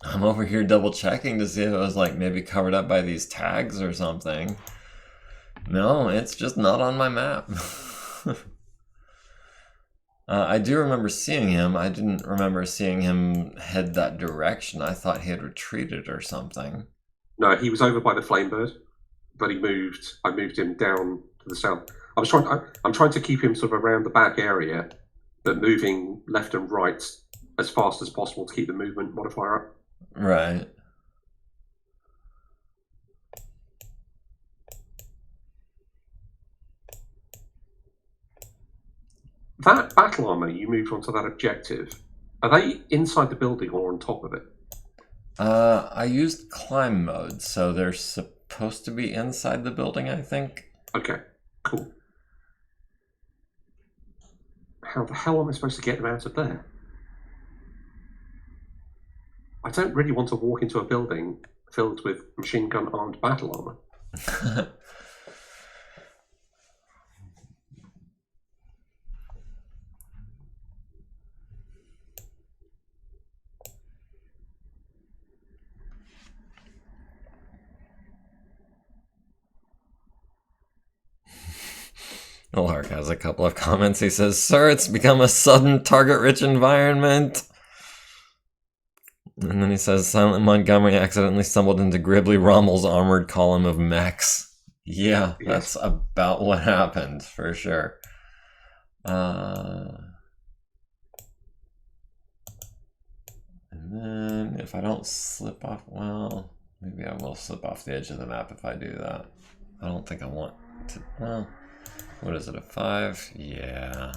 I'm over here double checking to see if it was like maybe covered up by these tags or something. No, it's just not on my map. I do remember seeing him. I didn't remember seeing him head that direction. I thought he had retreated or something. No, he was over by the Flamebird, but he moved. I moved him down to the south. I'm trying to keep him sort of around the back area, but moving left and right as fast as possible to keep the movement modifier up. Right. That battle armor you moved onto that objective, are they inside the building or on top of it? I used climb mode, so they're supposed to be inside the building, I think. Okay, cool. How the hell am I supposed to get them out of there? I don't really want to walk into a building filled with machine gun armed battle armor. Lark has a couple of comments. He says, "Sir, it's become a sudden target-rich environment." And then he says, "Silent Montgomery accidentally stumbled into Gribbly Rommel's armored column of mechs." Yeah, yes. That's about what happened, for sure. And then if I don't slip off, well, maybe I will slip off the edge of the map if I do that. I don't think I want to, well, what is it, a 5? Yeah.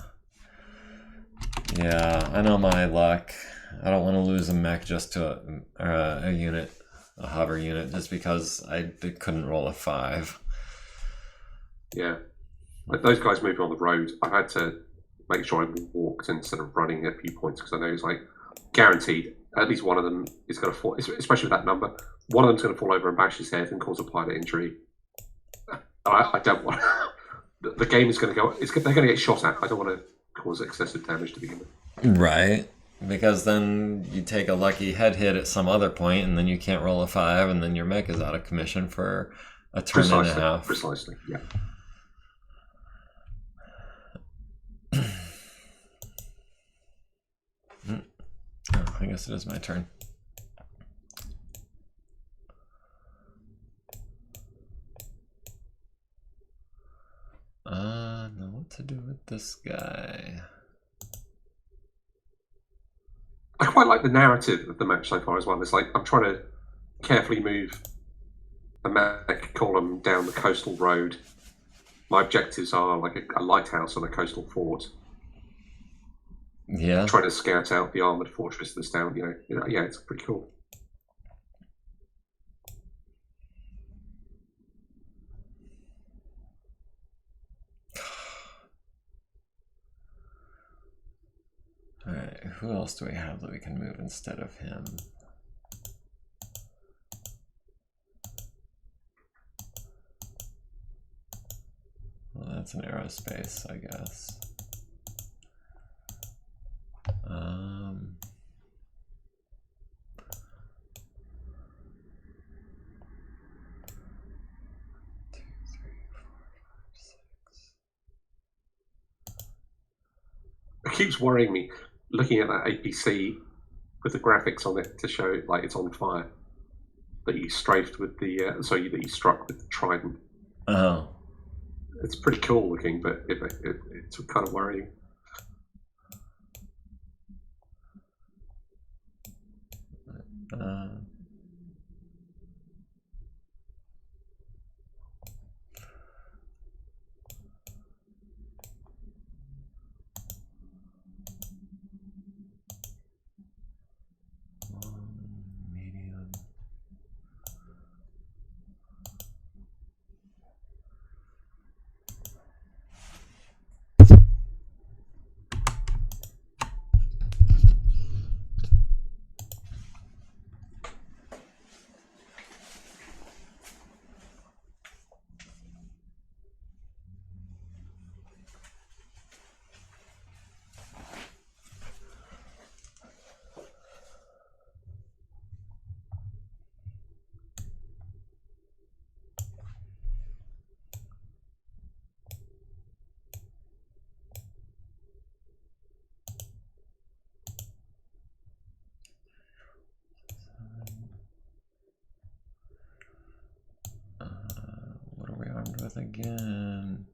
Yeah, I know my luck. I don't want to lose a mech just to a unit, a hover unit, just because I couldn't roll a 5. Yeah. Like those guys moving on the road, I've had to make sure I walked instead of running at a few points because I know it's like guaranteed at least one of them is going to fall, especially with that number. One of them's going to fall over and bash his head and cause a pilot injury. I don't want the game is going to go. They're going to get shot at. I don't want to cause excessive damage to begin with. Right, because then you take a lucky head hit at some other point, and then you can't roll a 5, and then your mech is out of commission for a turn and a half. Precisely, yeah. Oh, I guess it is my turn. Now what to do with this guy? I quite like the narrative of the match so far as well. It's like I'm trying to carefully move a mech column down the coastal road. My objectives are like a lighthouse and a coastal fort. Yeah. Trying to scout out the armored fortress that's down. You know, yeah, it's pretty cool. Alright, who else do we have that we can move instead of him? Well, that's an aerospace, I guess. 2, 3, 4, 5, 6. It keeps worrying me looking at that APC with the graphics on it to show it like it's on fire. That you strafed with the that you struck with the trident. Oh. It's pretty cool looking, but it's kind of worrying. Uh, medium. What are we armed with again?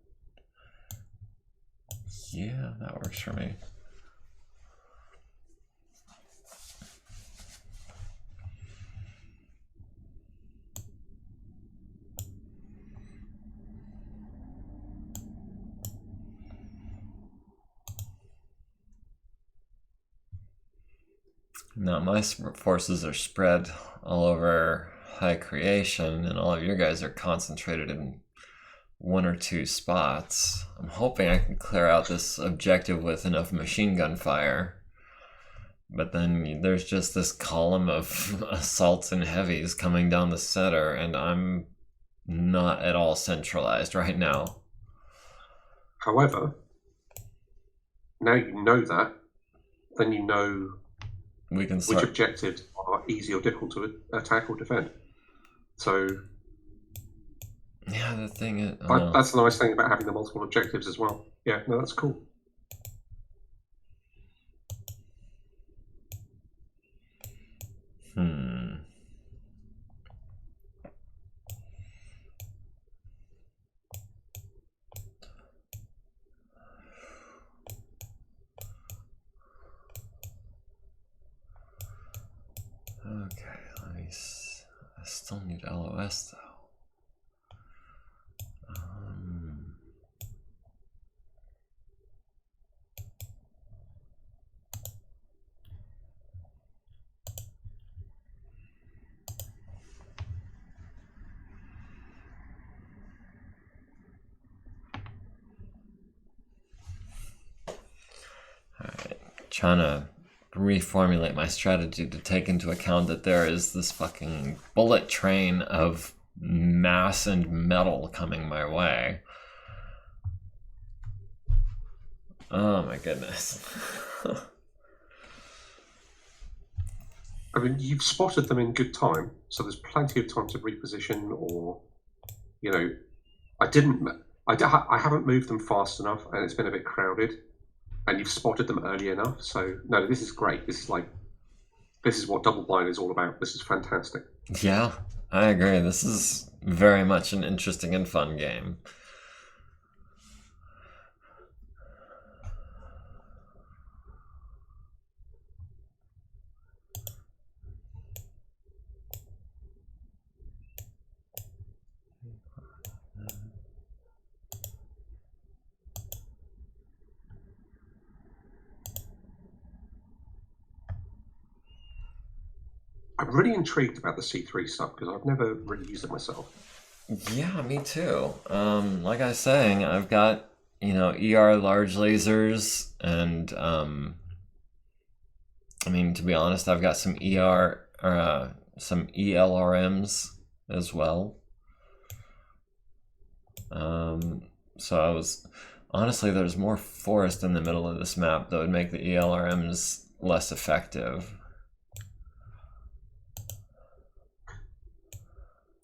Yeah, that works for me. Now my forces are spread all over high creation, and all of your guys are concentrated in one or two spots. I'm hoping I can clear out this objective with enough machine gun fire. But then there's just this column of assaults and heavies coming down the center, and I'm not at all centralized right now. However, now you know that, then you know we can which objectives are easy or difficult to attack or defend. So yeah, the thing is, that's the nice thing about having the multiple objectives as well. Yeah, no, that's cool. Okay, let me. I still need LOS though. Alright, trying to reformulate my strategy to take into account that there is this fucking bullet train of mass and metal coming my way. Oh my goodness. I mean, you've spotted them in good time, so there's plenty of time to reposition, or, you know, I haven't moved them fast enough, and it's been a bit crowded, and you've spotted them early enough. So no, this is great. This is what double blind is all about. This is fantastic. Yeah, I agree. This is very much an interesting and fun game. I'm really intrigued about the C3 stuff because I've never really used it myself. Yeah, me too. Like I was saying, I've got, ER large lasers, and I mean, to be honest, I've got some some ELRMs as well. So honestly, there's more forest in the middle of this map that would make the ELRMs less effective.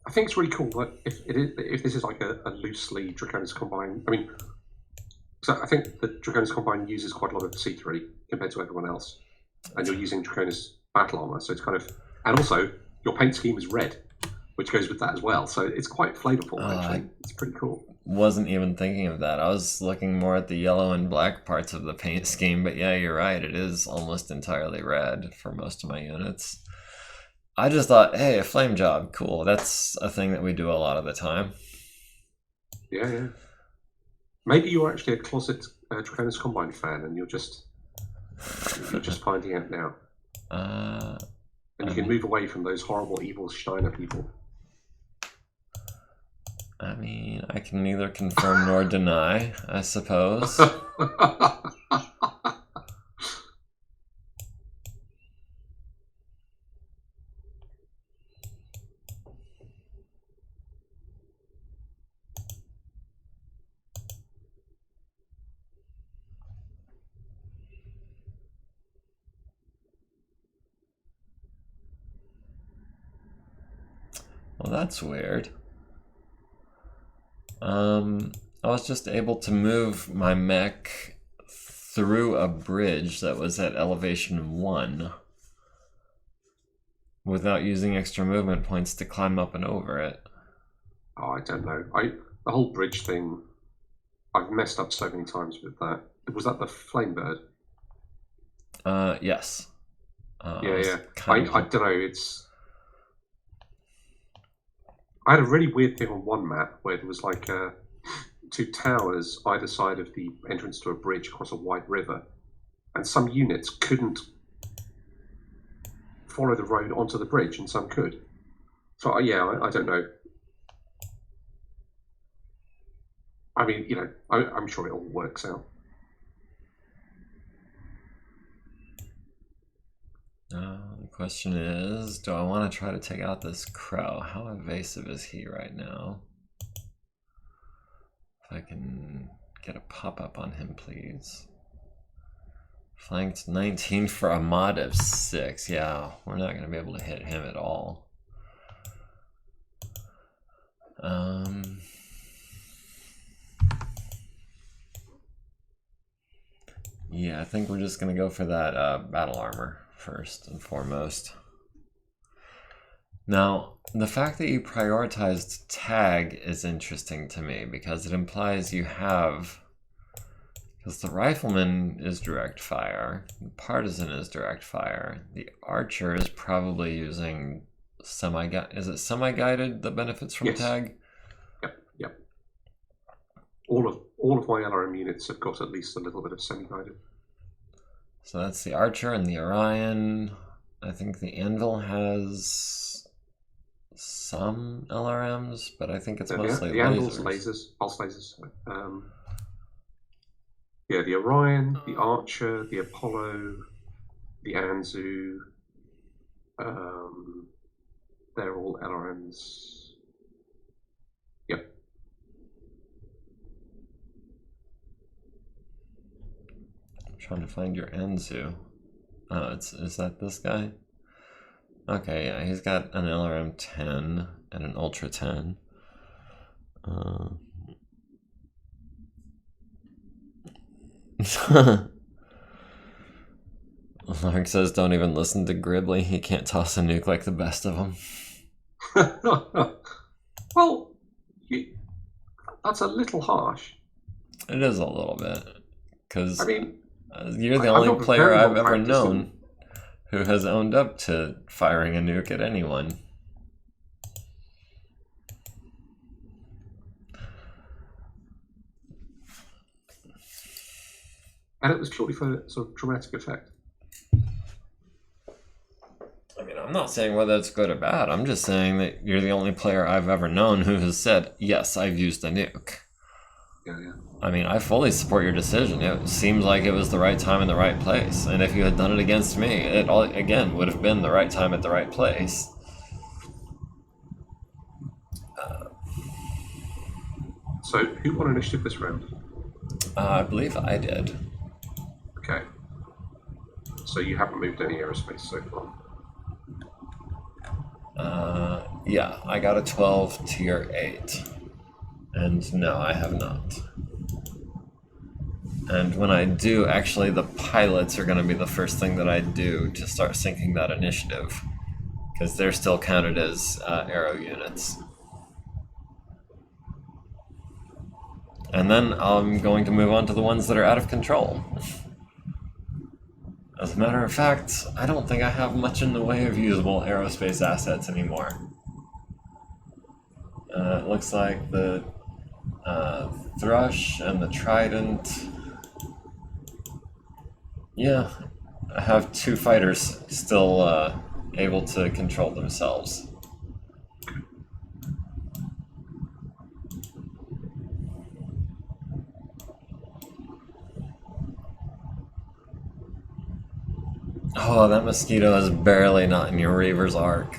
I think it's really cool that if this is like a loosely Draconis Combine. I mean, so I think the Draconis Combine uses quite a lot of C3 compared to everyone else, and you're using Draconis Battle Armor, so it's kind of, and also your paint scheme is red, which goes with that as well. So it's quite flavorful. Actually, it's pretty cool. Wasn't even thinking of that. I was looking more at the yellow and black parts of the paint scheme, but yeah, you're right. It is almost entirely red for most of my units. I just thought, hey, a flame job, cool. That's a thing that we do a lot of the time. Yeah. Maybe you're actually a closet Draconis Combine fan, and you're just finding out now. And you can move away from those horrible, evil Steiner people. I mean, I can neither confirm nor deny, I suppose. Well, that's weird. I was just able to move my mech through a bridge that was at elevation 1 without using extra movement points to climb up and over it. Oh, I don't know. The whole bridge thing, I've messed up so many times with that. Was that the flame bird? Yes. Yeah. I don't know. I had a really weird thing on one map where there was like 2 towers either side of the entrance to a bridge across a wide river, and some units couldn't follow the road onto the bridge, and some could. So yeah, I don't know. I mean, I'm sure it all works out. The question is, do I want to try to take out this crow? How evasive is he right now? If I can get a pop-up on him, please. Flanked 19 for a mod of 6. Yeah, we're not going to be able to hit him at all. Yeah, I think we're just going to go for that battle armor first and foremost. Now, the fact that you prioritized tag is interesting to me because it implies you have... Because the rifleman is direct fire, the partisan is direct fire, the archer is probably using semi-guided that benefits from tag? Yep. All of my LRM units have got at least a little bit of semi-guided. So that's the archer and the Orion. I think the anvil has some LRMs, but I think it's mostly the anvil's lasers, pulse lasers. Yeah, the Orion, the Archer, the Apollo, the Anzu, they're all LRMs. Yep. I'm trying to find your Anzu. Oh, is that this guy? Okay, yeah, he's got an LRM 10 and an Ultra 10. Lark says, don't even listen to Gribbly. He can't toss a nuke like the best of them. Well, that's a little harsh. It is a little bit. Because I mean, you're the only player I've ever known who has owned up to firing a nuke at anyone. And it was purely for sort of dramatic effect. I mean, I'm not saying whether it's good or bad. I'm just saying that you're the only player I've ever known who has said, yes, I've used a nuke. Yeah. I mean, I fully support your decision. It seems like it was the right time in the right place. And if you had done it against me, it all, again, would have been the right time at the right place. So, who won initiative this round? I believe I did. Okay. So you haven't moved any aerospace so far? Yeah, I got a 12 tier 8. And no, I have not. And when I do, actually the pilots are going to be the first thing that I do to start syncing that initiative. Because they're still counted as aero units. And then I'm going to move on to the ones that are out of control. As a matter of fact, I don't think I have much in the way of usable aerospace assets anymore. It looks like the Thrush and the Trident. Yeah, I have 2 fighters still able to control themselves. Oh, that mosquito is barely not in your Reaver's arc.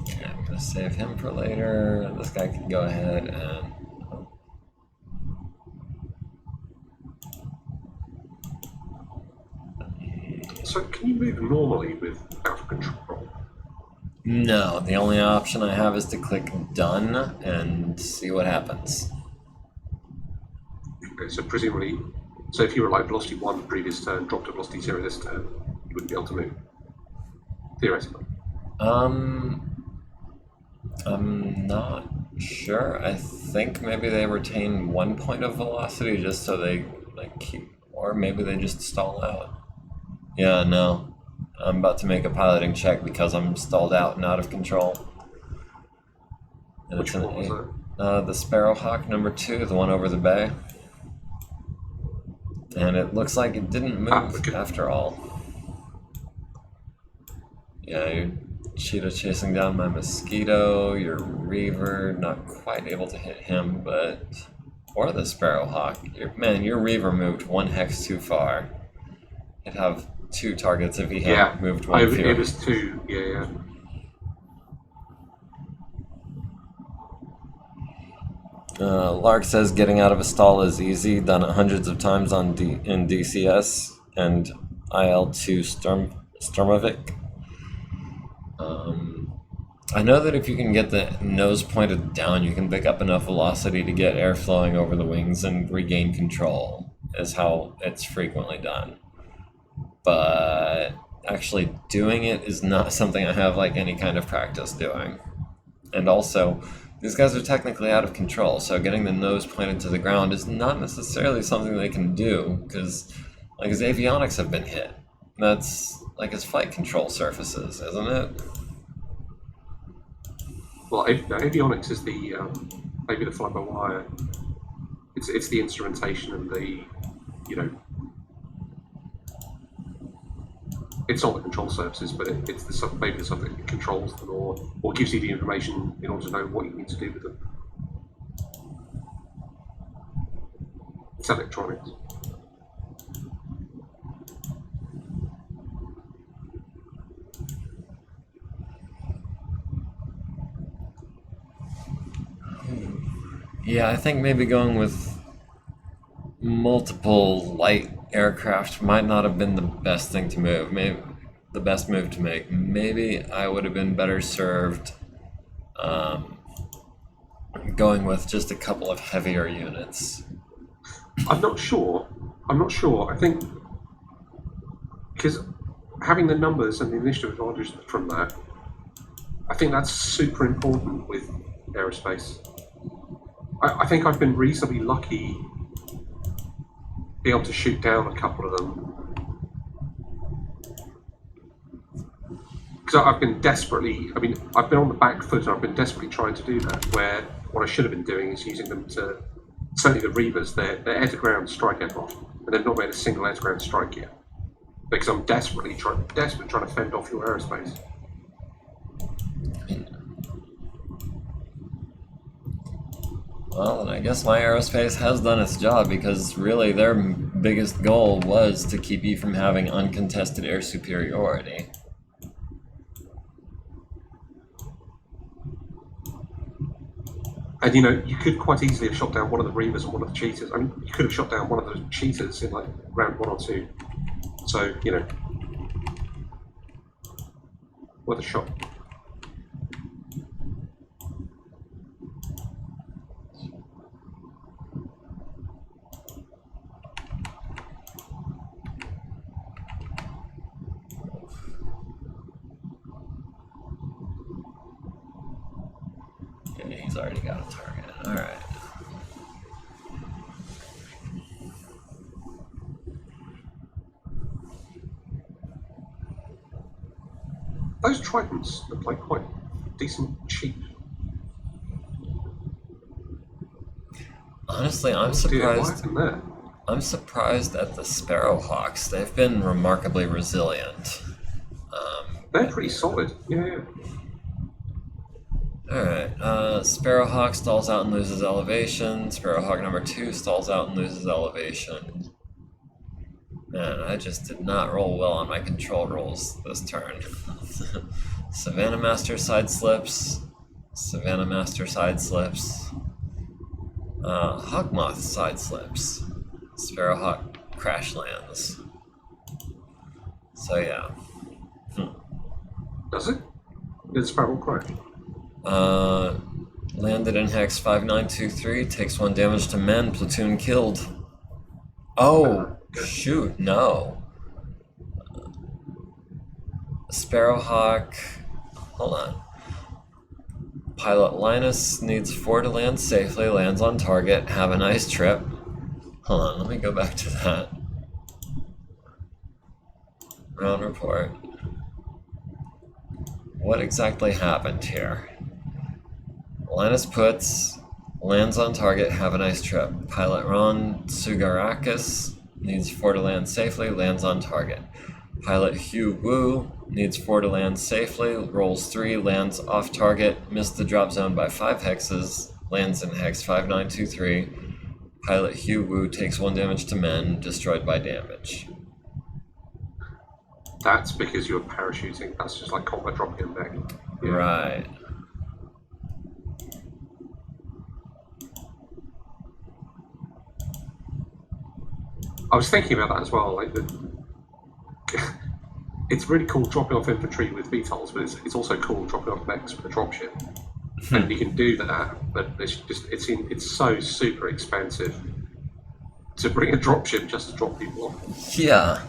Okay, I'm gonna save him for later. This guy can go ahead and... So can you move normally with out of control? No, the only option I have is to click done and see what happens. Okay, so presumably, so if you were like velocity 1 the previous turn, dropped to velocity 0 this turn, you wouldn't be able to move. Theoretically. I'm not sure. I think maybe they retain 1 point of velocity just so they like keep, or maybe they just stall out. Yeah, no. I'm about to make a piloting check because I'm stalled out and out of control. And Which one was that? The Sparrowhawk number 2, the one over the bay. And it looks like it didn't move after all. Yeah, your Cheetah chasing down my Mosquito, your Reaver not quite able to hit him, but... Or the Sparrowhawk. Man, your Reaver moved 1 hex too far. It'd have 2 targets if he had moved 1 fewer. It was 2, yeah. Lark says getting out of a stall is easy, done it hundreds of times in DCS and IL2 Sturmovik. I know that if you can get the nose pointed down, you can pick up enough velocity to get air flowing over the wings and regain control, is how it's frequently done. But actually doing it is not something I have like any kind of practice doing. And also, these guys are technically out of control, so getting the nose pointed to the ground is not necessarily something they can do, because like his avionics have been hit. That's like his flight control surfaces, isn't it? Well, avionics is the maybe the fly-by-wire. It's the instrumentation and the, you know, it's not the control surfaces, but it's the maybe the something that controls them or gives you the information in order to know what you need to do with them. It's electronics. Yeah, I think maybe going with multiple light aircraft might not have been the best thing to move. Maybe the best move to make. Maybe I would have been better served going with just a couple of heavier units. I'm not sure. I think because having the numbers and the initiative advantage from that, I think that's super important with aerospace. I think I've been reasonably lucky be able to shoot down a couple of them. Because I've been I've been on the back foot, and I've been desperately trying to do that, where what I should have been doing is using them to, certainly the Reavers, they're air-to-ground strike aircraft, and they've not made a single air-to-ground strike yet. Because I'm desperately trying to fend off your aerospace. Well, and I guess my aerospace has done its job, because really their biggest goal was to keep you from having uncontested air superiority. And you could quite easily have shot down one of the Reavers and one of the cheaters. I mean, you could have shot down one of the cheaters in like round 1 or 2. So, worth a shot. Yeah, he's already got a target. Alright. Those Tritons look like quite decent cheap. Honestly, I'm surprised at the Sparrowhawks. They've been remarkably resilient. They're pretty solid. Yeah. Alright, Sparrowhawk stalls out and loses elevation. Sparrowhawk number 2 stalls out and loses elevation. Man, I just did not roll well on my control rolls this turn. Savannah Master side slips. Savannah Master side slips. Hawkmoth side slips. Sparrowhawk crash lands. So yeah. Does it? Did Sparrowhawk crash? Landed in Hex 5923, takes 1 damage to men, platoon killed. Oh, shoot, no. Sparrowhawk, hold on. Pilot Linus needs 4 to land safely, lands on target, have a nice trip. Hold on, let me go back to that. Round report. What exactly happened here? Linus puts, lands on target, have a nice trip. Pilot Ron Sugarakis needs 4 to land safely, lands on target. Pilot Hugh Wu needs 4 to land safely, rolls 3, lands off target, missed the drop zone by 5 hexes, lands in Hex 5923. Pilot Hugh Wu takes 1 damage to men, destroyed by damage. That's because you were parachuting. That's just like combat dropping in back. Yeah. Right. I was thinking about that as well. Like it's really cool dropping off infantry with VTOLs, but it's also cool dropping off mechs with a dropship. And you can do that, but it's so super expensive to bring a dropship just to drop people off. Yeah.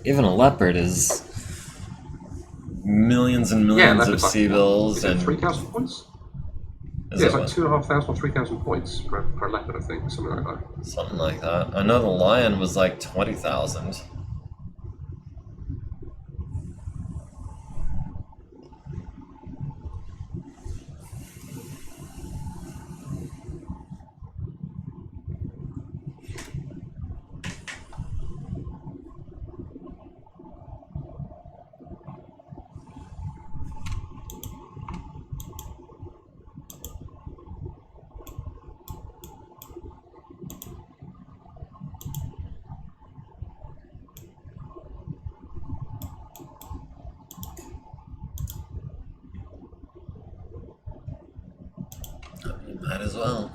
Even a Leopard is millions and millions of C-bills and 3,000 points. Yeah, it's like 2,500 or 3,000 points per Leopard, I think, something like that. Something like that. I know the Lion was like 20,000. Might as well.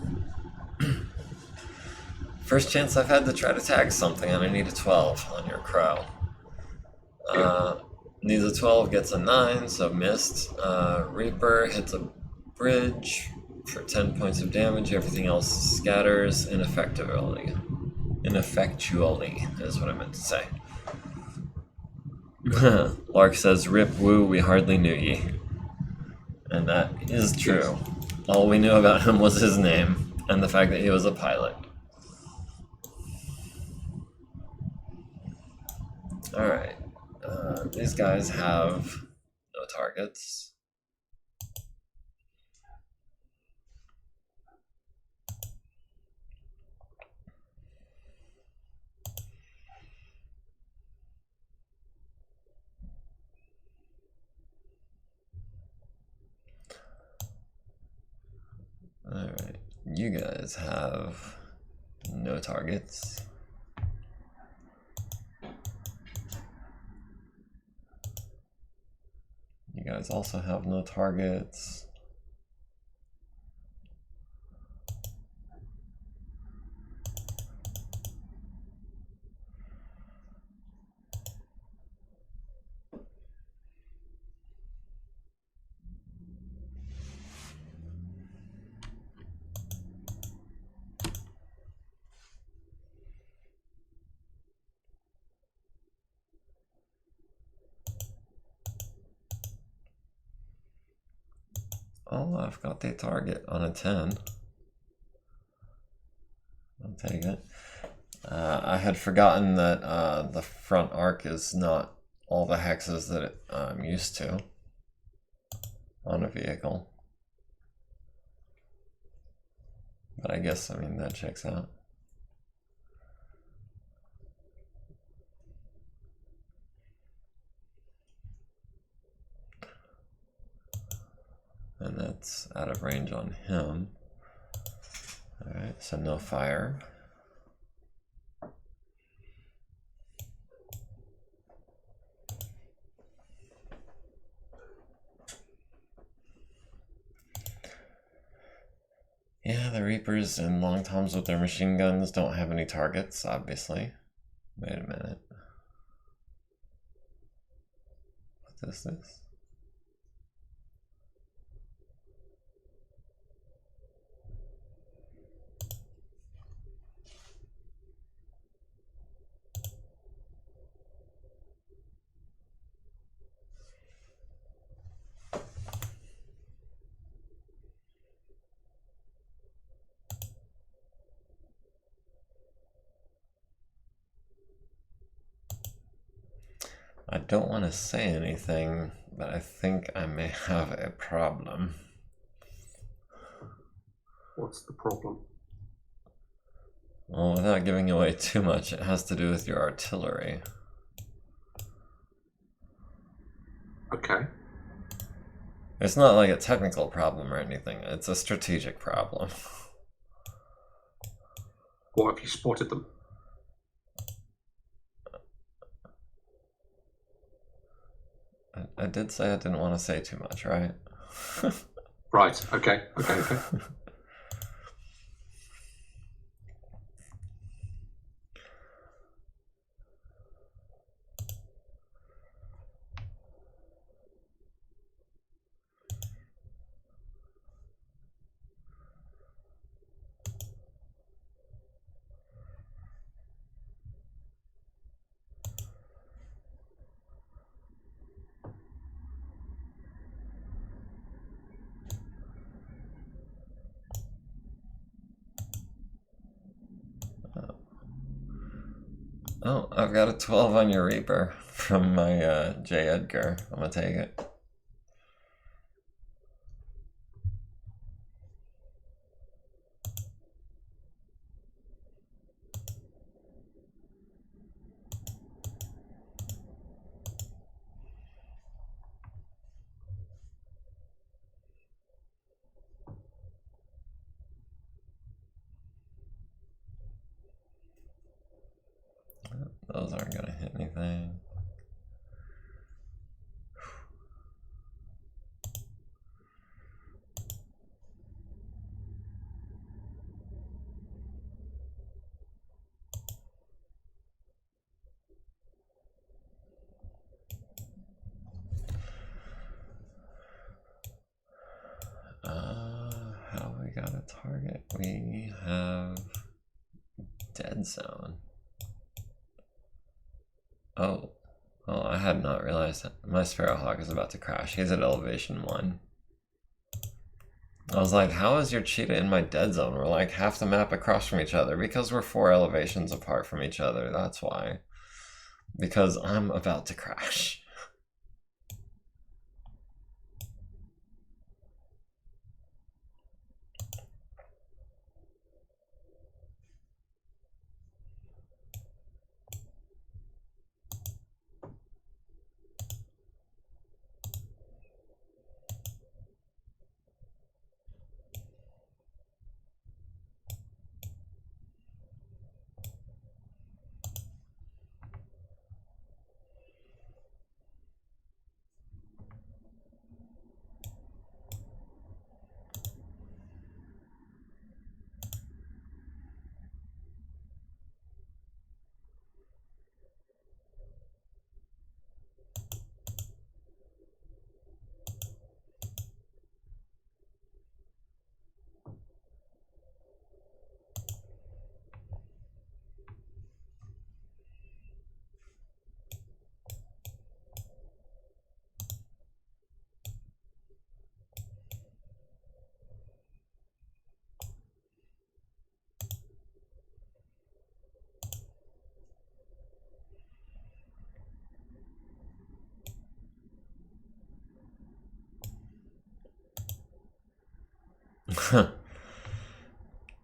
First chance I've had to try to tag something, and I need a 12 on your crow. Needs a 12, gets a 9, so missed. Reaper hits a bridge for 10 points of damage. Everything else scatters ineffectually. Ineffectually is what I meant to say. Lark says, "Rip Woo, we hardly knew ye." And that is true. All we knew about him was his name, and the fact that he was a pilot. Alright. These guys have no targets. Alright. You guys have no targets. You guys also have no targets. Oh, I've got the target on a 10. I'll take it. I had forgotten that the front arc is not all the hexes that I'm used to on a vehicle. But I guess, I mean, that checks out. And that's out of range on him. Alright, so no fire. Yeah, the Reapers and Long Toms with their machine guns don't have any targets, obviously. Wait a minute. What is this? I don't want to say anything, but I think I may have a problem. What's the problem? Well, without giving away too much, it has to do with your artillery. Okay. It's not like a technical problem or anything, it's a strategic problem. What, have you spotted them? I did say I didn't want to say too much, right? Right, okay. Oh, I've got a 12 on your Reaper from my J. Edgar. I'm gonna take it. Those aren't gonna hit anything. How we got a target? We have dead zone. Oh, well, I had not realized that. My Sparrowhawk is about to crash. He's at elevation 1. I was like, how is your cheetah in my dead zone? We're like half the map across from each other because we're 4 elevations apart from each other. That's why. because I'm about to crash.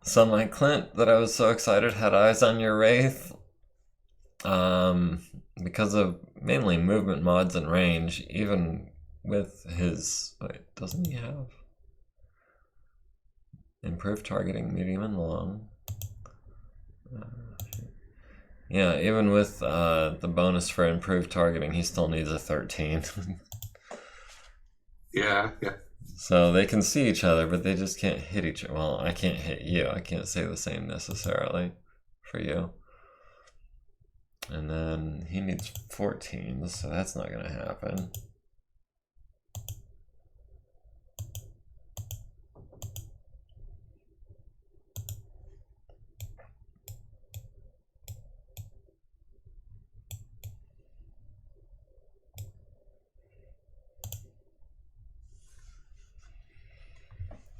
So my Clint that I was so excited had eyes on your Wraith. Because of mainly movement mods and range, even with his... Wait, doesn't he have improved targeting medium and long? Yeah, even with the bonus for improved targeting, he still needs a 13. Yeah. So they can see each other, but they just can't hit each other. Well, I can't hit you. I can't say the same necessarily for you. And then he needs 14, so that's not going to happen.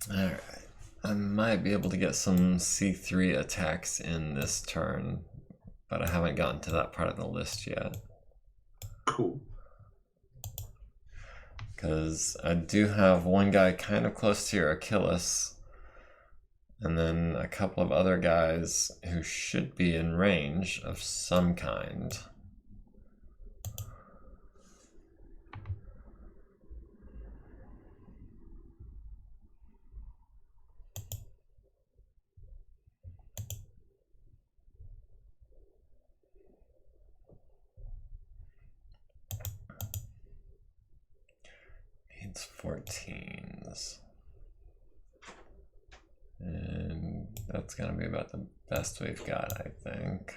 Alright, I might be able to get some C3 attacks in this turn, but I haven't gotten to that part of the list yet. Cool. Because I do have one guy kind of close to your Achilles, and then a couple of other guys who should be in range of some kind. Needs 14s. And that's gonna be about the best we've got, I think.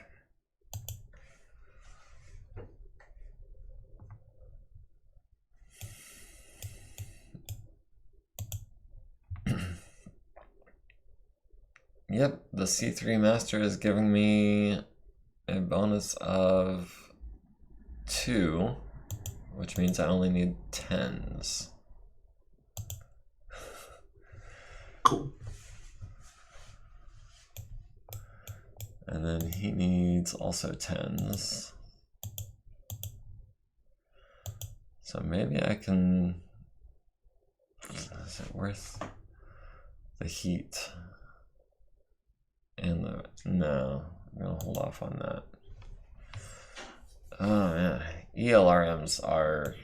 Yep, the C3 Master is giving me a bonus of 2, which means I only need 10s. Cool. And then he needs also 10s. So maybe I can... Is it worth the heat? And the... No, I'm gonna hold off on that. Oh man, ELRMs are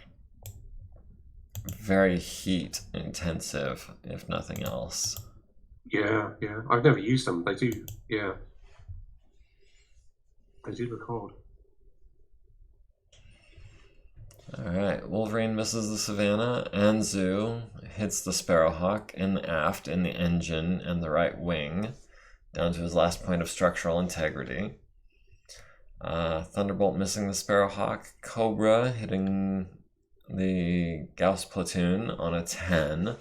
very heat intensive, if nothing else. Yeah. I've never used them. They do, yeah. They do record. Alright, Wolverine misses the Savannah, and Zoo hits the Sparrowhawk in the aft, in the engine, and the right wing, down to his last point of structural integrity. Thunderbolt missing the Sparrowhawk, Cobra hitting the Gauss platoon on a 10,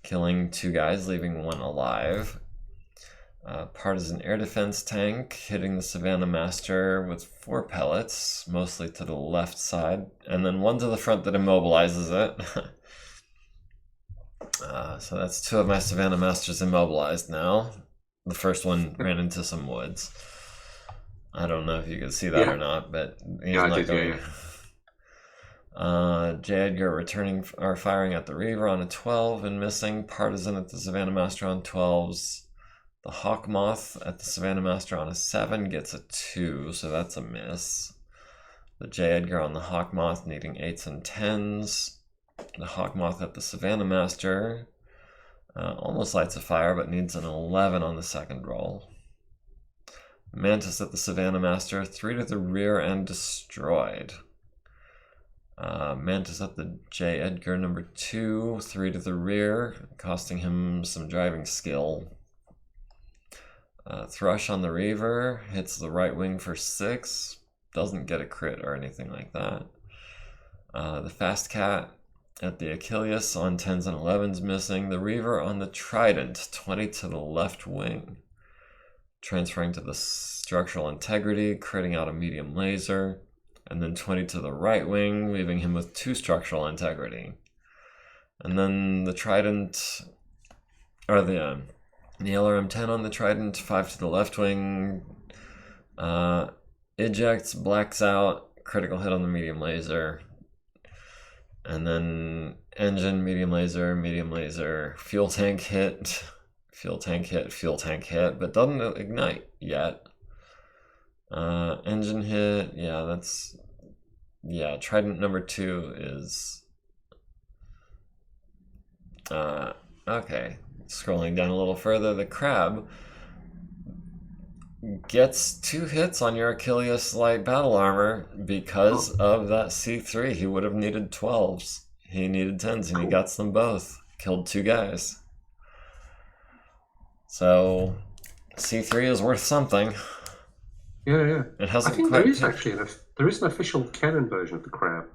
killing 2 guys, leaving 1 alive. Partisan air defense tank hitting the Savannah Master with 4 pellets, mostly to the left side, and then 1 to the front that immobilizes it. So that's 2 of my Savannah Masters immobilized now. The first one ran into some woods. I don't know if you could see that or not, but he's I not did, going. J. Edgar returning or firing at the Reaver on a 12 and missing. Partisan at the Savannah Master on 12s. The Hawk Moth at the Savannah Master on a 7 gets a 2, so that's a miss. The J. Edgar on the Hawk Moth needing 8s and 10s. The Hawk Moth at the Savannah Master almost lights a fire, but needs an 11 on the second roll. Mantis at the Savannah Master, 3 to the rear and destroyed. Mantis at the J. Edgar number 2, 3 to the rear, costing him some driving skill. Thrush on the Reaver, hits the right wing for 6, doesn't get a crit or anything like that. The Fast Cat at the Achilles on 10s and 11s missing. The Reaver on the Trident, 20 to the left wing. Transferring to the Structural Integrity, critting out a medium laser. And then 20 to the right wing, leaving him with 2 Structural Integrity. And then the Trident, or the LRM-10 on the Trident, 5 to the left wing. Ejects, blacks out, critical hit on the medium laser. And then engine, medium laser, fuel tank hit, fuel tank hit, but doesn't ignite yet. Engine hit, Trident number 2 is, okay. Scrolling down a little further, the Crab gets 2 hits on your Achilles light battle armor because of that C3. He would have needed 12s. He needed 10s, and he gets them both. Killed 2 guys. So C3 is worth something. Yeah. It hasn't I think quite there is actually there is an official canon version of the Crab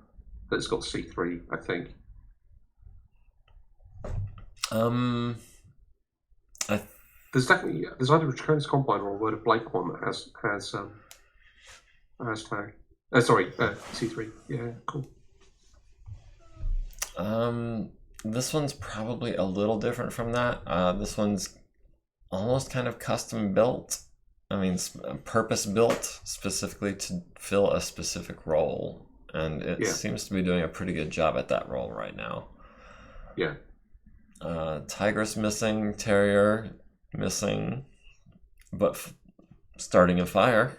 that's got C3, I think. There's either a Trains Combine or a Word of Blake one that has tag. C3. Yeah, cool. This one's probably a little different from that. This one's almost kind of custom built. I mean, purpose built specifically to fill a specific role, and it seems to be doing a pretty good job at that role right now. Yeah. Tigress missing, Terrier missing, but starting a fire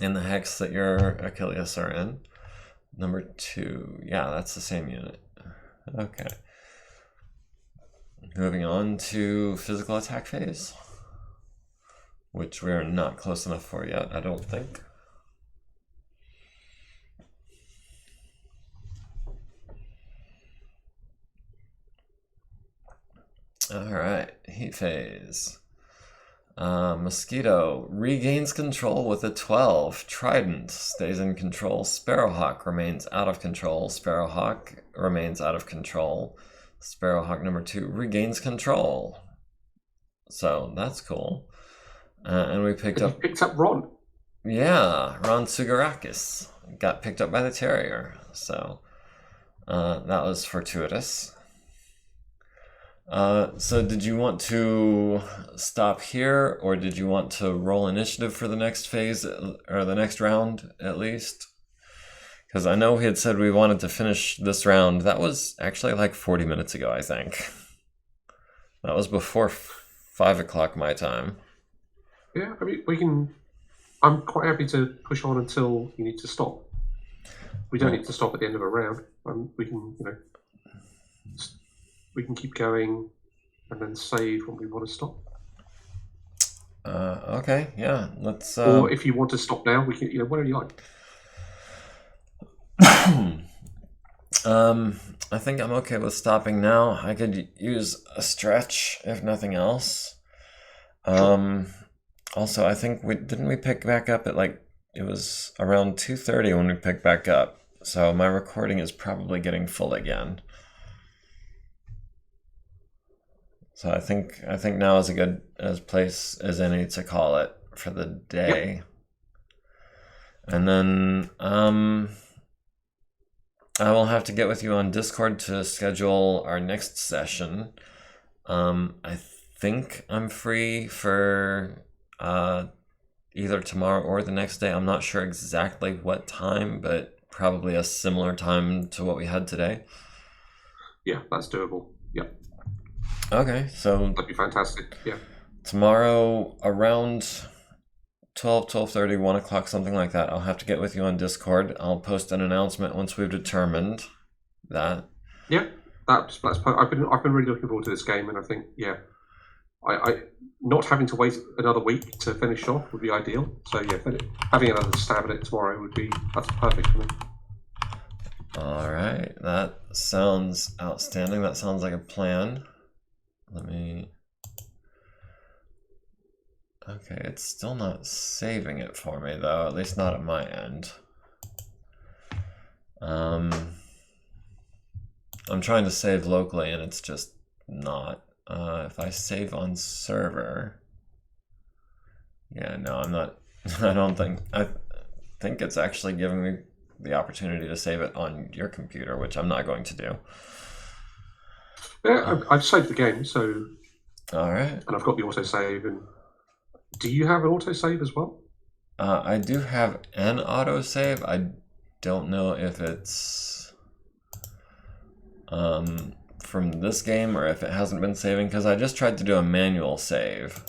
in the hex that your Achilles are in. Number 2, that's the same unit. Okay. Moving on to physical attack phase, which we're not close enough for yet, I don't think. Alright, heat phase. Mosquito regains control with a 12. Trident stays in control. Sparrowhawk remains out of control. Sparrowhawk remains out of control. Sparrowhawk number 2 regains control. So that's cool. And we picked up Ron. Yeah, Ron Sugarakis got picked up by the Terrier. So that was fortuitous. So did you want to stop here, or did you want to roll initiative for the next phase, or the next round at least? Because I know we had said we wanted to finish this round. That was actually like 40 minutes ago, I think. That was before 5 o'clock my time. Yeah, I mean, we can... I'm quite happy to push on until you need to stop. We don't need to stop at the end of a round. We can, we can keep going and then save when we want to stop. Okay, yeah, let's... Or if you want to stop now, we can, whatever you like. I think I'm okay with stopping now. I could use a stretch, if nothing else. Also, I think didn't we pick back up at it was around 2:30 when we picked back up. So my recording is probably getting full again. So I think now is a good place as any to call it for the day. Yep. And then I will have to get with you on Discord to schedule our next session. I think I'm free for either tomorrow or the next day. I'm not sure exactly what time, but probably a similar time to what we had today. Yeah, that's doable. Yeah, Okay, so that'd be fantastic. Yeah. tomorrow around 12, 12:30, 1 o'clock, something like that. I'll have to get with you on Discord. I'll post an announcement once we've determined that. Yeah, that's I've been really looking forward to this game, and I think I not having to wait another week to finish off would be ideal. So yeah, having another stab at it tomorrow that's perfect for me. All right, that sounds outstanding. That sounds like a plan. Okay, it's still not saving it for me though, at least not at my end. I'm trying to save locally and it's just not. If I save on server, yeah, no, I'm not. I think it's actually giving me the opportunity to save it on your computer, which I'm not going to do. Yeah, I've saved the game, so. All right. And I've got the autosave. And do you have an autosave as well? I do have an autosave. I don't know if it's from this game or if it hasn't been saving, because I just tried to do a manual save,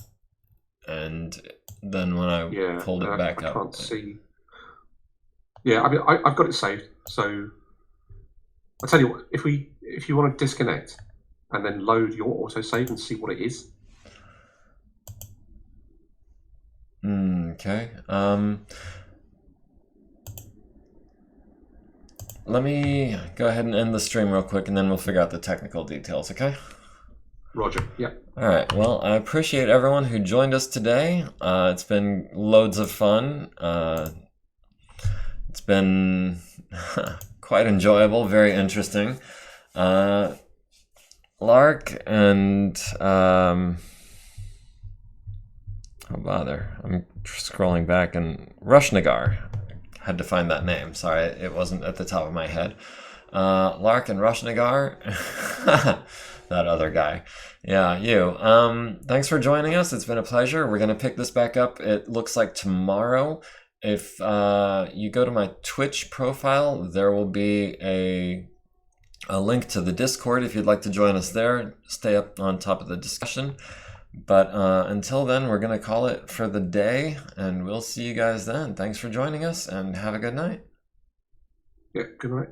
and then when I pulled it back up, I can't see. Yeah, I mean, I've got it saved. So I'll tell you what, if you want to disconnect and then load your autosave and see what it is. Okay. Let me go ahead and end the stream real quick, and then we'll figure out the technical details, okay? Roger, yeah. All right, well, I appreciate everyone who joined us today. It's been loads of fun. It's been quite enjoyable, very interesting. Lark and... oh, bother. I'm scrolling back, and Rushnagar. Had to find that name. Sorry, it wasn't at the top of my head. Lark and Rushnagar. That other guy. Yeah, you. Thanks for joining us. It's been a pleasure. We're going to pick this back up, it looks like tomorrow. If you go to my Twitch profile, there will be a link to the Discord if you'd like to join us there. Stay up on top of the discussion. But until then, we're going to call it for the day, and we'll see you guys then. Thanks for joining us, and have a good night. Yeah, good night.